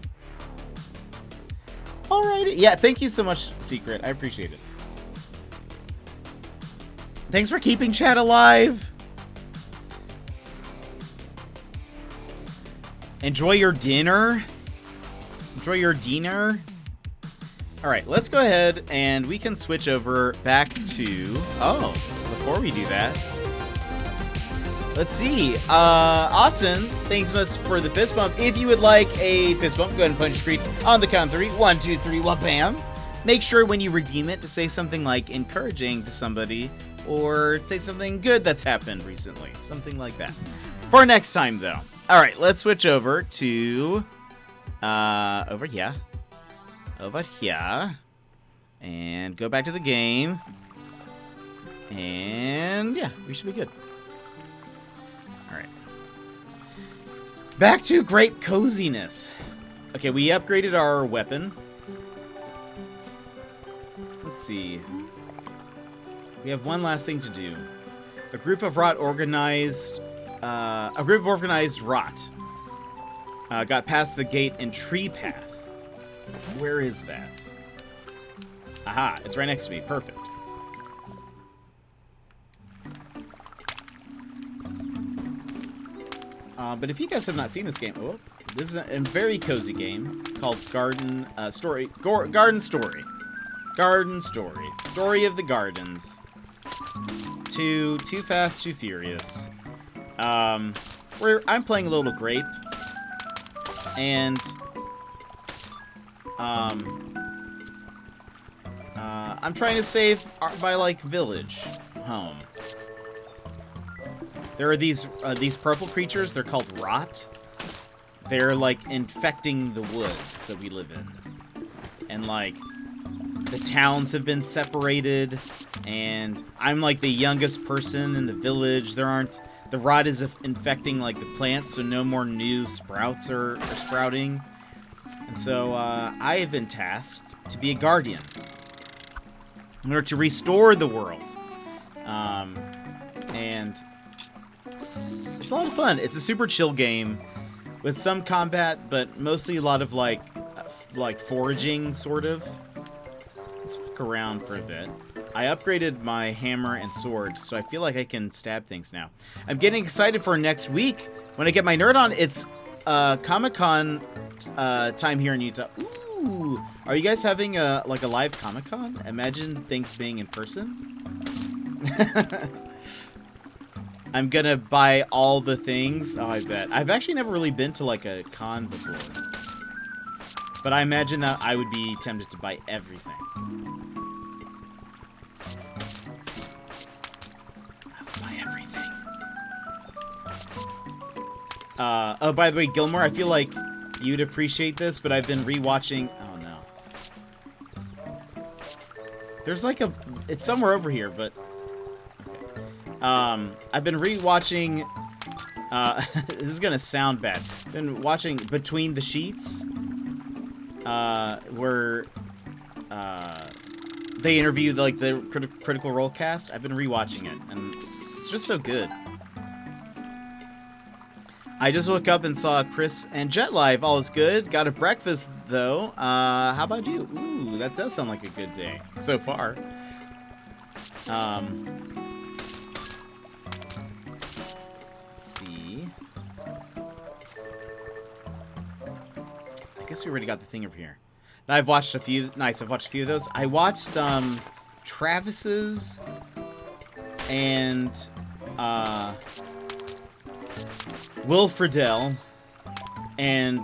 [SPEAKER 1] Alrighty. Yeah, thank you so much, Secret. I appreciate it. Thanks for keeping chat alive. Enjoy your dinner. Enjoy your dinner. Alright, let's go ahead and we can switch over back to... Oh, before we do that... Let's see. Austin, thanks much for the fist bump. If you would like a fist bump, go ahead and punch Street on the count of 3. 1, 2, 3, wha-bam. Make sure when you redeem it to say something like encouraging to somebody or say something good that's happened recently. Something like that. For next time, though. All right, let's switch over to over here. Over here. And go back to the game. And yeah, we should be good. Back to great coziness. Okay, we upgraded our weapon. Let's see. We have one last thing to do. A group of organized rot got past the gate and tree path. Where is that? Aha, it's right next to me. Perfect. But if you guys have not seen this game, this is a very cozy game called Garden Story. Garden Story. Garden Story. Story of the Gardens. Too Fast, Too Furious. Where I'm playing a little grape, and I'm trying to save my like village home. There are these purple creatures. They're called rot. They're like infecting the woods that we live in, and like the towns have been separated, and I'm like the youngest person in the village. The rot is infecting like the plants, so no more new sprouts are sprouting, and so I have been tasked to be a guardian in order to restore the world, and it's a lot of fun. It's a super chill game with some combat, but mostly a lot of like foraging, sort of. Let's walk around for a bit. I upgraded my hammer and sword, so I feel like I can stab things now. I'm getting excited for next week when I get my nerd on. It's Comic-Con time here in Utah. Ooh, are you guys having a live Comic-Con? Imagine things being in person. I'm gonna buy all the things. Oh, I bet. I've actually never really been to like a con before, but I imagine that I would be tempted to buy everything. Oh, by the way, Gilmore, I feel like you'd appreciate this, but I've been rewatching. Oh no, there's like it's somewhere over here, but okay. I've been rewatching. This is gonna sound bad. I've been watching Between the Sheets, where they interview like the Critical Role cast. I've been rewatching it, and it's just so good. I just woke up and saw Chris and Jet live. All is good. Got a breakfast, though. How about you? Ooh, that does sound like a good day so far. Let's see. I guess we already got the thing over here. Now I've watched a few. Nice, I've watched a few of those. I watched Travis's and Will Friedle and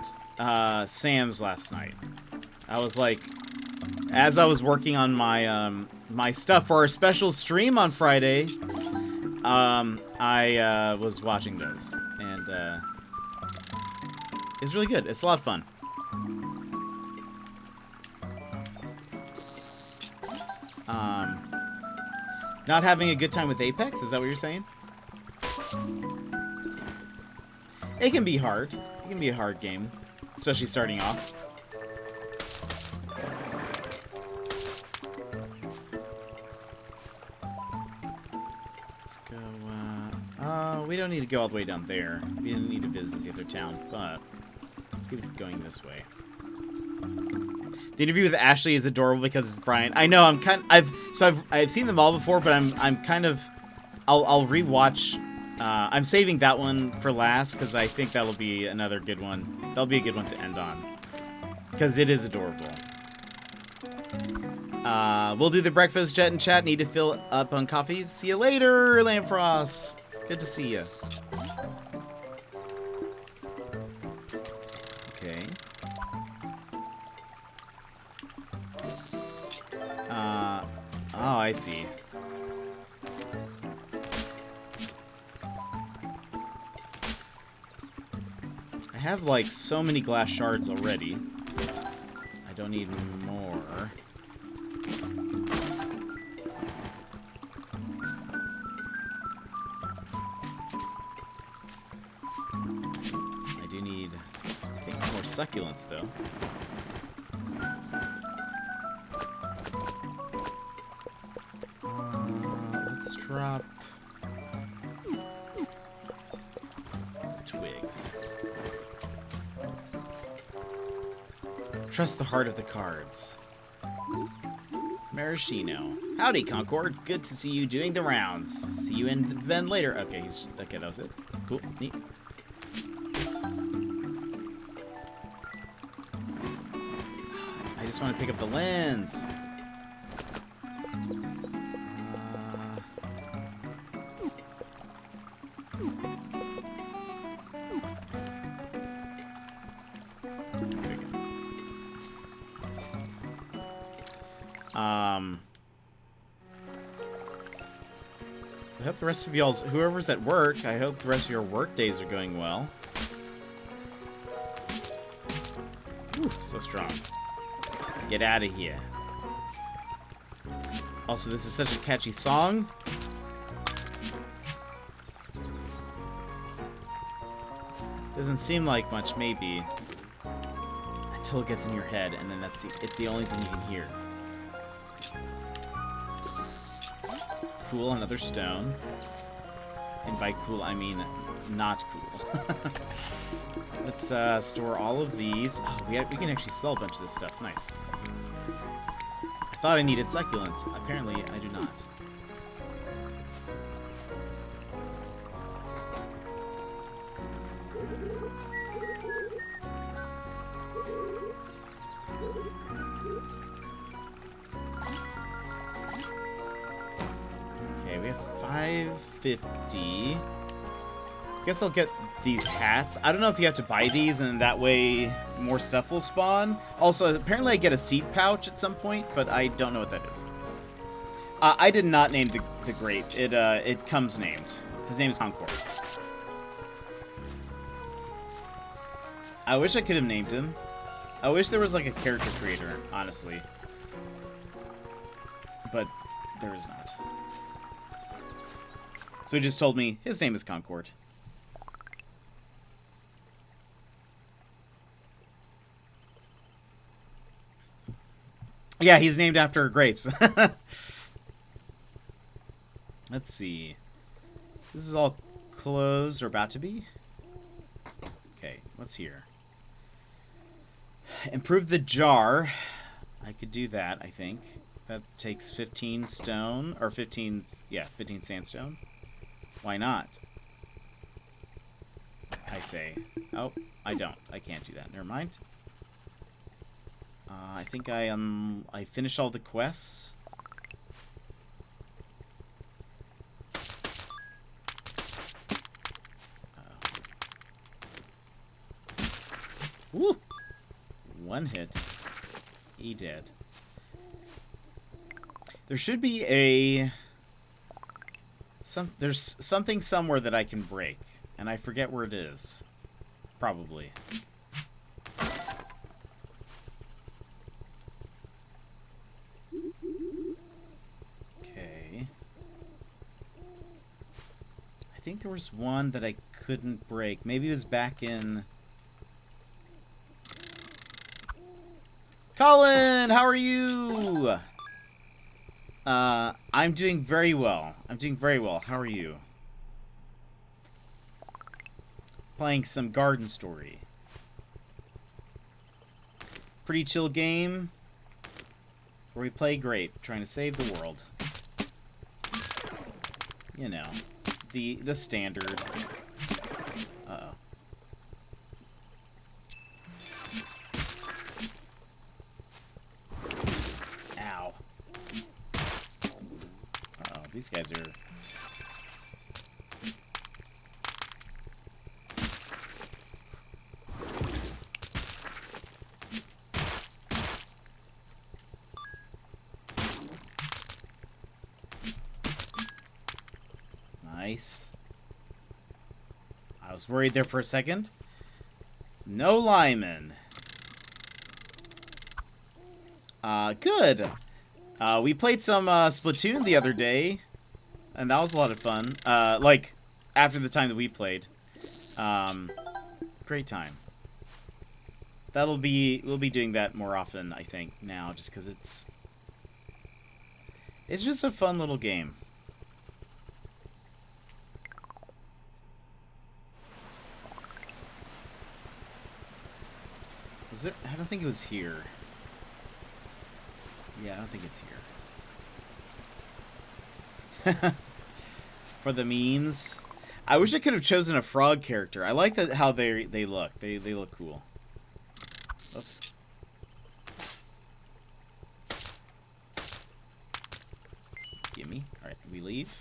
[SPEAKER 1] Sam's last night. I was like, as I was working on my my stuff for our special stream on Friday, I was watching those, and it's really good. It's a lot of fun. Not having a good time with Apex? Is that what you're saying? It can be hard. It can be a hard game, especially starting off. Let's go, we don't need to go all the way down there. We didn't need to visit the other town, but let's keep going this way. The interview with Ashley is adorable because it's Brian. I know, I've seen them all before, but I'm kind of, I'll rewatch. I'm saving that one for last because I think that'll be another good one. That'll be a good one to end on because it is adorable. We'll do the breakfast, Jet and chat. Need to fill up on coffee. See you later, Lamfrost. Good to see you. Okay. Oh, I see. I have like so many glass shards already. I don't need more. I do need, I think, some more succulents though. Let's drop the twigs. Trust the heart of the cards. Maraschino. Howdy, Concord. Good to see you doing the rounds. See you in the bend later. Okay, okay, that was it. Cool, neat. I just want to pick up the lens. I hope the rest of y'all's, whoever's at work, I hope the rest of your work days are going well. Ooh, so strong. Get out of here. Also, this is such a catchy song. Doesn't seem like much, maybe. Until it gets in your head, and then it's the only thing you can hear. Cool, another stone. And by cool, I mean not cool. Let's store all of these. Oh, we can actually sell a bunch of this stuff. Nice. I thought I needed succulents. Apparently, I do not. Okay, we have 550. Guess I'll get these hats. I don't know if you have to buy these and that way more stuff will spawn. Also, apparently I get a seed pouch at some point, but I don't know what that is. I did not name the grape. It comes named. His name is Concord. I wish I could have named him. I wish there was like a character creator, honestly. But there is not. So he just told me his name is Concord. Yeah, he's named after grapes. Let's see. This is all closed or about to be. Okay, what's here? Improve the jar. I could do that, I think. That takes 15 stone, or 15 sandstone. Why not? I say. Oh, I don't. I can't do that. Never mind. I think I finished all the quests. Woo! One hit. He did. There should be there's something somewhere that I can break, and I forget where it is. Probably. Okay. I think there was one that I couldn't break. Maybe it was back in... Colin, how are you? I'm doing very well. I'm doing very well. How are you? Playing some Garden Story. Pretty chill game where we play grape, trying to save the world. You know, the standard. Uh-oh. Ow. Uh-oh, these guys are... Nice. I was worried there for a second. No Lyman. Good. We played some Splatoon the other day, and that was a lot of fun. Like, after the time that we played. Great time. We'll be doing that more often, I think, now, just because it's just a fun little game. Was there? I don't think it was here. Yeah, I don't think it's here. For the memes. I wish I could have chosen a frog character. I like that how they look. They look cool. Oops. Gimme. Alright, we leave.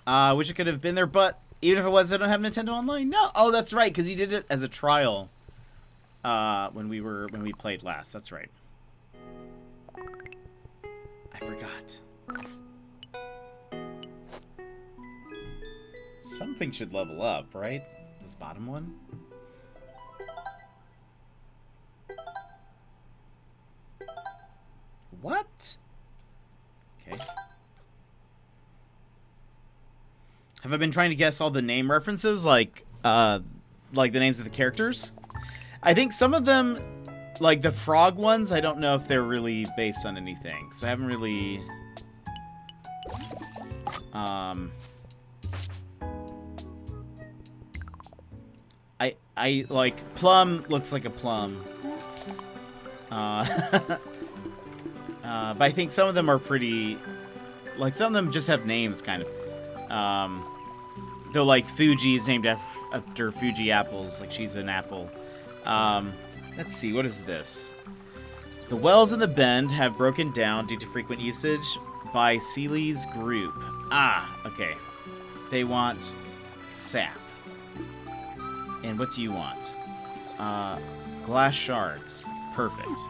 [SPEAKER 1] I wish it could have been there, but even if it was, I don't have Nintendo Online. No. Oh, that's right, because he did it as a trial when we played last. That's right. I forgot. Something should level up, right? This bottom one? What? Okay. Have I been trying to guess all the name references, like the names of the characters? I think some of them, like the frog ones, I don't know if they're really based on anything. So I haven't really... I like, plum looks like a plum. But I think some of them are pretty... Like, some of them just have names, kind of. Though, like, Fuji is named after Fuji apples. Like, she's an apple. Let's see, what is this? The wells in the bend have broken down due to frequent usage by Seeley's group. Ah, okay. They want sap. And what do you want? Glass shards. Perfect.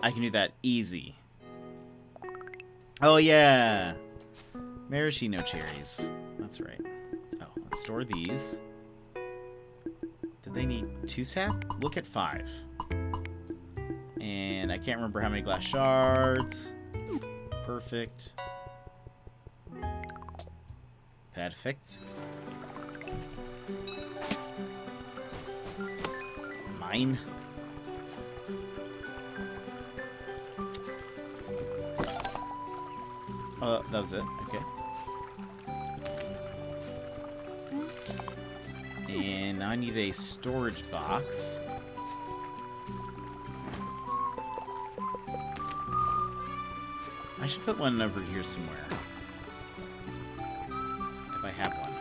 [SPEAKER 1] I can do that easy. Oh, yeah. Maraschino cherries. That's right. Oh, let's store these. Did they need 2 sap? Look at 5. And I can't remember how many glass shards. Perfect. Perfect. Mine. Oh, that was it. Okay. And now I need a storage box. I should put one over here somewhere. If I have one.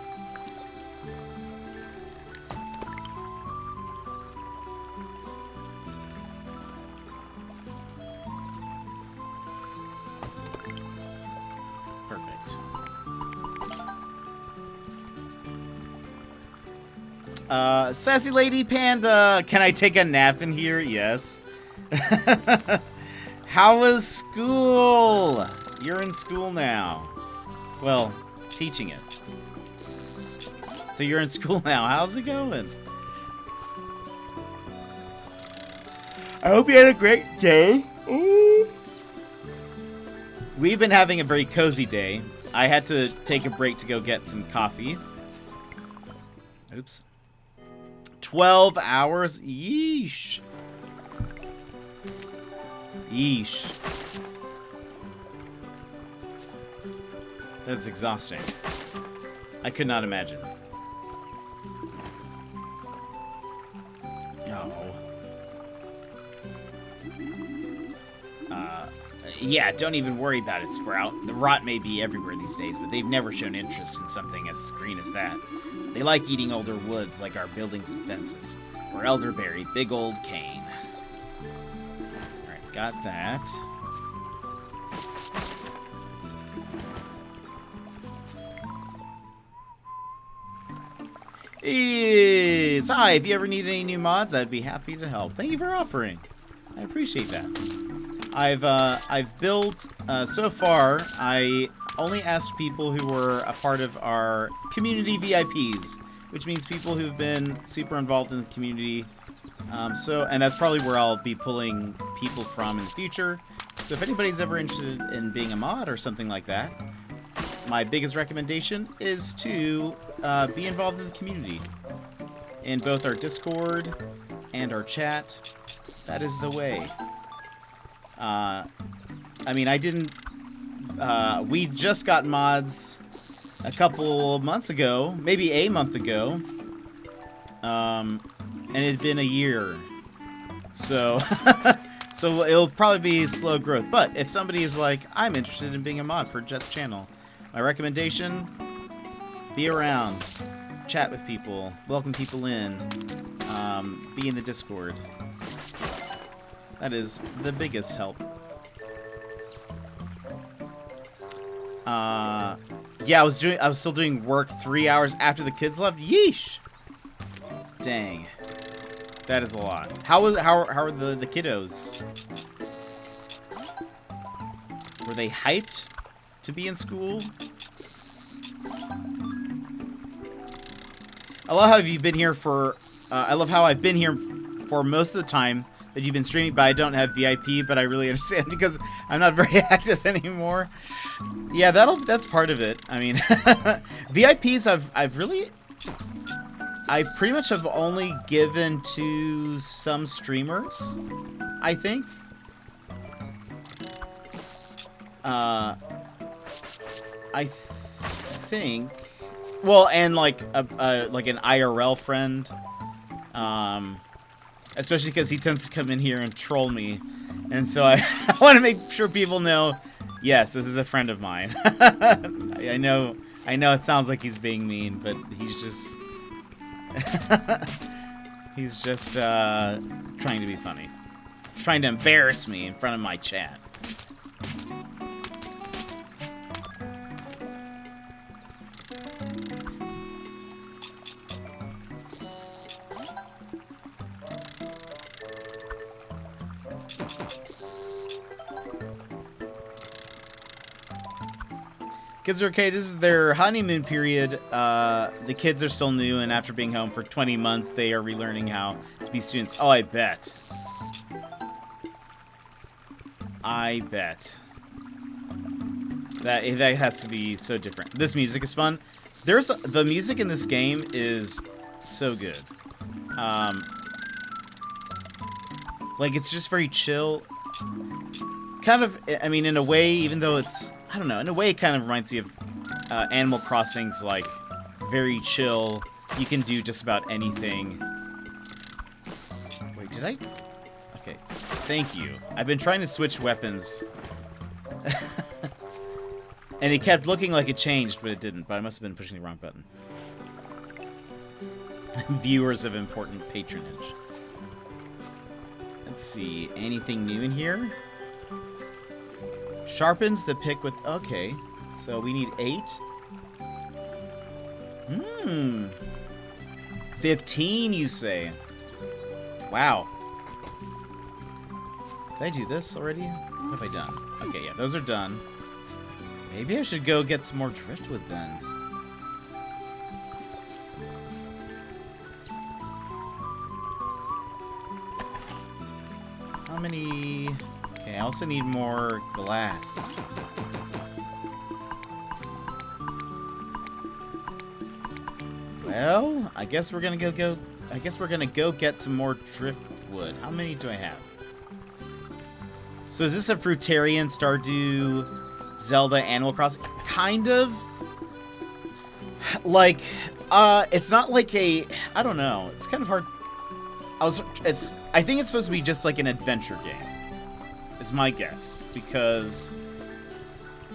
[SPEAKER 1] Sassy Lady Panda, can I take a nap in here? Yes. How was school? You're in school now. Well, teaching it. So you're in school now. How's it going? I hope you had a great day. Ooh. We've been having a very cozy day. I had to take a break to go get some coffee. Oops. 12 hours? Yeesh. Yeesh. That's exhausting. I could not imagine. Yeah, don't even worry about it, Sprout. The rot may be everywhere these days, but they've never shown interest in something as green as that. They like eating older woods like our buildings and fences, or elderberry, big old cane. Alright, got that. Yes. Hi, if you ever need any new mods, I'd be happy to help. Thank you for offering. I appreciate that. I've built, so far, I only asked people who were a part of our community VIPs, which means people who've been super involved in the community. And that's probably where I'll be pulling people from in the future. So if anybody's ever interested in being a mod or something like that, my biggest recommendation is to be involved in the community. In both our Discord and our chat, that is the way. I mean, I didn't... we just got mods a couple months ago, maybe a month ago. And it had been a year. So, so it'll probably be slow growth. But if somebody is like, I'm interested in being a mod for Jet's channel, my recommendation, be around, chat with people, welcome people in, be in the Discord. That is the biggest help. Yeah, I was still doing work 3 hours after the kids left. Yeesh. Dang. That is a lot. How are the kiddos? Were they hyped to be in school? I love how you've been here for I love how I've been here for most of the time that you've been streaming, but I don't have VIP, but I really understand because I'm not very active anymore. Yeah, that's part of it. I mean, VIPs I pretty much have only given to some streamers, I think. I think, well, and like an IRL friend, especially because he tends to come in here and troll me, and so I want to make sure people know, yes, this is a friend of mine. I know it sounds like he's being mean, but he's just he's just trying to be funny, trying to embarrass me in front of my chat. Kids are okay. This is their honeymoon period. The kids are still new, and after being home for 20 months, they are relearning how to be students. Oh, I bet. I bet. That has to be so different. This music is fun. The music in this game is so good. Like, it's just very chill. Kind of, I mean, in a way, even though it's, I don't know, in a way it kind of reminds me of Animal Crossing's, like, very chill. You can do just about anything. Wait, did I? Okay, thank you. I've been trying to switch weapons. And it kept looking like it changed, but it didn't. But I must have been pushing the wrong button. Viewers of important patronage. Let's see, anything new in here? Sharpens the pick with... Okay, so we need 8. 15, you say? Wow. Did I do this already? What have I done? Okay, yeah, those are done. Maybe I should go get some more driftwood then. How many... Okay, I also need more glass. Well, I guess we're gonna go get some more driftwood. How many do I have? So is this a Fruitarian, Stardew, Zelda, Animal Crossing? Kind of. Like, it's not like a... I don't know. It's kind of hard. I think it's supposed to be just like an adventure game. Is my guess, because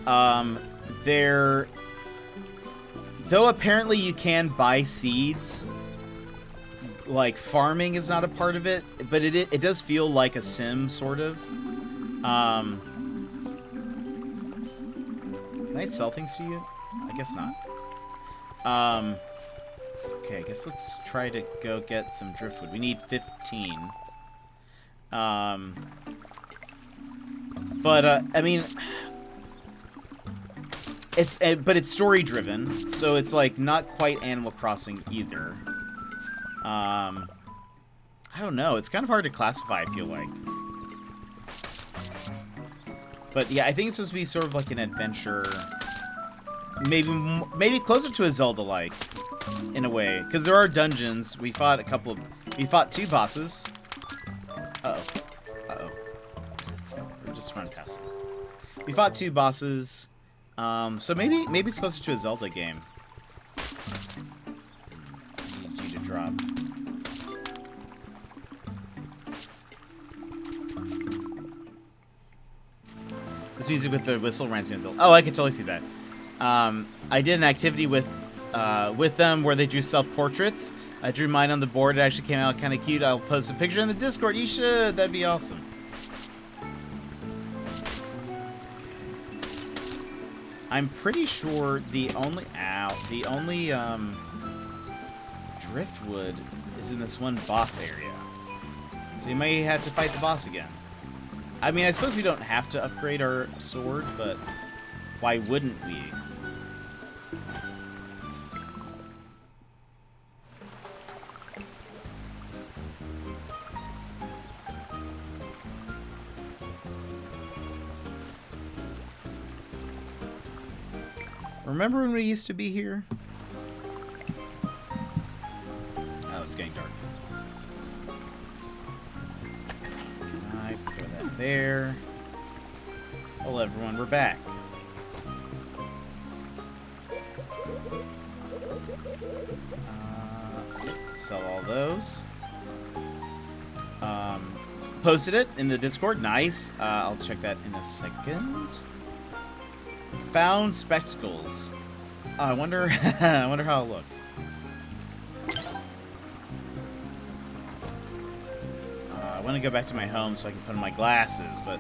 [SPEAKER 1] though apparently you can buy seeds, like farming is not a part of it, but it does feel like a sim sort of. Can I sell things to you? I guess not. Okay, I guess let's try to go get some driftwood. We need 15. But I mean, it's story driven, so it's like not quite Animal Crossing either. I don't know. It's kind of hard to classify, I feel like. But yeah, I think it's supposed to be sort of like an adventure, maybe closer to a Zelda-like in a way, because there are dungeons. We fought 2 bosses. Just run past them. We fought 2 bosses, so maybe it's closer to a Zelda game. I need you to drop This music with the whistle reminds me of Zelda. Oh, I can totally see that. I did an activity with them where they drew self-portraits. I drew mine on the board. It actually came out kind of cute. I'll post a picture in the Discord. You should. That'd be awesome. I'm pretty sure the only driftwood is in this one boss area. So you may have to fight the boss again. I mean, I suppose we don't have to upgrade our sword, but why wouldn't we? Remember when we used to be here? Oh, it's getting dark. I throw that there. Hello, everyone. We're back. Sell all those. Posted it in the Discord. Nice. I'll check that in a second. Found spectacles. Oh, I wonder. I wonder how it'll look. I want to go back to my home so I can put on my glasses, but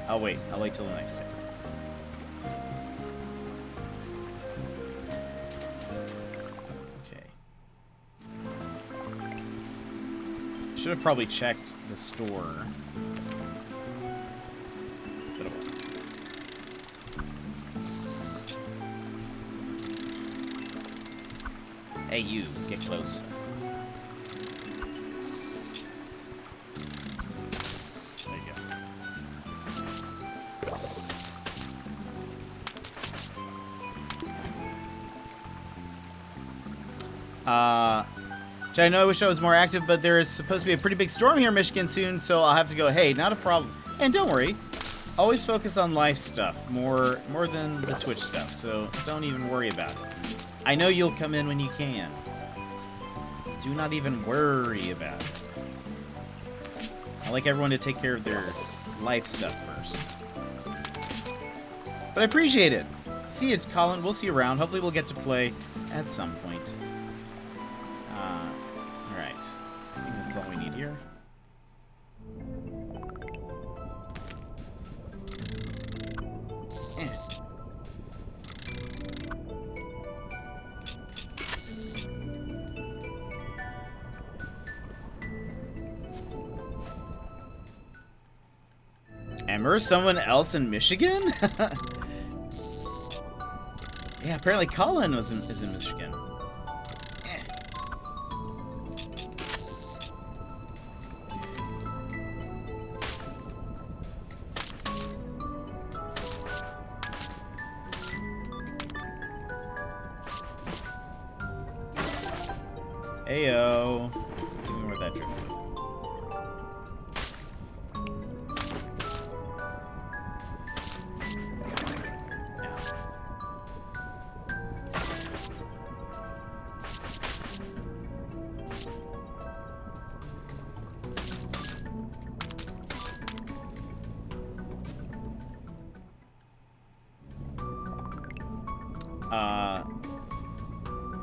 [SPEAKER 1] I'll wait. I'll wait till the next day. Okay. Should have probably checked the store. Hey, you, get close. There you go. I know I wish I was more active, but there is supposed to be a pretty big storm here in Michigan soon, so I'll have to go. Hey, not a problem. And don't worry. Always focus on life stuff more than the Twitch stuff, so don't even worry about it. I know you'll come in when you can. Do not even worry about it. I like everyone to take care of their life stuff first. But I appreciate it. See you, Colin. We'll see you around. Hopefully we'll get to play at some point. Alright. I think that's all we need here. Emmer? Someone else in Michigan? Yeah, apparently Colin is in Michigan. Heyo. Give me more of that driftwood.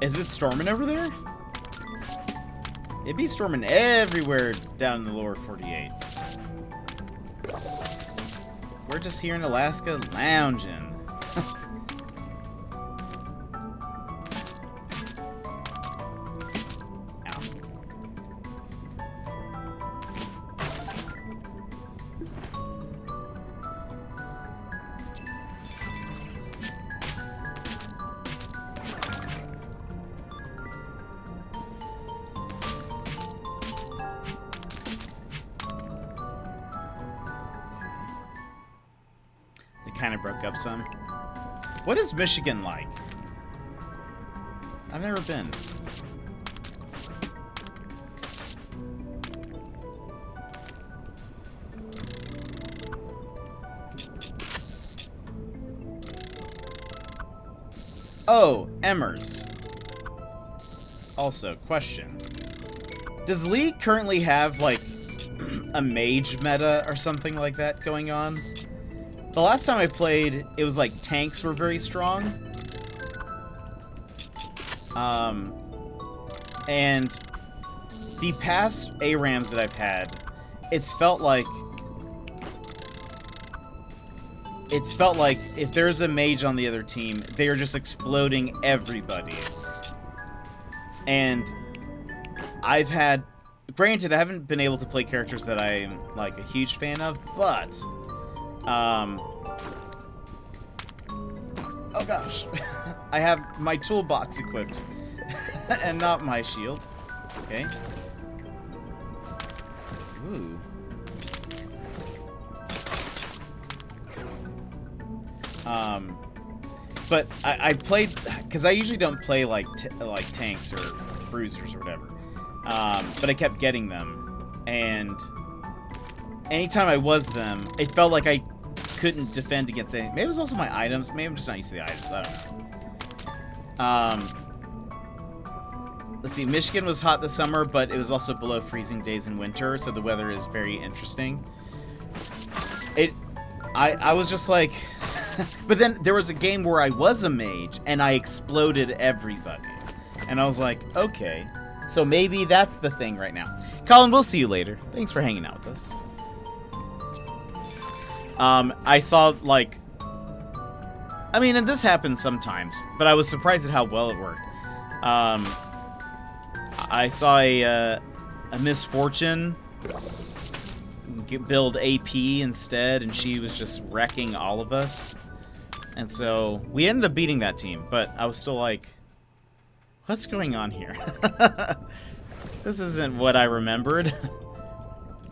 [SPEAKER 1] Is it storming over there? It'd be storming everywhere down in the lower 48. We're just here in Alaska lounging. Kind of broke up some. What is Michigan like? I've never been. Oh, Emmers. Also, question. Does League currently have, like, a mage meta or something like that going on? The last time I played, it was like tanks were very strong. And the past ARAMs that I've had, it's felt like if there's a mage on the other team, they are just exploding everybody. And I've had, granted, I haven't been able to play characters that I'm like a huge fan of, but oh gosh, I have my toolbox equipped and not my shield. Okay. Ooh. But I played, because I usually don't play like tanks or bruisers or whatever. But I kept getting them, and anytime I was them, it felt like I couldn't defend against anything. Maybe it was also my items. Maybe I'm just not used to the items. I don't know. Let's see. Michigan was hot this summer, but it was also below freezing days in winter, so the weather is very interesting. I was just like... But then there was a game where I was a mage, and I exploded everybody. And I was like, okay, so maybe that's the thing right now. Colin, we'll see you later. Thanks for hanging out with us. I saw, like... I mean, and this happens sometimes, but I was surprised at how well it worked. I saw a Misfortune build AP instead, and she was just wrecking all of us. And so we ended up beating that team, but I was still like, what's going on here? This isn't what I remembered.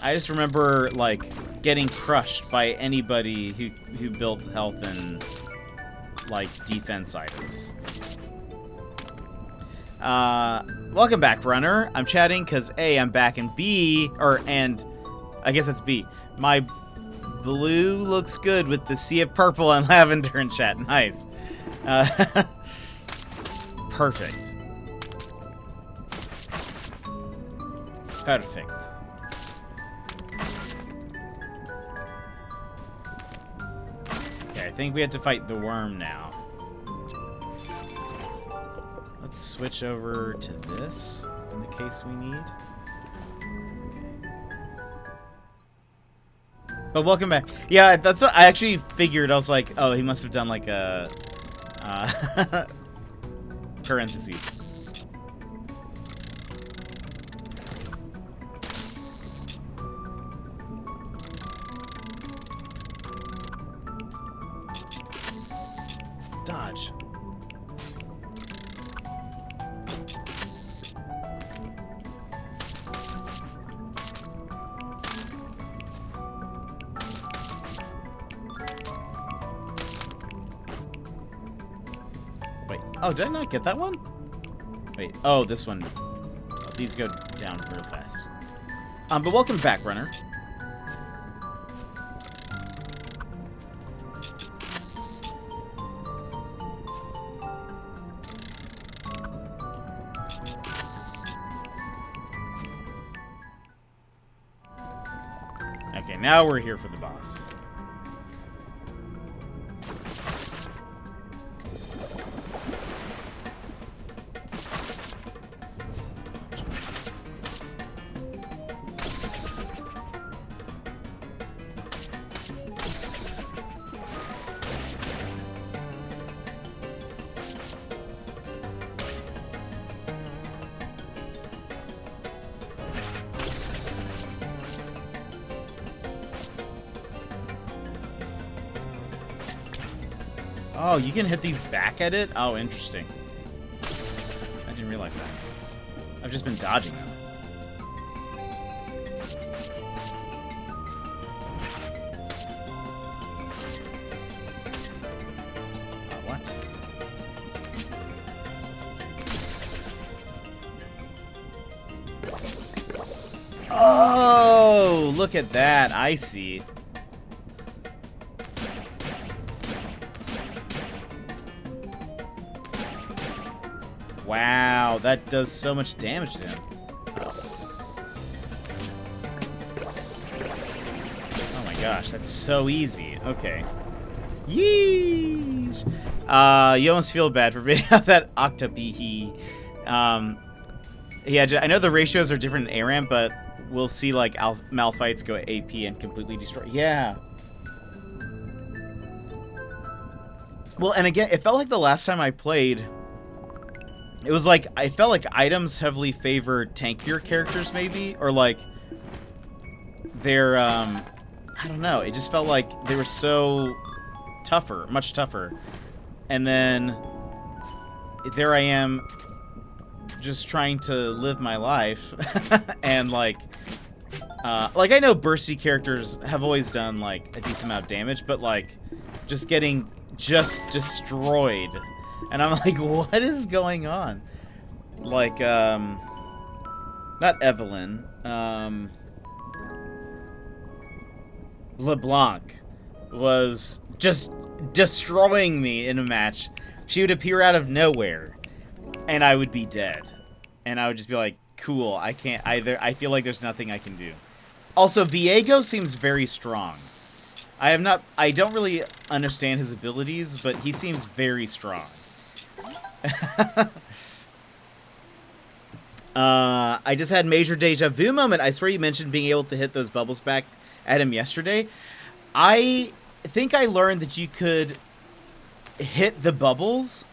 [SPEAKER 1] I just remember, like, getting crushed by anybody who built health and, like, defense items. Welcome back, Runner. I'm chatting because A, I'm back, and B, and I guess that's B. My blue looks good with the sea of purple and lavender in chat. Nice. Perfect. Perfect. Okay, I think we have to fight the worm now. Let's switch over to this in the case we need. But welcome back. Yeah, that's what I actually figured. I was like, oh, he must have done like a parentheses. Dodge. Oh, did I not get that one? Wait, oh, this one. Oh, these go down real fast. But welcome back, Runner. Okay, now we're here for the boss. Oh, you can hit these back at it? Oh, interesting. I didn't realize that. I've just been dodging them. What? Oh, look at that. I see. Wow, that does so much damage to him. Oh my gosh, that's so easy. Okay. Yeesh. You almost feel bad for being that Octopi. Yeah, I know the ratios are different in ARAM, but we'll see like Malphites go AP and completely destroy. Yeah. Well, and again, it felt like the last time I played, it was like, I felt like items heavily favored tankier characters maybe, or like, they're, I don't know, it just felt like they were so tougher, much tougher. And then, there I am, just trying to live my life, and like I know bursty characters have always done like a decent amount of damage, but like, just getting destroyed, and I'm like, what is going on? Like, not Evelyn, LeBlanc was just destroying me in a match. She would appear out of nowhere, and I would be dead, and I would just be like, cool, I can't either. I feel like there's nothing I can do. Also, Viego seems very strong. I don't really understand his abilities, but he seems very strong. I just had major deja vu moment. I swear you mentioned being able to hit those bubbles back at him yesterday. I think I learned that you could hit the bubbles.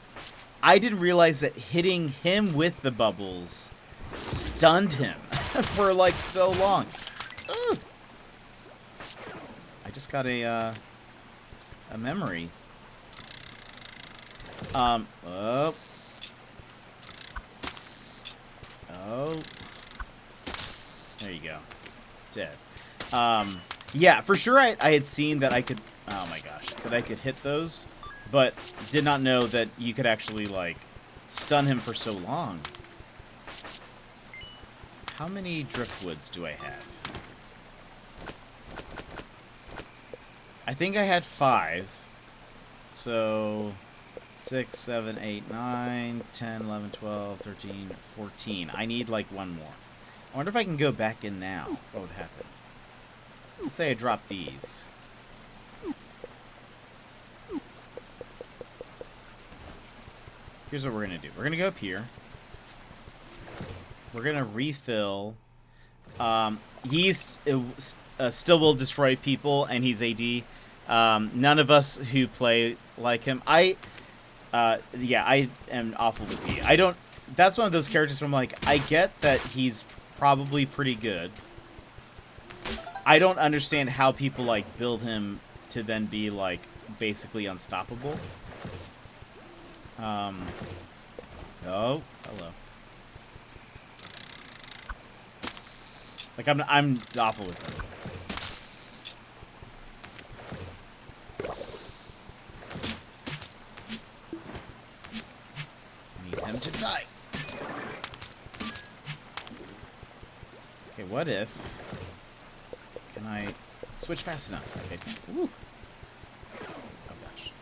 [SPEAKER 1] I didn't realize that hitting him with the bubbles stunned him for like so long. Ugh. I just got a memory. Oh. There you go. Dead. Yeah, for sure I had seen that I could, oh my gosh, that I could hit those, but did not know that you could actually, like, stun him for so long. How many driftwoods do I have? I think I had 5. So 6, 7, 8, 9, 10, 11, 12, 13, 14. I need like one more. I wonder if I can go back in now. What would happen? Let's say I drop these. Here's what we're going to do. We're going to go up here. We're going to refill. He's still will destroy people, and he's AD. None of us who play like him. Yeah, I am awful with E. I don't... That's one of those characters where I'm like, I get that he's probably pretty good. I don't understand how people, like, build him to then be, like, basically unstoppable. Oh, hello. Like, I'm awful with him. Need him to die. Okay, what if... Can I switch fast enough? Okay. Woo. Oh, gosh.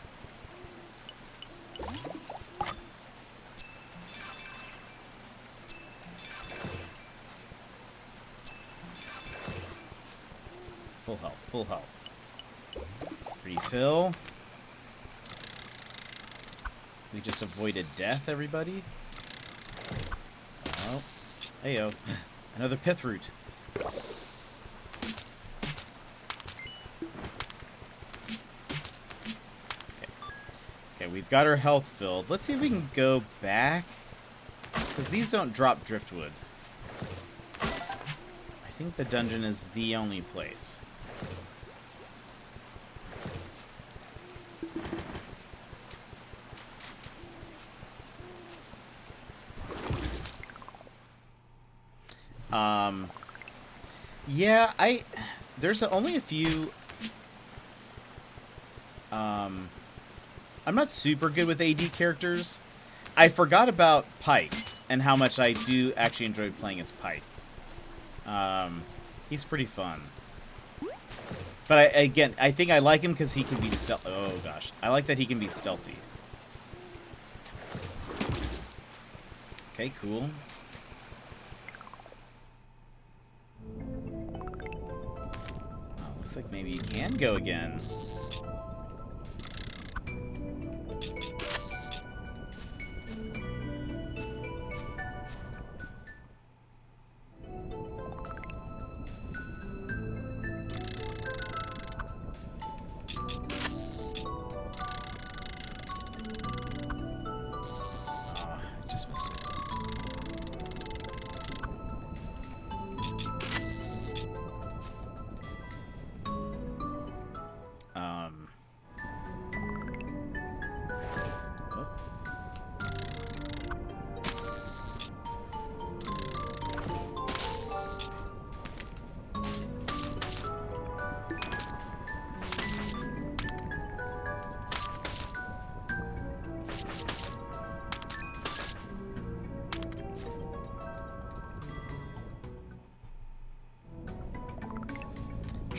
[SPEAKER 1] Full health, full health. Refill. We just avoided death, everybody. Oh. Heyo. Another pith root. Okay, we've got our health filled. Let's see if we can go back. Because these don't drop driftwood. I think the dungeon is the only place. Yeah, there's only a few, I'm not super good with AD characters. I forgot about Pyke, and how much I do actually enjoy playing as Pyke. He's pretty fun. But again, I think I like him because he can be stealthy. Oh gosh, I like that he can be stealthy. Okay, cool. Looks like maybe you can go again.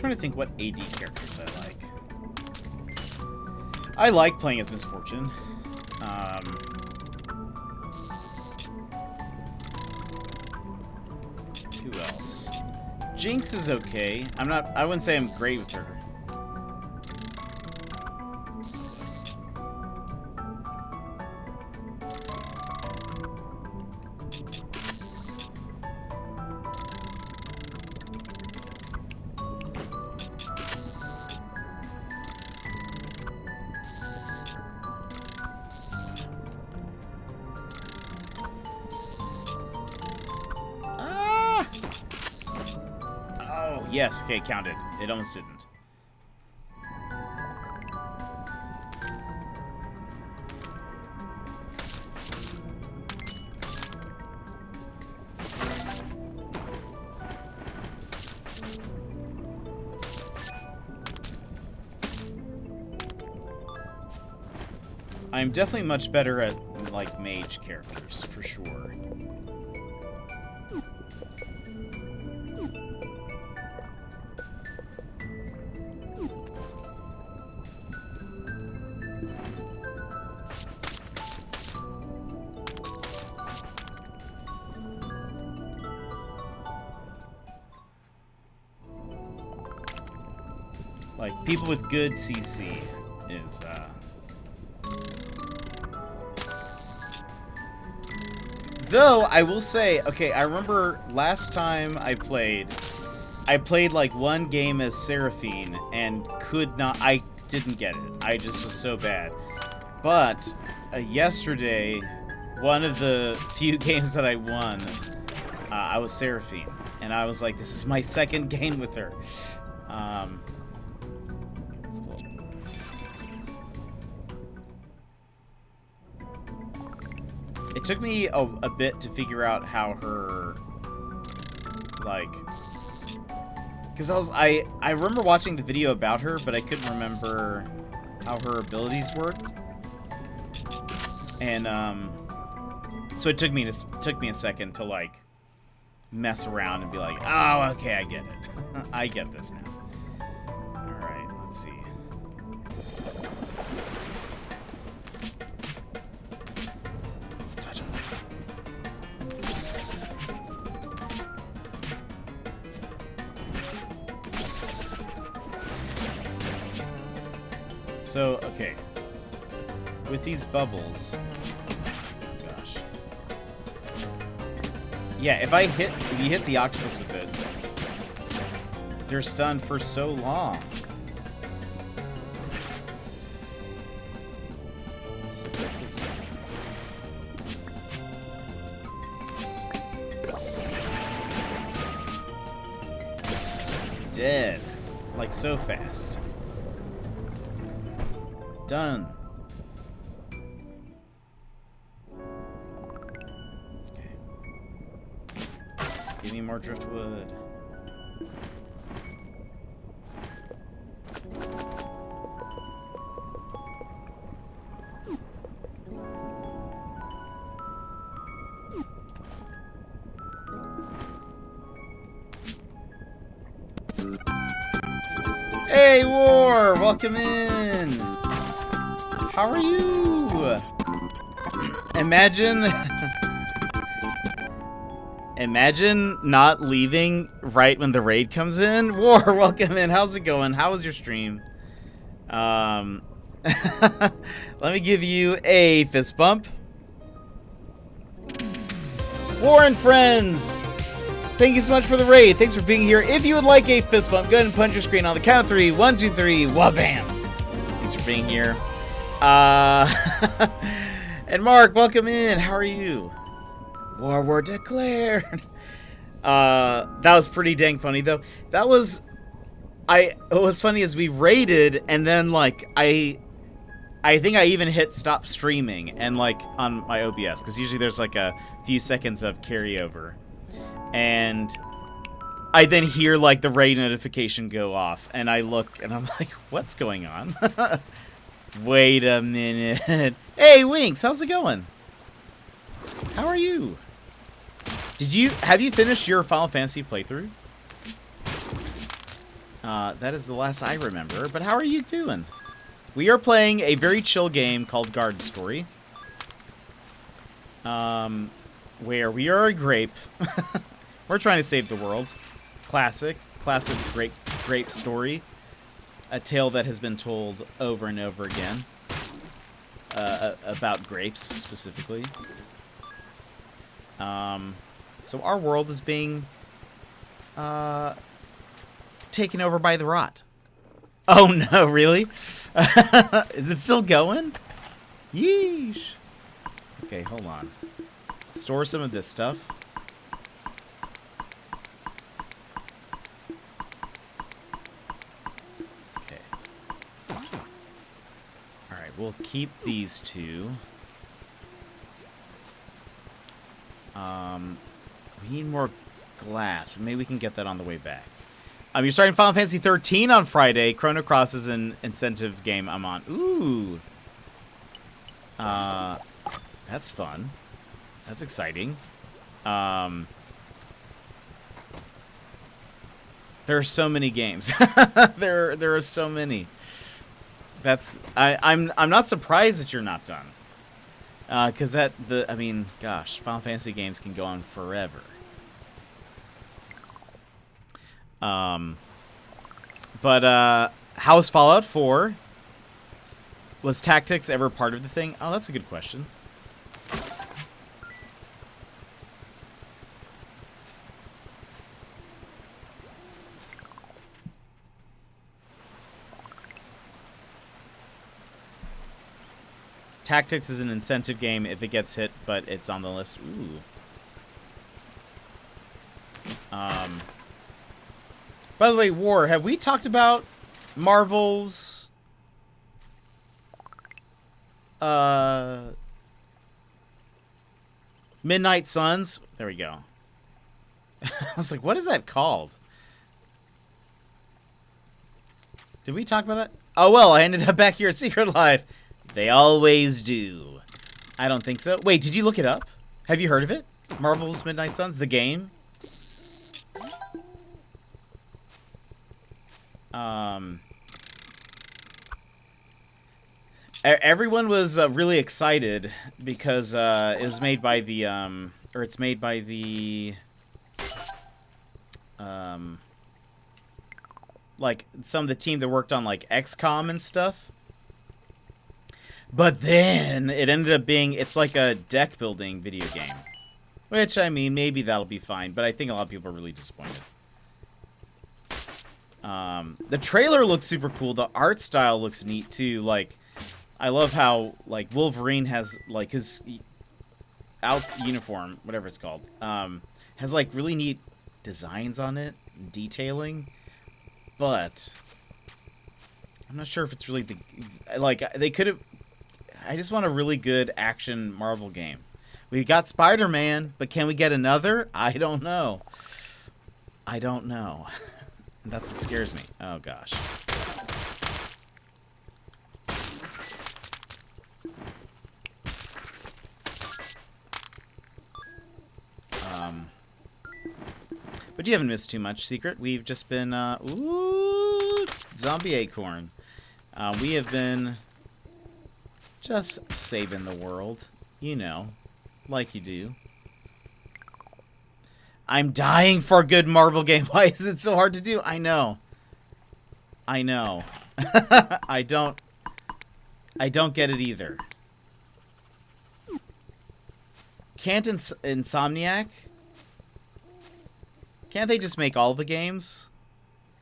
[SPEAKER 1] trying to think what AD characters I like. I like playing as Miss Fortune. Who else? Jinx is okay. I wouldn't say I'm great with her. Yes, okay, counted. It almost didn't. I'm definitely much better at, like, mage characters, for sure. Like, people with good CC is, Though, I will say, okay, I remember last time I played like one game as Seraphine and I didn't get it. I just was so bad. But, yesterday, one of the few games that I won, I was Seraphine. And I was like, this is my second game with her. It took me a bit to figure out how her, like, because I remember watching the video about her, but I couldn't remember how her abilities worked, and so it took me a second to like mess around and be like, oh, okay, I get it, I get this now. All right, let's see. So, okay. With these bubbles... Oh, gosh. Yeah, if you hit the octopus with it, they're stunned for so long. So this is... Dead. Like, so fast. Done. Okay. Give me more driftwood. Hey, War! Welcome in! How are you? Imagine not leaving right when the raid comes in. War, welcome in. How's it going? How was your stream? Let me give you a fist bump. War and friends, thank you so much for the raid. Thanks for being here. If you would like a fist bump, go ahead and punch your screen on the count of 3. 1, 2, 3. Wha-bam! Thanks for being here. And Mark, welcome in. How are you? War declared. That was pretty dang funny though. That was, it was funny as we raided, and then like I think I even hit stop streaming and like on my OBS, because usually there's like a few seconds of carryover, and I then hear like the raid notification go off, and I look and I'm like, what's going on? Wait a minute. Hey, Winks, how's it going? How are you? Have you finished your Final Fantasy playthrough? That is the last I remember. But how are you doing? We are playing a very chill game called Garden Story. Where we are a grape. We're trying to save the world. Classic grape story. A tale that has been told over and over again. About grapes, specifically. So our world is being taken over by the rot. Oh no, really? Is it still going? Yeesh. Okay, hold on. Store some of this stuff. Okay. Alright, we'll keep these two. We need more glass. Maybe we can get that on the way back. You're starting Final Fantasy 13 on Friday. Chrono Cross is an incentive game I'm on. Ooh. That's fun. That's exciting. There are so many games. there are so many. I'm not surprised that you're not done. Because I mean, gosh, Final Fantasy games can go on forever. But how's Fallout 4? Was tactics ever part of the thing? Oh, that's a good question. Tactics is an incentive game if it gets hit, but it's on the list. Ooh. By the way, War, have we talked about Marvel's Midnight Suns? There we go. I was like, what is that called? Did we talk about that? Oh, well, I ended up back here at Secret Life. They always do. I don't think so. Wait, did you look it up? Have you heard of it? Marvel's Midnight Suns, the game? Everyone was really excited because it was made by the or it's made by the like some of the team that worked on like XCOM and stuff. But then it ended up being, it's like a deck building video game. Which, I mean, maybe that'll be fine, but I think a lot of people are really disappointed. The trailer looks super cool. The art style looks neat too. Like, I love how like Wolverine has like his out uniform, whatever it's called, has like really neat designs on it, detailing. But I'm not sure if it's really the like they could have. I just want a really good action Marvel game. We got Spider-Man, but can we get another? I don't know. I don't know. That's what scares me. Oh, gosh. But you haven't missed too much, Secret. We've just been, ooh, zombie acorn. We have been just saving the world. You know, like you do. I'm dying for a good Marvel game. Why is it so hard to do? I know. I know. I don't get it either. Can't Insomniac? Can't they just make all the games?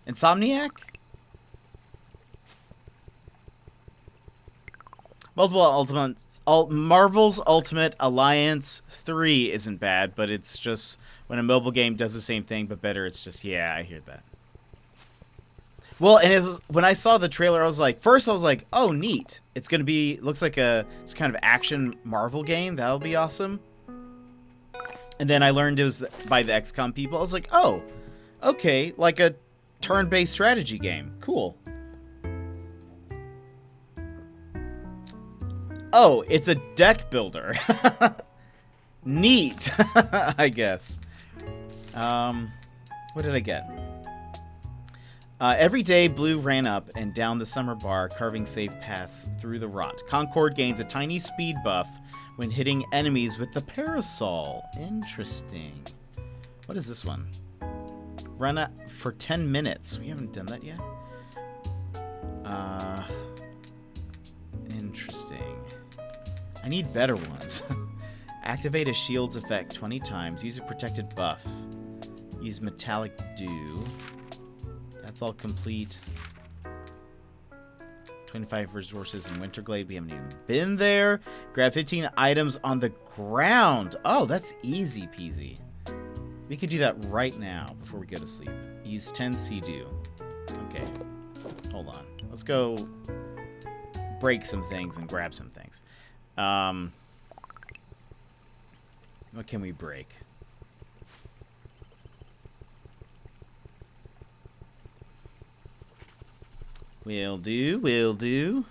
[SPEAKER 1] Insomniac? Marvel's Ultimate Alliance 3 isn't bad, but it's just when a mobile game does the same thing but better, it's just, yeah, I hear that. Well, and it was when I saw the trailer, I was like, first I was like, oh, neat. It's gonna be, looks like it's kind of action Marvel game. That'll be awesome. And then I learned it was by the XCOM people. I was like, oh, okay, like a turn-based strategy game. Cool. Oh, it's a deck builder. Neat, I guess. What did I get? Every day, Blue ran up and down the summer bar, carving safe paths through the rot. Concord gains a tiny speed buff when hitting enemies with the parasol. Interesting. What is this one? Run up for 10 minutes. We haven't done that yet. Interesting. I need better ones. Activate a shield's effect 20 times. Use a protected buff. Use metallic dew. That's all complete. 25 resources in Winterglade. We haven't even been there. Grab 15 items on the ground. Oh, that's easy peasy. We could do that right now before we go to sleep. Use 10 sea dew. Okay. Hold on. Let's go break some things and grab some things. What can we break? Will do, will do.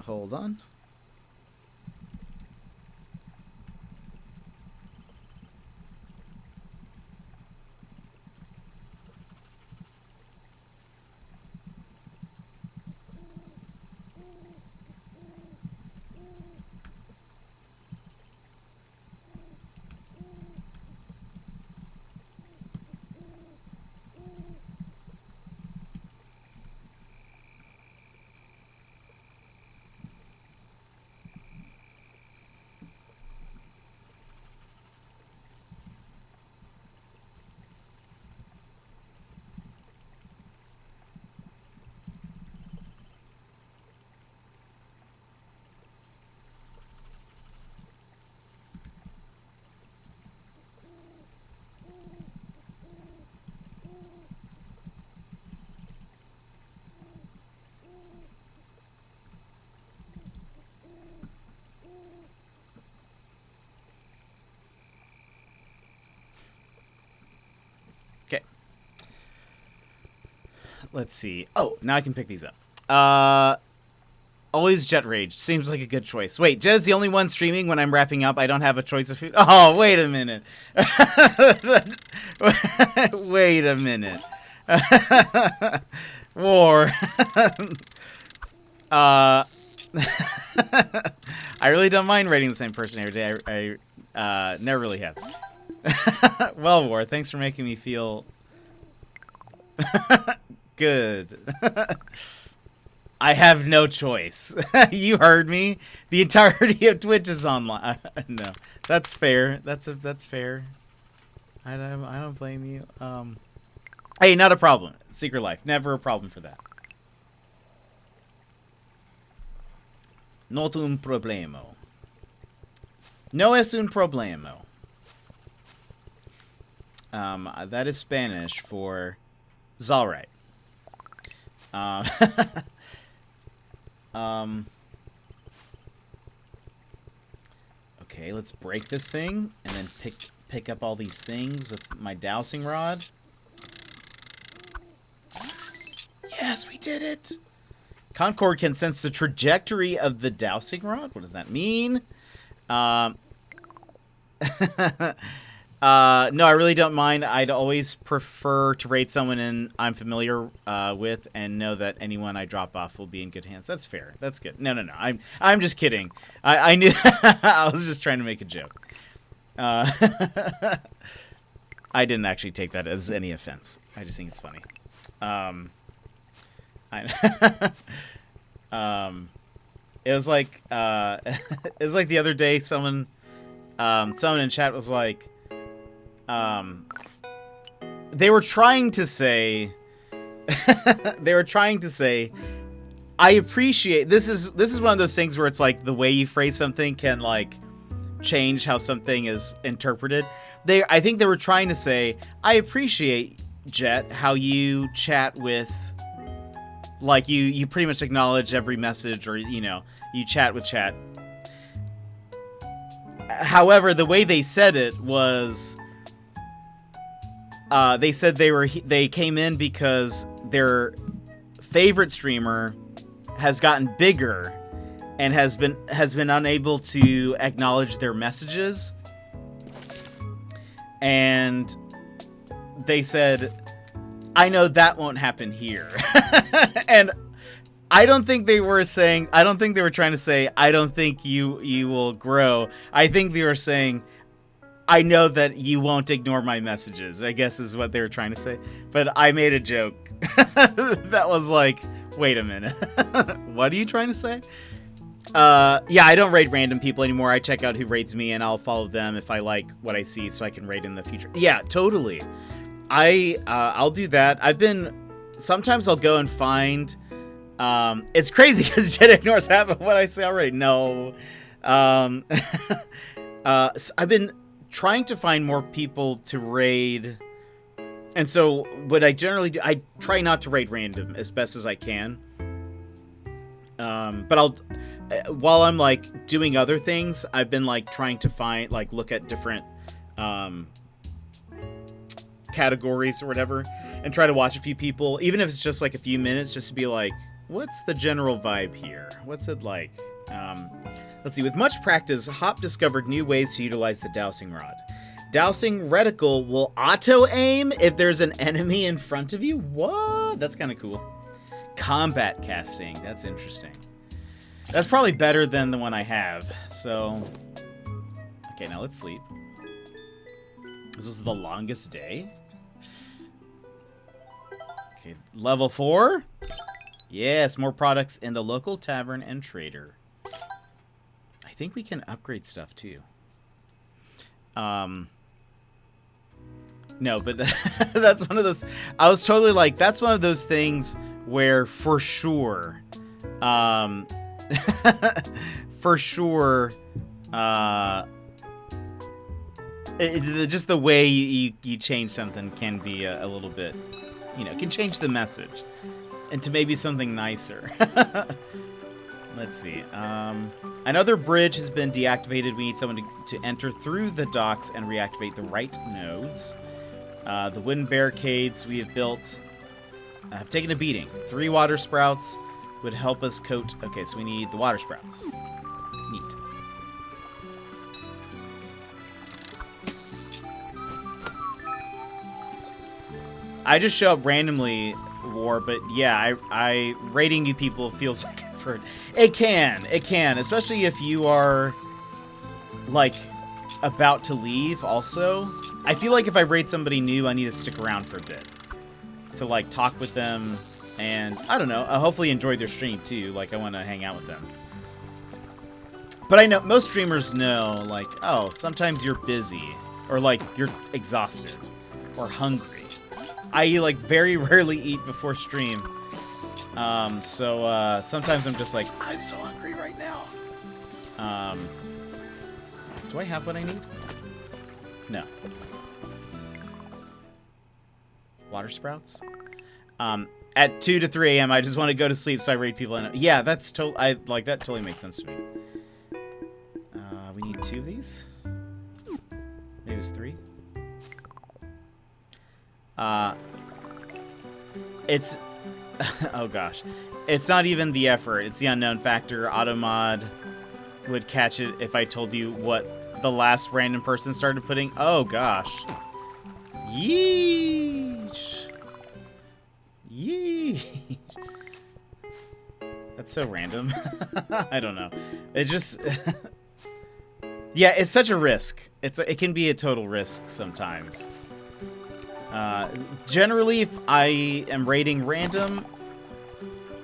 [SPEAKER 1] Hold on. Let's see. Oh, now I can pick these up. Always Jet Rage. Seems like a good choice. Wait, Jet is the only one streaming when I'm wrapping up. I don't have a choice of food. Oh, wait a minute. Wait a minute. War. I really don't mind rating the same person every day. I never really have. Well, War, thanks for making me feel good. I have no choice. You heard me. The entirety of Twitch is online. No, that's fair. That's fair. I don't blame you. Hey, not a problem. Secret Life, never a problem for that. Not un problemo. No es un problemo. That is Spanish for it's all right. Okay, let's break this thing and then pick up all these things with my dowsing rod. Yes, we did it. Concord can sense the trajectory of the dowsing rod. What does that mean? No, I really don't mind. I'd always prefer to rate someone I'm familiar with and know that anyone I drop off will be in good hands. That's fair. That's good. No. I'm just kidding. I knew. I was just trying to make a joke. I didn't actually take that as any offense. I just think it's funny. It was like the other day. Someone in chat was like. They were trying to say I appreciate this is one of those things where it's like the way you phrase something can like change how something is interpreted. I think they were trying to say, I appreciate, Jet, how you chat with Like, you pretty much acknowledge every message, or, you chat with chat. However, the way they said it was, they said they came in because their favorite streamer has gotten bigger and has been unable to acknowledge their messages. And they said, I know that won't happen here. And I don't think they were trying to say, I don't think you will grow. I think they were saying, I know that you won't ignore my messages, I guess is what they were trying to say. But I made a joke that was like, wait a minute. What are you trying to say? Yeah, I don't raid random people anymore. I check out who raids me, and I'll follow them if I like what I see, so I can raid in the future. Yeah, totally. I'll do that. Sometimes I'll go and find, it's crazy because Jet ignores half of what I say already. No. So I've been trying to find more people to raid. And so what I generally do, I try not to raid random as best as I can. But while I'm like doing other things, I've been like trying to find, like, look at different, categories or whatever, and try to watch a few people, even if it's just like a few minutes, just to be like, what's the general vibe here? What's it like? Let's see. With much practice, Hop discovered new ways to utilize the dowsing rod. Dowsing reticle will auto-aim if there's an enemy in front of you? What? That's kind of cool. Combat casting. That's interesting. That's probably better than the one I have. So, okay, now let's sleep. This was the longest day. Okay, level 4. Yes, more products in the local tavern and trader. I think we can upgrade stuff too. No, but that's one of those. I was totally like, that's one of those things where for sure, just the way you change something can be a little bit, can change the message into maybe something nicer. Let's see. Another bridge has been deactivated. We need someone to enter through the docks and reactivate the right nodes. The wooden barricades we have built have taken a beating. 3 water sprouts would help us coat. Okay, so we need the water sprouts. Neat. I just show up randomly, War, but yeah, I raiding new people feels like effort. It can, especially if you are like about to leave. Also, I feel like if I raid somebody new, I need to stick around for a bit to like talk with them, and I don't know, hopefully enjoy their stream too. Like, I want to hang out with them. But I know most streamers know, like, oh, sometimes you're busy, or like you're exhausted or hungry. I like very rarely eat before stream. So sometimes I'm just like, I'm so hungry right now. Do I have what I need? No. Water sprouts? At 2 to 3 a.m. I just want to go to sleep, so I raid people in. Yeah, that's that totally makes sense to me. We need 2 of these. Maybe it's 3. It's oh gosh, it's not even the effort, it's the unknown factor. Automod would catch it if I told you what the last random person started putting. Oh gosh. Yeesh. That's so random. I don't know, it just yeah, it's such a risk. It can be a total risk sometimes. Generally, if I am raiding random,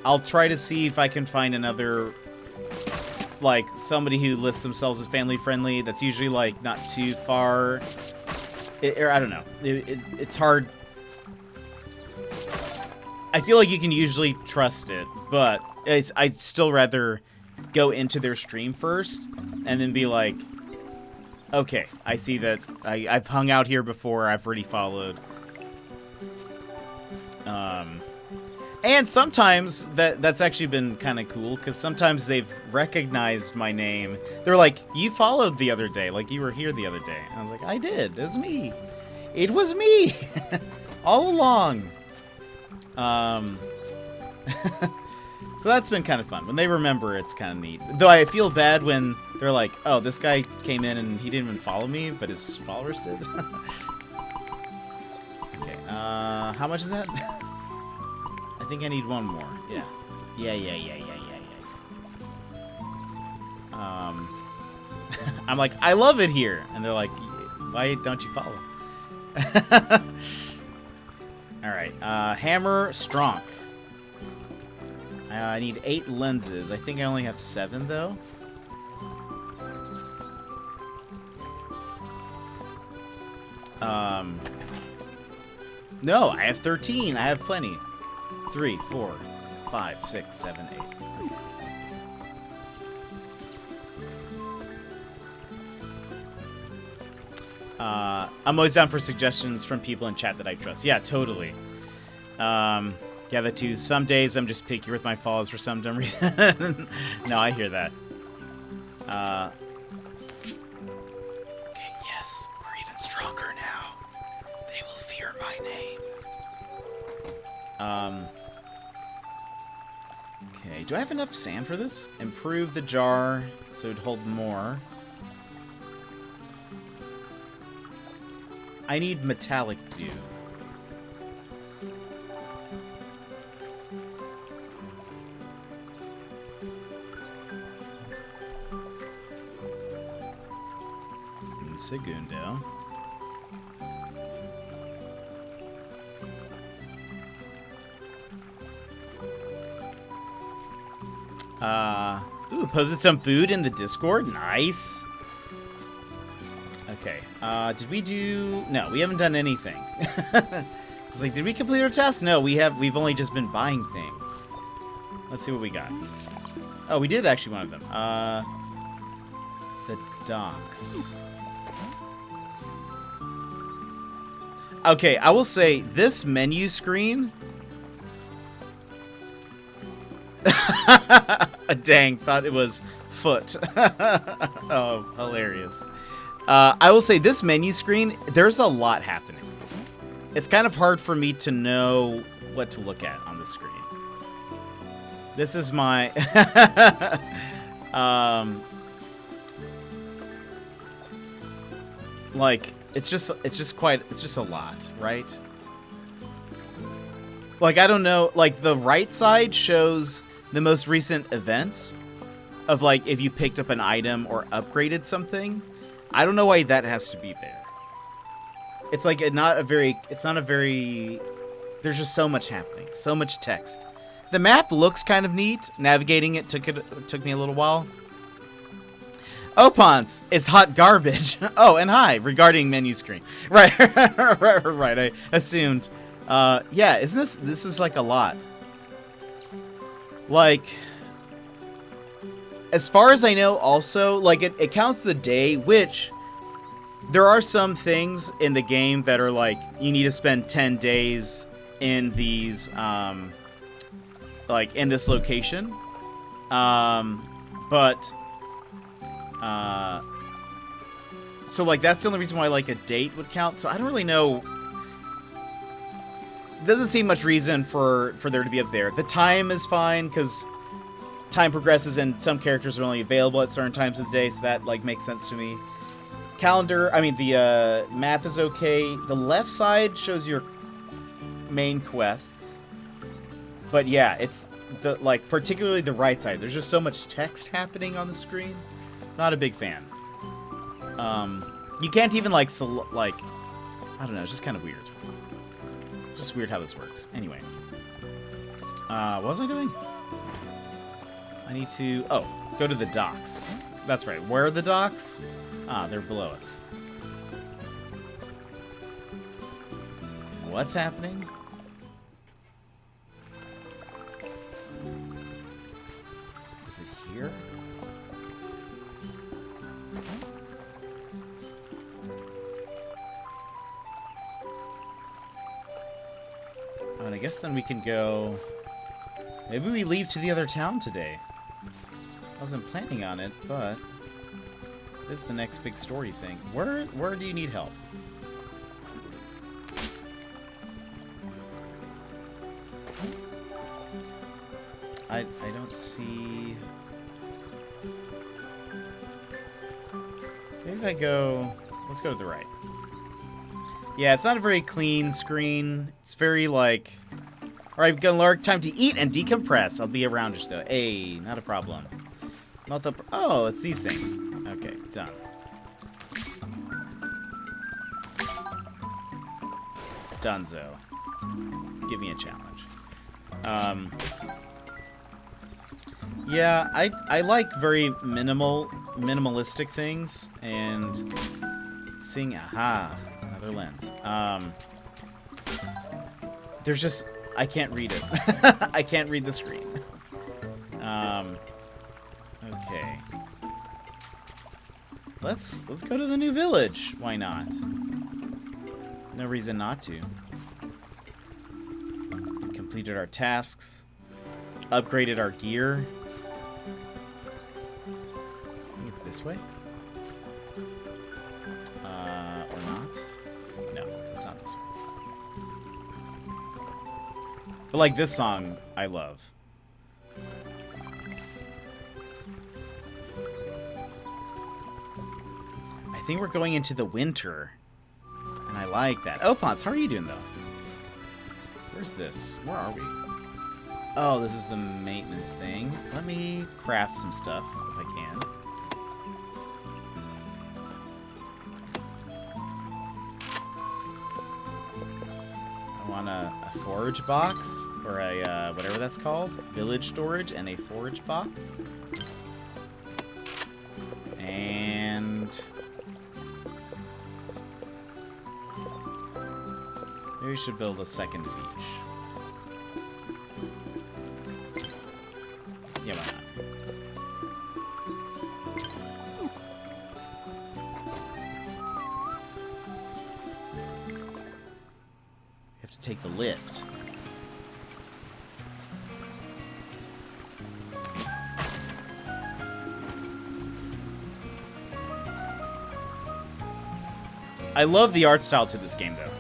[SPEAKER 1] I'll try to see if I can find another, like, somebody who lists themselves as family friendly. That's usually, like, not too far. Or I don't know. It's hard. I feel like you can usually trust it, but I'd still rather go into their stream first and then be like, okay, I see that I've hung out here before, I've already followed. And sometimes that's actually been kind of cool, because sometimes they've recognized my name. They're like, you followed the other day, like you were here the other day. And I was like, I did. It was me. It was me all along. So that's been kind of fun. When they remember, it's kind of neat. Though I feel bad when they're like, oh, this guy came in and he didn't even follow me, but his followers did. Okay, how much is that? I think I need one more. Yeah. Yeah. I'm like, I love it here. And they're like, why don't you follow? Alright, hammer, strong. I need 8 lenses. I think I only have 7, though. No, I have 13. I have plenty. 3, 4, 5, 6, 7, 8. I'm always down for suggestions from people in chat that I trust. Yeah, totally. Yeah, that too. Some days I'm just picky with my follows for some dumb reason. No, I hear that. Okay, yes. We're even stronger now. They will fear my name. Okay, do I have enough sand for this? Improve the jar so it'd hold more. I need metallic dew. Segundo. Ooh, posted some food in the Discord. Nice. Okay. Did we do... No, we haven't done anything. It's like, did we complete our task? No, we've only just been buying things. Let's see what we got. Oh, we did actually one of them. The docks. Okay, I will say this menu screen. Dang, thought it was foot. Oh, hilarious. I will say this menu screen, there's a lot happening. It's kind of hard for me to know what to look at on the screen. This is my like it's just a lot, right? Like, I don't know, like the right side shows the most recent events of like if you picked up an item or upgraded something. I don't know why that has to be there. It's like it's not a very there's just so much happening, so much text. The map looks kind of neat. Navigating it took me a little while. Opons is hot garbage. Oh, and hi, regarding menu screen. Right, right. I assumed. Yeah, isn't this is like a lot. Like, as far as I know, also, like, it counts the day, which there are some things in the game that are like, you need to spend 10 days in these, like, in this location. So, like, that's the only reason why, like, a date would count. So I don't really know. Doesn't seem much reason for there to be up there. The time is fine, because time progresses and some characters are only available at certain times of the day, so that, like, makes sense to me. Calendar, I mean, the map is okay. The left side shows your main quests. But yeah, it's the, like, particularly the right side. There's just so much text happening on the screen. Not a big fan. You can't even, like, I don't know, it's just kind of weird. Just weird how this works. Anyway. What was I doing? I need to... Oh, go to the docks. That's right. Where are the docks? Ah, they're below us. What's happening? Is it here? Oh, and I guess then we can go... Maybe we leave to the other town today. Wasn't planning on it, but this is the next big story thing. Where do you need help? I don't see. Maybe if I go. Let's go to the right. Yeah, it's not a very clean screen. It's very like. All right, Gunlark, time to eat and decompress. I'll be around just though. Hey, not a problem. Not the. Oh, it's these things. Okay, done. Dunzo. Give me a challenge. Yeah, I like very minimalistic things, and seeing another lens. There's just I can't read it. I can't read the screen. Okay. Let's go to the new village. Why not? No reason not to. We've completed our tasks, upgraded our gear. I think it's this way. Or not? No, it's not this way. But like this song, I love. I think we're going into the winter. And I like that. Oh, Ponce, how are you doing, though? Where's this? Where are we? Oh, this is the maintenance thing. Let me craft some stuff, if I can. I want a forage box, or a, whatever that's called. Village storage and a forage box. And... maybe we should build a second of each. Yeah, why not? You have to take the lift. I love the art style to this game, though.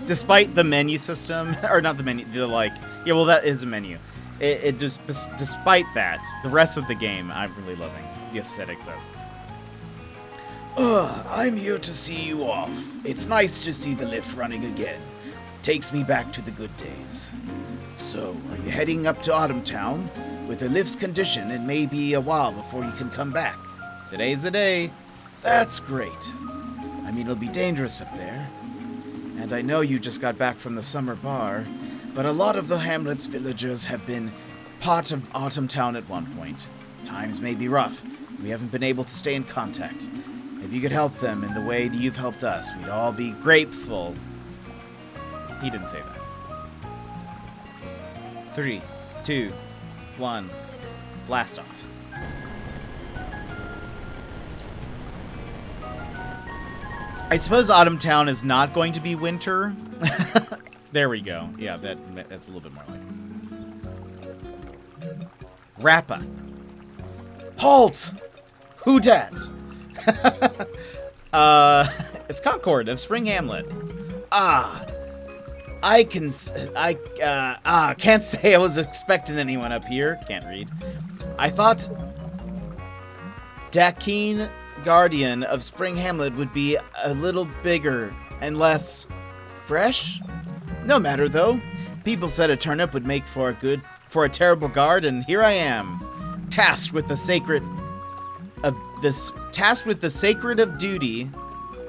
[SPEAKER 1] Despite the menu system, or not the menu, the like, yeah, well, that is a menu. It just, despite that, the rest of the game, I'm really loving the aesthetics of.
[SPEAKER 2] I'm here to see you off. It's nice to see the lift running again. Takes me back to the good days. So, are you heading up to Autumn Town? With the lift's condition, it may be a while before you can come back.
[SPEAKER 1] Today's the day.
[SPEAKER 2] That's great. I mean, it'll be dangerous up there. And I know you just got back from the summer bar, but a lot of the hamlet's villagers have been part of Autumn Town at one point. Times may be rough. We haven't been able to stay in contact. If you could help them in the way that you've helped us, we'd all be grateful.
[SPEAKER 1] He didn't say that. 3, 2, 1, blast off. I suppose Autumn Town is not going to be winter. There we go. Yeah, that's a little bit more like. Rappa.
[SPEAKER 2] Halt! Who dat?
[SPEAKER 1] It's Concord of Spring Hamlet.
[SPEAKER 2] Can't say I was expecting anyone up here.
[SPEAKER 1] Can't read.
[SPEAKER 2] I thought Dakeen Guardian of Spring Hamlet would be a little bigger and less fresh. No matter though. People said a turnip would make for a terrible guard, and here I am, tasked with the sacred of duty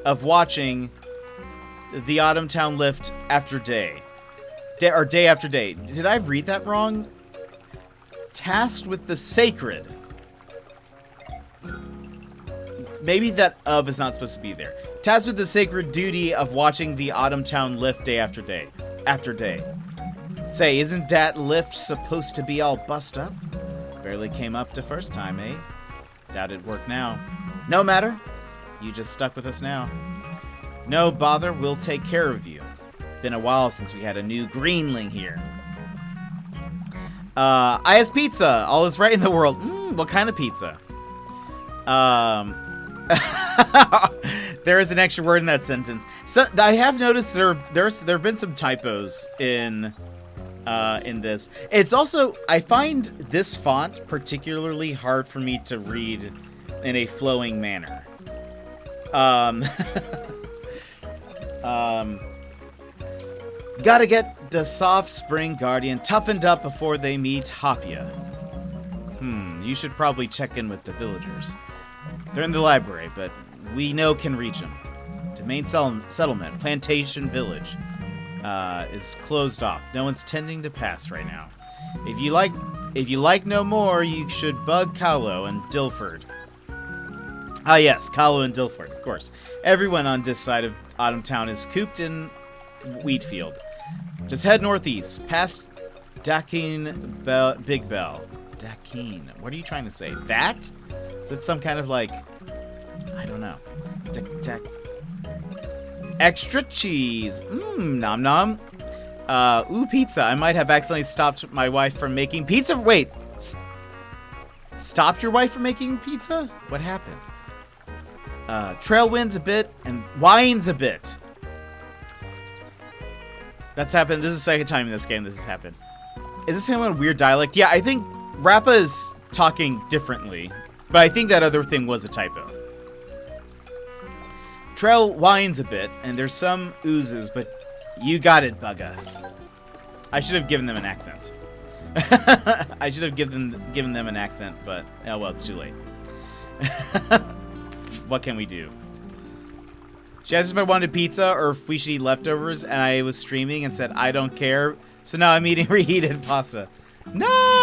[SPEAKER 2] of watching the Autumn Town lift after day. Day after day. Did I read that wrong? Tasked with the sacred. Maybe that of is not supposed to be there. Tasked with the sacred duty of watching the Autumn Town lift day after day. After day. Say, isn't that lift supposed to be all bust up? Barely came up the first time, eh? Doubt it worked now. No matter. You just stuck with us now. No bother, we'll take care of you. Been a while since we had a new greenling here. I has pizza. All is right in the world. What kind of pizza? There is an extra word in that sentence. So I have noticed there have been some typos in this. It's also, I find this font particularly hard for me to read in a flowing manner. Gotta get the soft spring guardian toughened up before they meet Hapia. You should probably check in with the villagers. They're in the library, but we know can reach them. The main settlement, Plantation Village, is closed off. No one's tending to pass right now. If you like no more, you should bug Calo and Dilford. Ah yes, Calo and Dilford, of course. Everyone on this side of Autumn Town is cooped in Wheatfield. Just head northeast, past Big Bell. Dakeen. What are you trying to say? That? Is it some kind of like... I don't know. Extra cheese. Nom nom. Ooh, pizza. I might have accidentally stopped my wife from making pizza. Wait. Stopped your wife from making pizza? What happened? Trail wins a bit and whines a bit. That's happened. This is the second time in this game this has happened. Is this some kind of weird dialect? Yeah, I think Rappa is talking differently, but I think that other thing was a typo. Trail whines a bit, and there's some oozes, but you got it, Bugga. I should have given them an accent. I should have given them an accent, but oh well, it's too late. What can we do? She asked if I wanted pizza or if we should eat leftovers, and I was streaming and said I don't care. So now I'm eating reheated pasta. No!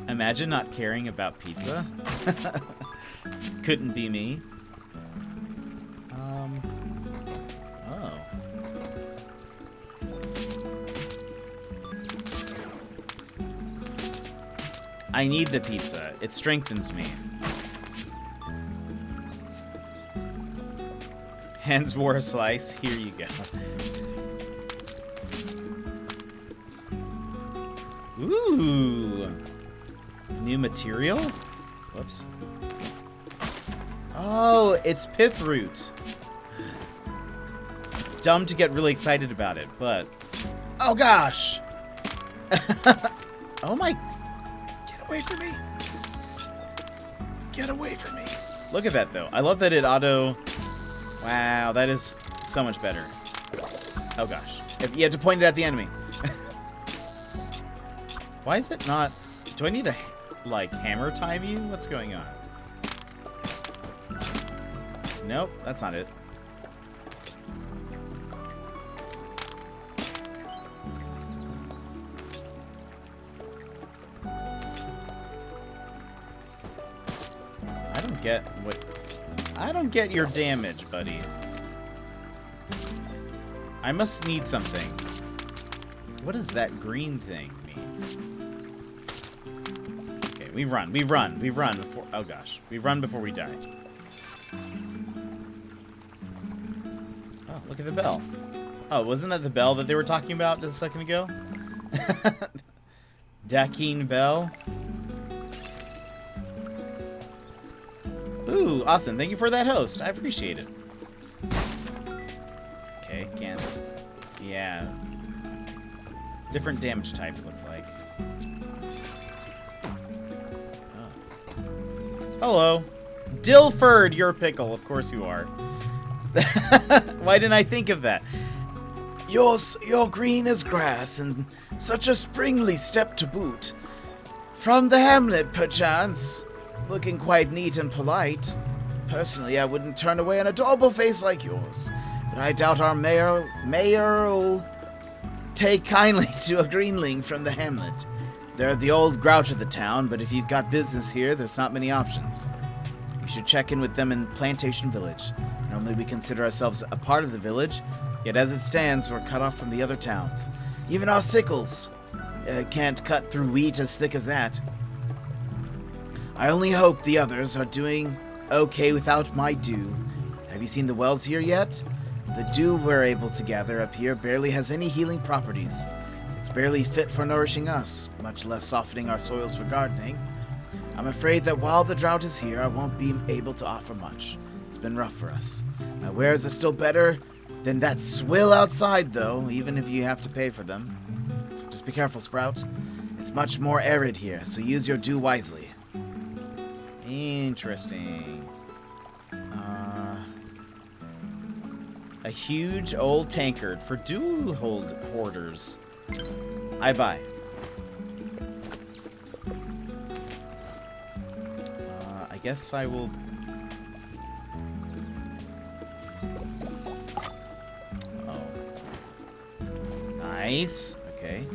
[SPEAKER 2] Imagine not caring about pizza. Couldn't be me. Oh. I need the pizza. It strengthens me. Hands wore a slice. Here you go. Ooh. New material? Whoops. Oh, it's pith root. Dumb to get really excited about it, but... Oh, gosh! Oh, my... Get away from me! Get away from me! Look at that, though. I love that it auto... Wow, that is so much better. Oh, gosh. You had to point it at the enemy. Why is it not... Do I need to, like, hammer time you? What's going on? Nope, that's not it. I don't get what... I don't get your damage, buddy. I must need something. What does that green thing mean? Okay, we run before... Oh, gosh. We run before we die. Oh, look at the bell. Oh, wasn't that the bell that they were talking about just a second ago? Dakeen Bell. Ooh, awesome. Thank you for that host. I appreciate it. Okay, can't. Yeah. Different damage type, it looks like. Oh. Hello. Dilford, you're a pickle. Of course you are. Why didn't I think of that? You're green as grass, and such a springly step to boot. From the hamlet, perchance. Looking quite neat and polite. Personally, I wouldn't turn away an adorable face like yours, but I doubt our mayor'll take kindly to a greenling from the hamlet. They're the old grouch of the town, but if you've got business here, there's not many options. You should check in with them in Plantation Village. Normally we consider ourselves a part of the village, yet as it stands, we're cut off from the other towns. Even our sickles can't cut through wheat as thick as that. I only hope the others are doing okay without my dew. Have you seen the wells here yet? The dew we're able to gather up here barely has any healing properties. It's barely fit for nourishing us, much less softening our soils for gardening. I'm afraid that while the drought is here, I won't be able to offer much. It's been rough for us. My wares are still better than that swill outside, though, even if you have to pay for them. Just be careful, Sprout. It's much more arid here, so use your dew wisely.
[SPEAKER 1] Interesting. A huge old tankard for dew hoarders. I buy. I guess I will... Oh. Nice. Okay.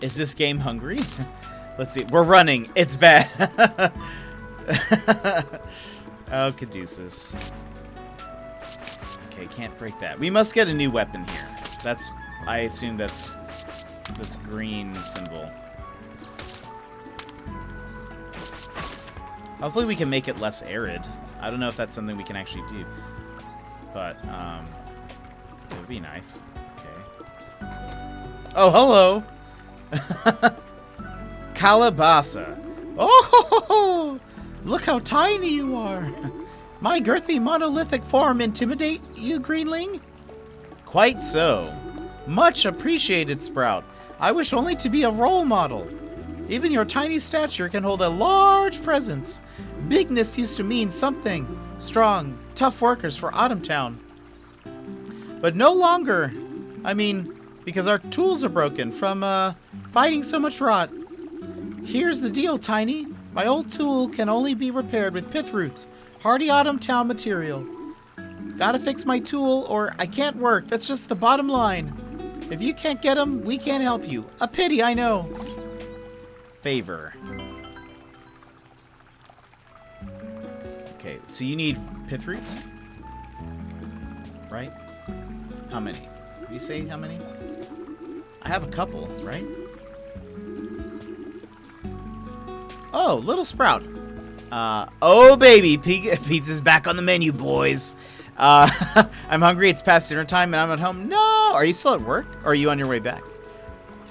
[SPEAKER 1] Is this game hungry? Let's see. We're running. It's bad. Oh, Caduceus. Okay, can't break that. We must get a new weapon here. That's... I assume that's this green symbol. Hopefully we can make it less arid. I don't know if that's something we can actually do. But, it would be nice. Okay. Oh, hello! Calabasa. Oh, ho, ho, ho. Look how tiny you are. My girthy monolithic form intimidate you, Greenling? Quite so. Much appreciated, Sprout. I wish only to be a role model. Even your tiny stature can hold a large presence. Bigness used to mean something. Strong, tough workers for Autumn Town. But no longer. I mean, because our tools are broken from, fighting so much rot. Here's the deal, Tiny. My old tool can only be repaired with pith roots, hardy Autumn Town material. Gotta fix my tool or I can't work. That's just the bottom line. If you can't get them, we can't help you. A pity, I know. Favor. Okay, so you need pith roots? Right? How many? Did you say how many? I have a couple, right? Oh, Little Sprout. Oh, baby. Pizza's back on the menu, boys. I'm hungry. It's past dinner time, and I'm at home. No! Are you still at work, or are you on your way back?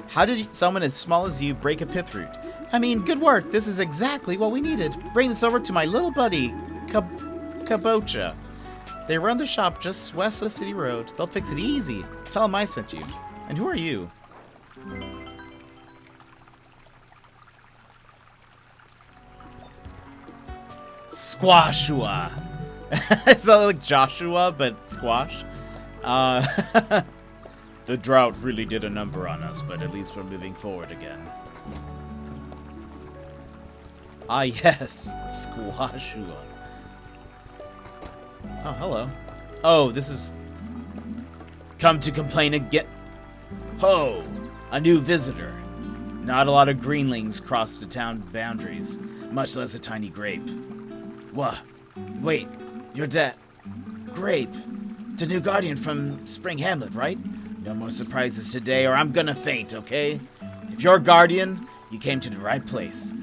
[SPEAKER 1] How did someone as small as you break a pith root? I mean, good work. This is exactly what we needed. Bring this over to my little buddy, Kabocha. They run the shop just west of the city road. They'll fix it easy. Tell them I sent you. And who are you? Squashua. It's not like Joshua, but squash. The drought really did a number on us, but at least we're moving forward again. Ah, yes. Squashua. Oh, hello. Oh, this is... Come to complain again. Ho! A new visitor. Not a lot of greenlings cross the town boundaries, much less a tiny grape. What? Wait, you're that... Grape. The new guardian from Spring Hamlet, right? No more surprises today or I'm gonna faint, okay? If you're a guardian, you came to the right place.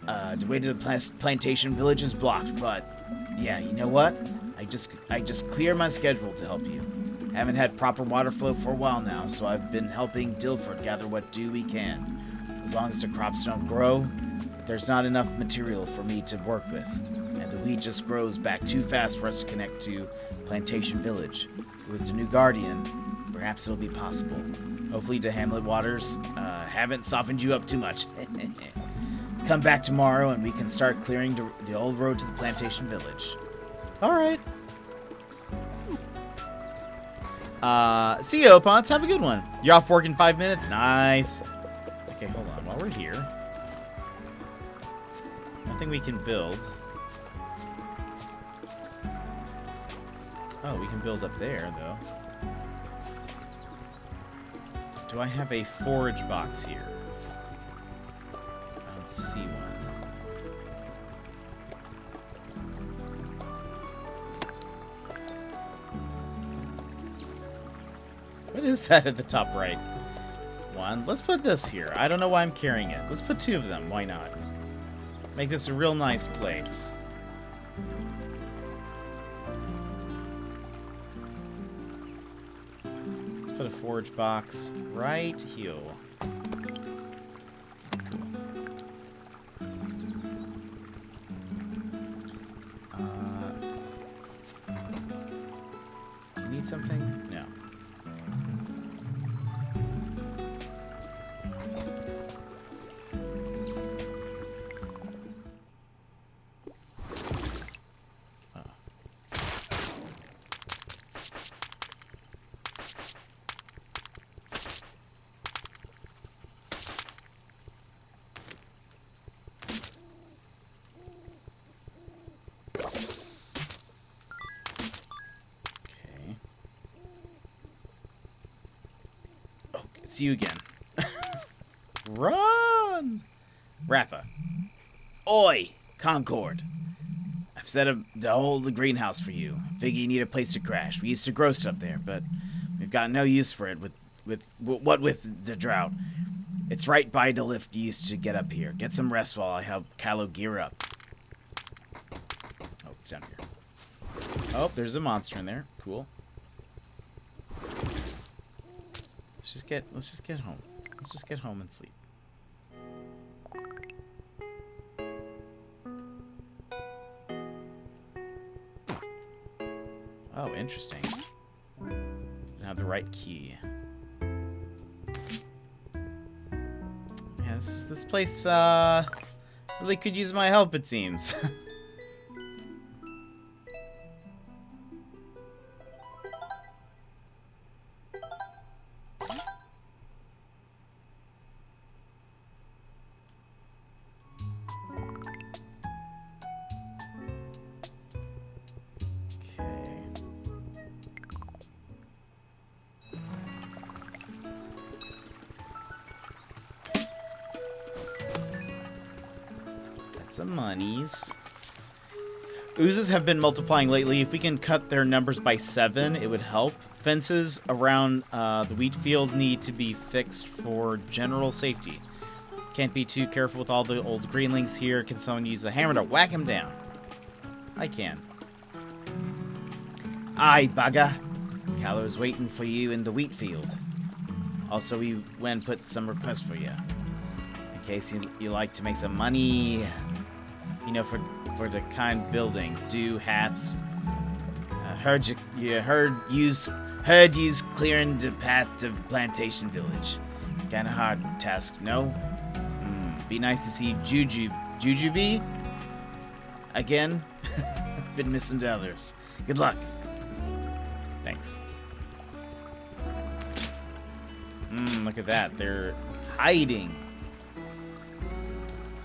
[SPEAKER 1] The way to the plantation village is blocked, but... Yeah, you know what? I just clear my schedule to help you. Haven't had proper water flow for a while now, so I've been helping Dilford gather what dew we can. As long as the crops don't grow, there's not enough material for me to work with. And the wheat just grows back too fast for us to connect to Plantation Village. With the new guardian, perhaps it'll be possible. Hopefully the Hamlet waters haven't softened you up too much. Come back tomorrow and we can start clearing the old road to the Plantation Village. Alright. See you, Opons. Have a good one. You're off work in 5 minutes? Nice. Okay, hold on. While we're here, nothing we can build. Oh, we can build up there, though. Do I have a forage box here? I don't see one. What is that at the top right? One. Let's put this here. I don't know why I'm carrying it. Let's put 2 of them. Why not? Make this a real nice place.
[SPEAKER 2] forge box right here. Cool. Need something? No. It's you again. Run! Rappa. Oi, Concord. I've set up the whole greenhouse for you. Figure you need a place to crash. We used to grow stuff there, but we've got no use for it with the drought. It's right by the lift you used to get up here. Get some rest while I help Callow gear up. Oh, it's down here. Oh, there's a monster in there. Cool. Let's just get home. Let's just get home and sleep. Oh, interesting. Didn't have the right key. Yeah, this place really could use my help, it seems. Some monies. Oozes have been multiplying lately. If we can cut their numbers by 7, it would help. Fences around the wheat field need to be fixed for general safety. Can't be too careful with all the old greenlings here. Can someone use a hammer to whack him down? I can. Aye, bugger. Callow's waiting for you in the wheat field. Also, we went and put some requests for you. In case you like to make some money. You know, for the kind building, do hats. Heard use clearing the path to Plantation Village. Kinda hard task, no? Be nice to see Jujubee again. Been missing to others. Good luck. Thanks. Look at that. They're hiding.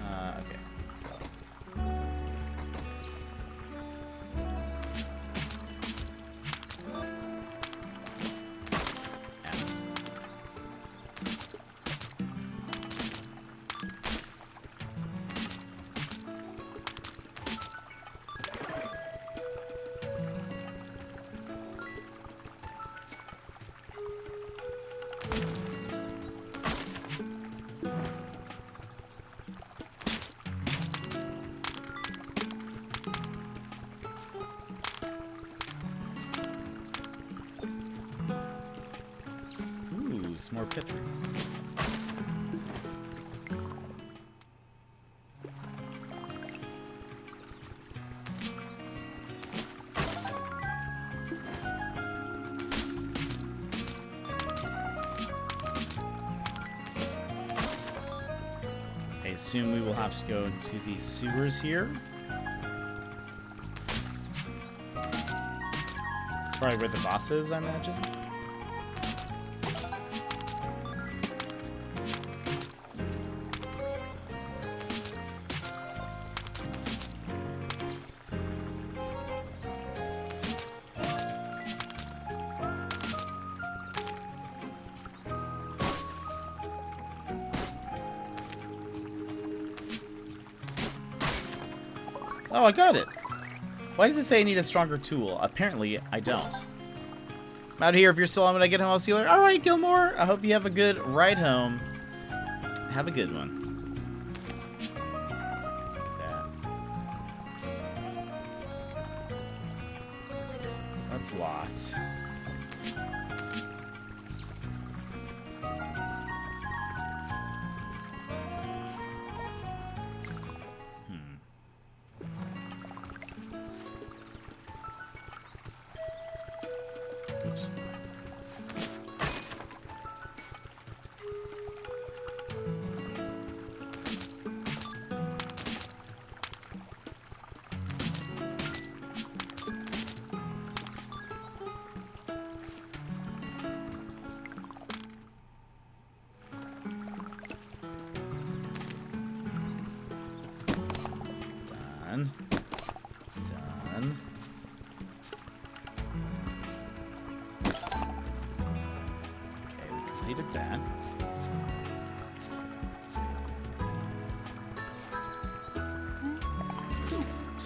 [SPEAKER 2] Okay, let's go. Some more pith root. I assume we will have to go to the sewers here. It's probably where the boss is, I imagine. Oh, I got it. Why does it say I need a stronger tool? Apparently, I don't. I'm out of here. If you're still on when I get home, I'll see you later. All right, Gilmore. I hope you have a good ride home. Have a good one. Look at that. That's locked.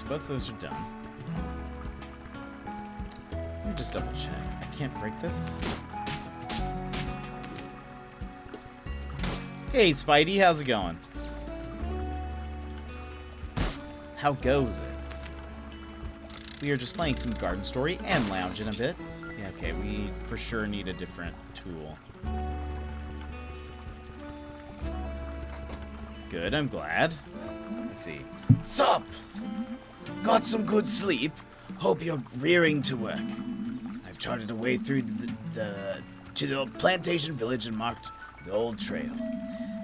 [SPEAKER 2] so both of those are done. Let me just double check. I can't break this. Hey, Spidey, how's it going? How goes it? We are just playing some Garden Story and lounging a bit. Yeah, okay, we for sure need a different tool. Good, I'm glad. Let's see.
[SPEAKER 3] Sup? Got some good sleep? Hope you're rearing to work. I've charted a way through to the plantation village and marked the old trail.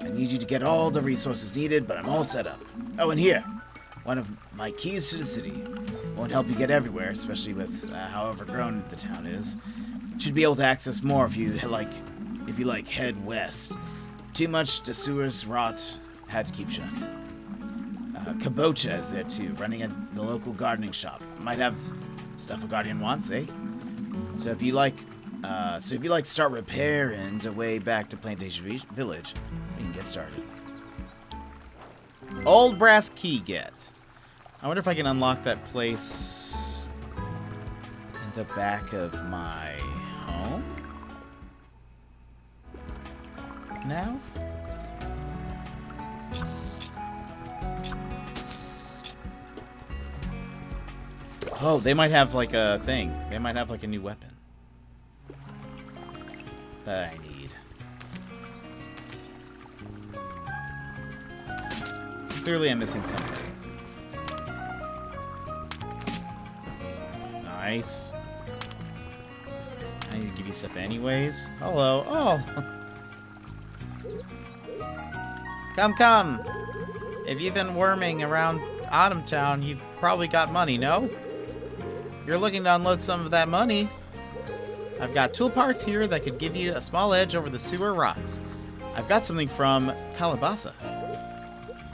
[SPEAKER 3] I need you to get all the resources needed, but I'm all set up. Oh, and here, one of my keys to the city. Won't help you get everywhere, especially with how overgrown the town is. Should be able to access more if you like head west. Too much, the sewers rot. Had to keep shut. Kabocha is there too, running the local gardening shop. Might have stuff a guardian wants, eh? So if you like to start repair and a way back to Plantation Village, we can get started.
[SPEAKER 2] Old brass key get. I wonder if I can unlock that place in the back of my home now? Oh, they might have like a thing. They might have like a new weapon that I need. So clearly I'm missing something. Nice. I need to give you stuff anyways. Hello. Oh. Come. If you've been worming around Autumn Town, you've probably got money, no? You're looking to unload some of that money. I've got tool parts here that could give you a small edge over the sewer rots. I've got something from Kalabasa.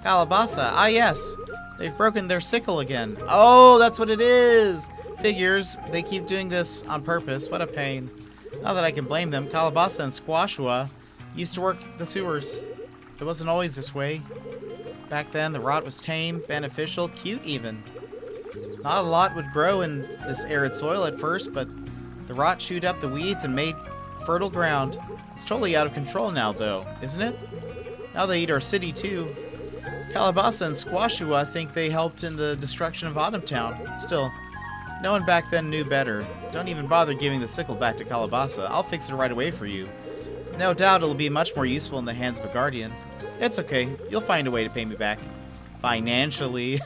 [SPEAKER 2] Kalabasa, ah yes. They've broken their sickle again. Oh, that's what it is. Figures, they keep doing this on purpose. What a pain. Not that I can blame them. Kalabasa and Squashua used to work the sewers. It wasn't always this way. Back then, the rot was tame, beneficial, cute even. Not a lot would grow in this arid soil at first, but the rot chewed up the weeds and made fertile ground. It's totally out of control now, though, isn't it? Now they eat our city, too. Kalabasa and Squashua think they helped in the destruction of Autumn Town. Still, no one back then knew better. Don't even bother giving the sickle back to Kalabasa. I'll fix it right away for you. No doubt it'll be much more useful in the hands of a guardian. It's okay. You'll find a way to pay me back. Financially.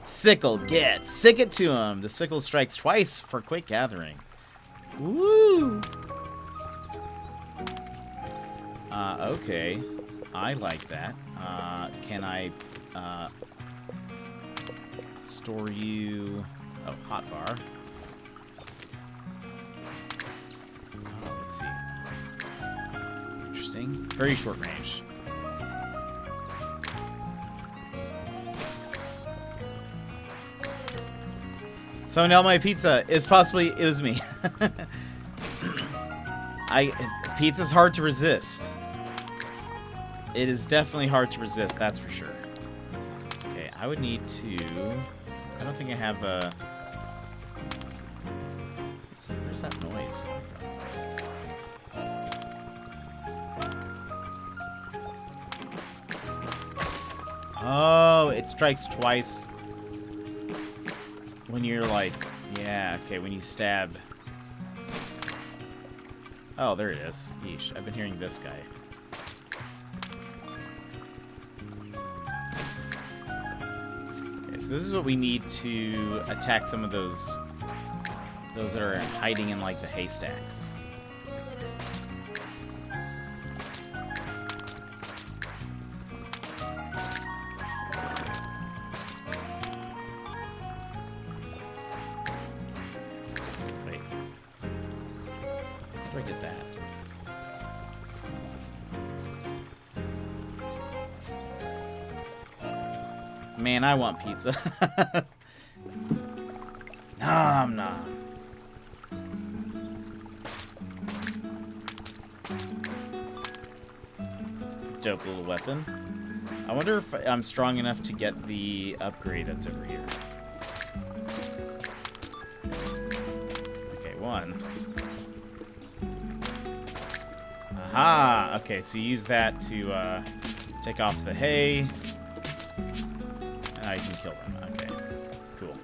[SPEAKER 2] Sickle, sick it to him. The sickle strikes twice for quick gathering. Woo! Okay. I like that. Can I, store you... Oh, hotbar. Oh, let's see. Interesting. Very short range. So now my pizza is possibly it was me. Pizza's hard to resist. It is definitely hard to resist, that's for sure. Okay, I would need to. I don't think I have a. Where's that noise coming from? Oh, it strikes twice. When you're like, yeah, okay, when you stab. Oh, there it is. Yeesh, I've been hearing this guy. Okay, so this is what we need to attack some of those that are hiding in like the haystacks. Man, I want pizza. Nom nom. Dope little weapon. I wonder if I'm strong enough to get the upgrade that's over here. Okay, 1. Aha! Okay, so you use that to take off the hay. And I can kill them. Okay, cool.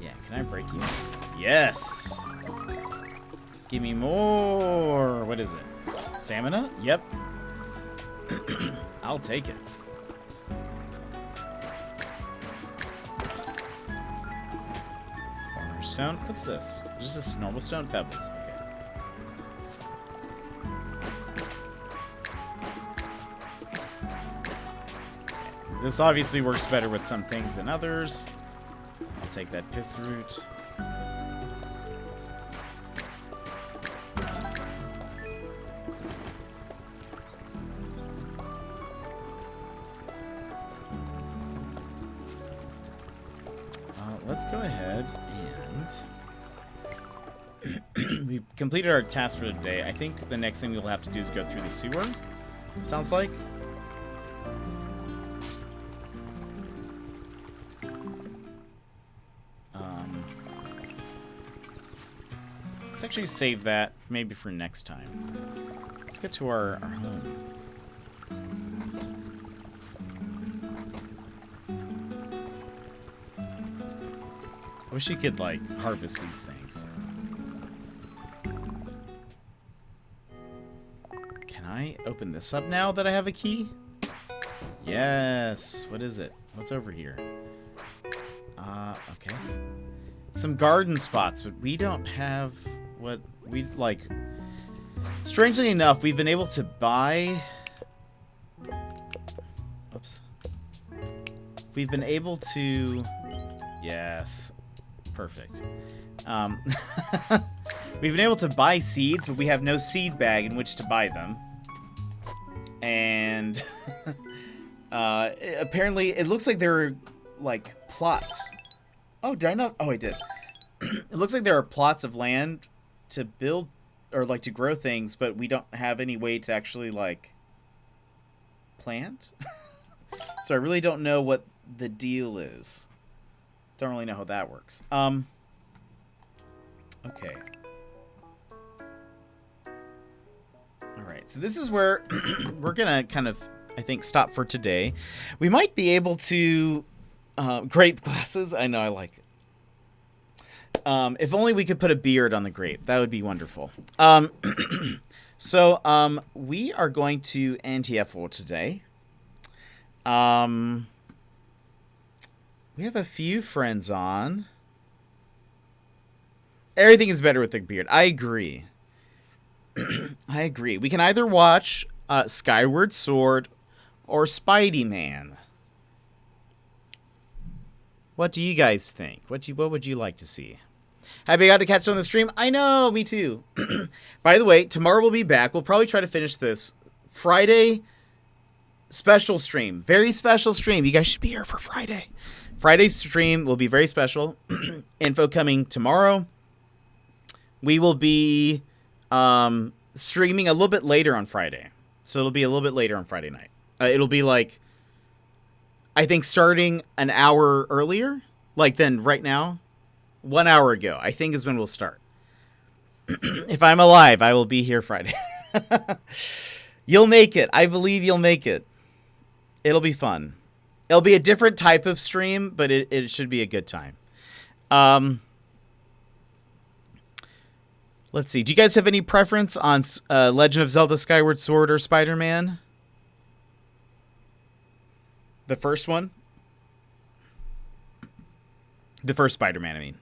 [SPEAKER 2] Yeah, can I break you? Yes! Give me more! What is it? Stamina? Yep. I'll take it. Cornerstone? What's this? Just this normal stone? Pebbles. Okay. This obviously works better with some things than others. I'll take that pith root. Let's go ahead and we've completed our task for today. I think the next thing we'll have to do is go through the sewer. It sounds like. Let's actually save that maybe for next time. Let's get to our home. I wish you could, like, harvest these things. Can I open this up now that I have a key? Yes. What is it? What's over here? Okay. Some garden spots, but we don't have what we like. Strangely enough, we've been able to buy... Oops. We've been able to... Yes. Perfect. We've been able to buy seeds, but we have no seed bag in which to buy them. And apparently, it looks like there are like plots. Oh, did I not? Oh, I did. It looks like there are plots of land to build or like to grow things, but we don't have any way to actually like plant. So I really don't know what the deal is. Don't really know how that works. Okay. Alright, so this is where we're gonna kind of, I think, stop for today. We might be able to... grape glasses? I know, I like it. If only we could put a beard on the grape. That would be wonderful. So, we are going to NTFO today. We have a few friends on. Everything is better with the beard. I agree. I agree. We can either watch Skyward Sword or Spidey Man. What do you guys think? What would you like to see? Have you got to catch on the stream? I know, me too. By the way, tomorrow we'll be back. We'll probably try to finish this Friday special stream. Very special stream. You guys should be here for Friday. Friday's stream will be very special. Info coming tomorrow. We will be streaming a little bit later on Friday. So it'll be a little bit later on Friday night. It'll be like, I think starting an hour earlier. Like then right now. 1 hour ago, I think is when we'll start. If I'm alive, I will be here Friday. You'll make it. I believe you'll make it. It'll be fun. It'll be a different type of stream, but it should be a good time. Let's see. Do you guys have any preference on Legend of Zelda Skyward Sword or Spider-Man? The first one? The first Spider-Man, I mean.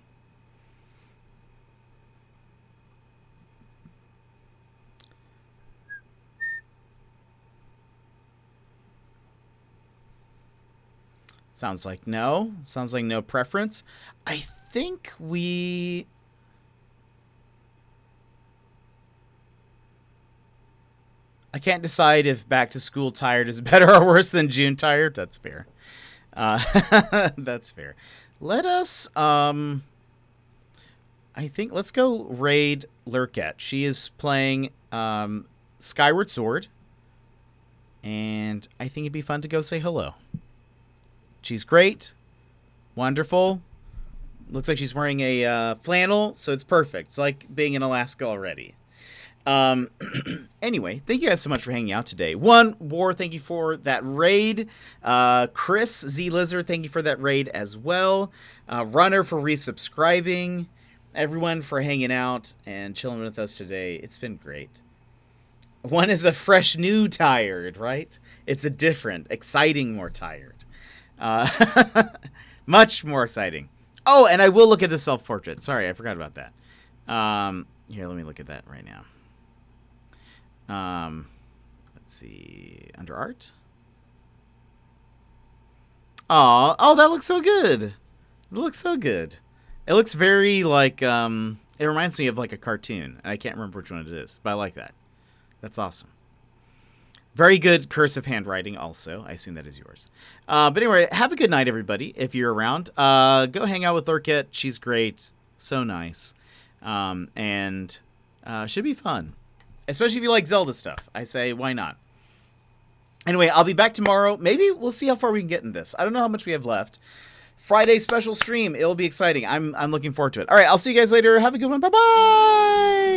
[SPEAKER 2] Sounds like no. Sounds like no preference. I think we... I can't decide if Back to School Tired is better or worse than June Tired. That's fair. That's fair. Let us... I I think let's go raid Lurket. She is playing Skyward Sword, and I think it'd be fun to go say hello. She's great, wonderful. Looks like she's wearing a flannel, so it's perfect. It's like being in Alaska already. Anyway, thank you guys so much for hanging out today. War, thank you for that raid. Chris Z Lizard, thank you for that raid as well. Runner for resubscribing. Everyone for hanging out and chilling with us today. It's been great. One is a fresh new tired, right? It's a different, exciting, more tired. Much more exciting. Oh, and I will look at the self-portrait. Sorry, I forgot about that. Here, let me look at that right now. Let's see. Under art? Oh, that looks so good. It looks so good. It looks very like, it reminds me of like a cartoon. And I can't remember which one it is, but I like that. That's awesome. Very good cursive handwriting also. I assume that is yours. But anyway, have a good night, everybody, if you're around. Go hang out with Lurket. She's great. So nice. And should be fun. Especially if you like Zelda stuff. I say, why not? Anyway, I'll be back tomorrow. Maybe we'll see how far we can get in this. I don't know how much we have left. Friday special stream. It'll be exciting. I'm looking forward to it. All right, I'll see you guys later. Have a good one. Bye-bye.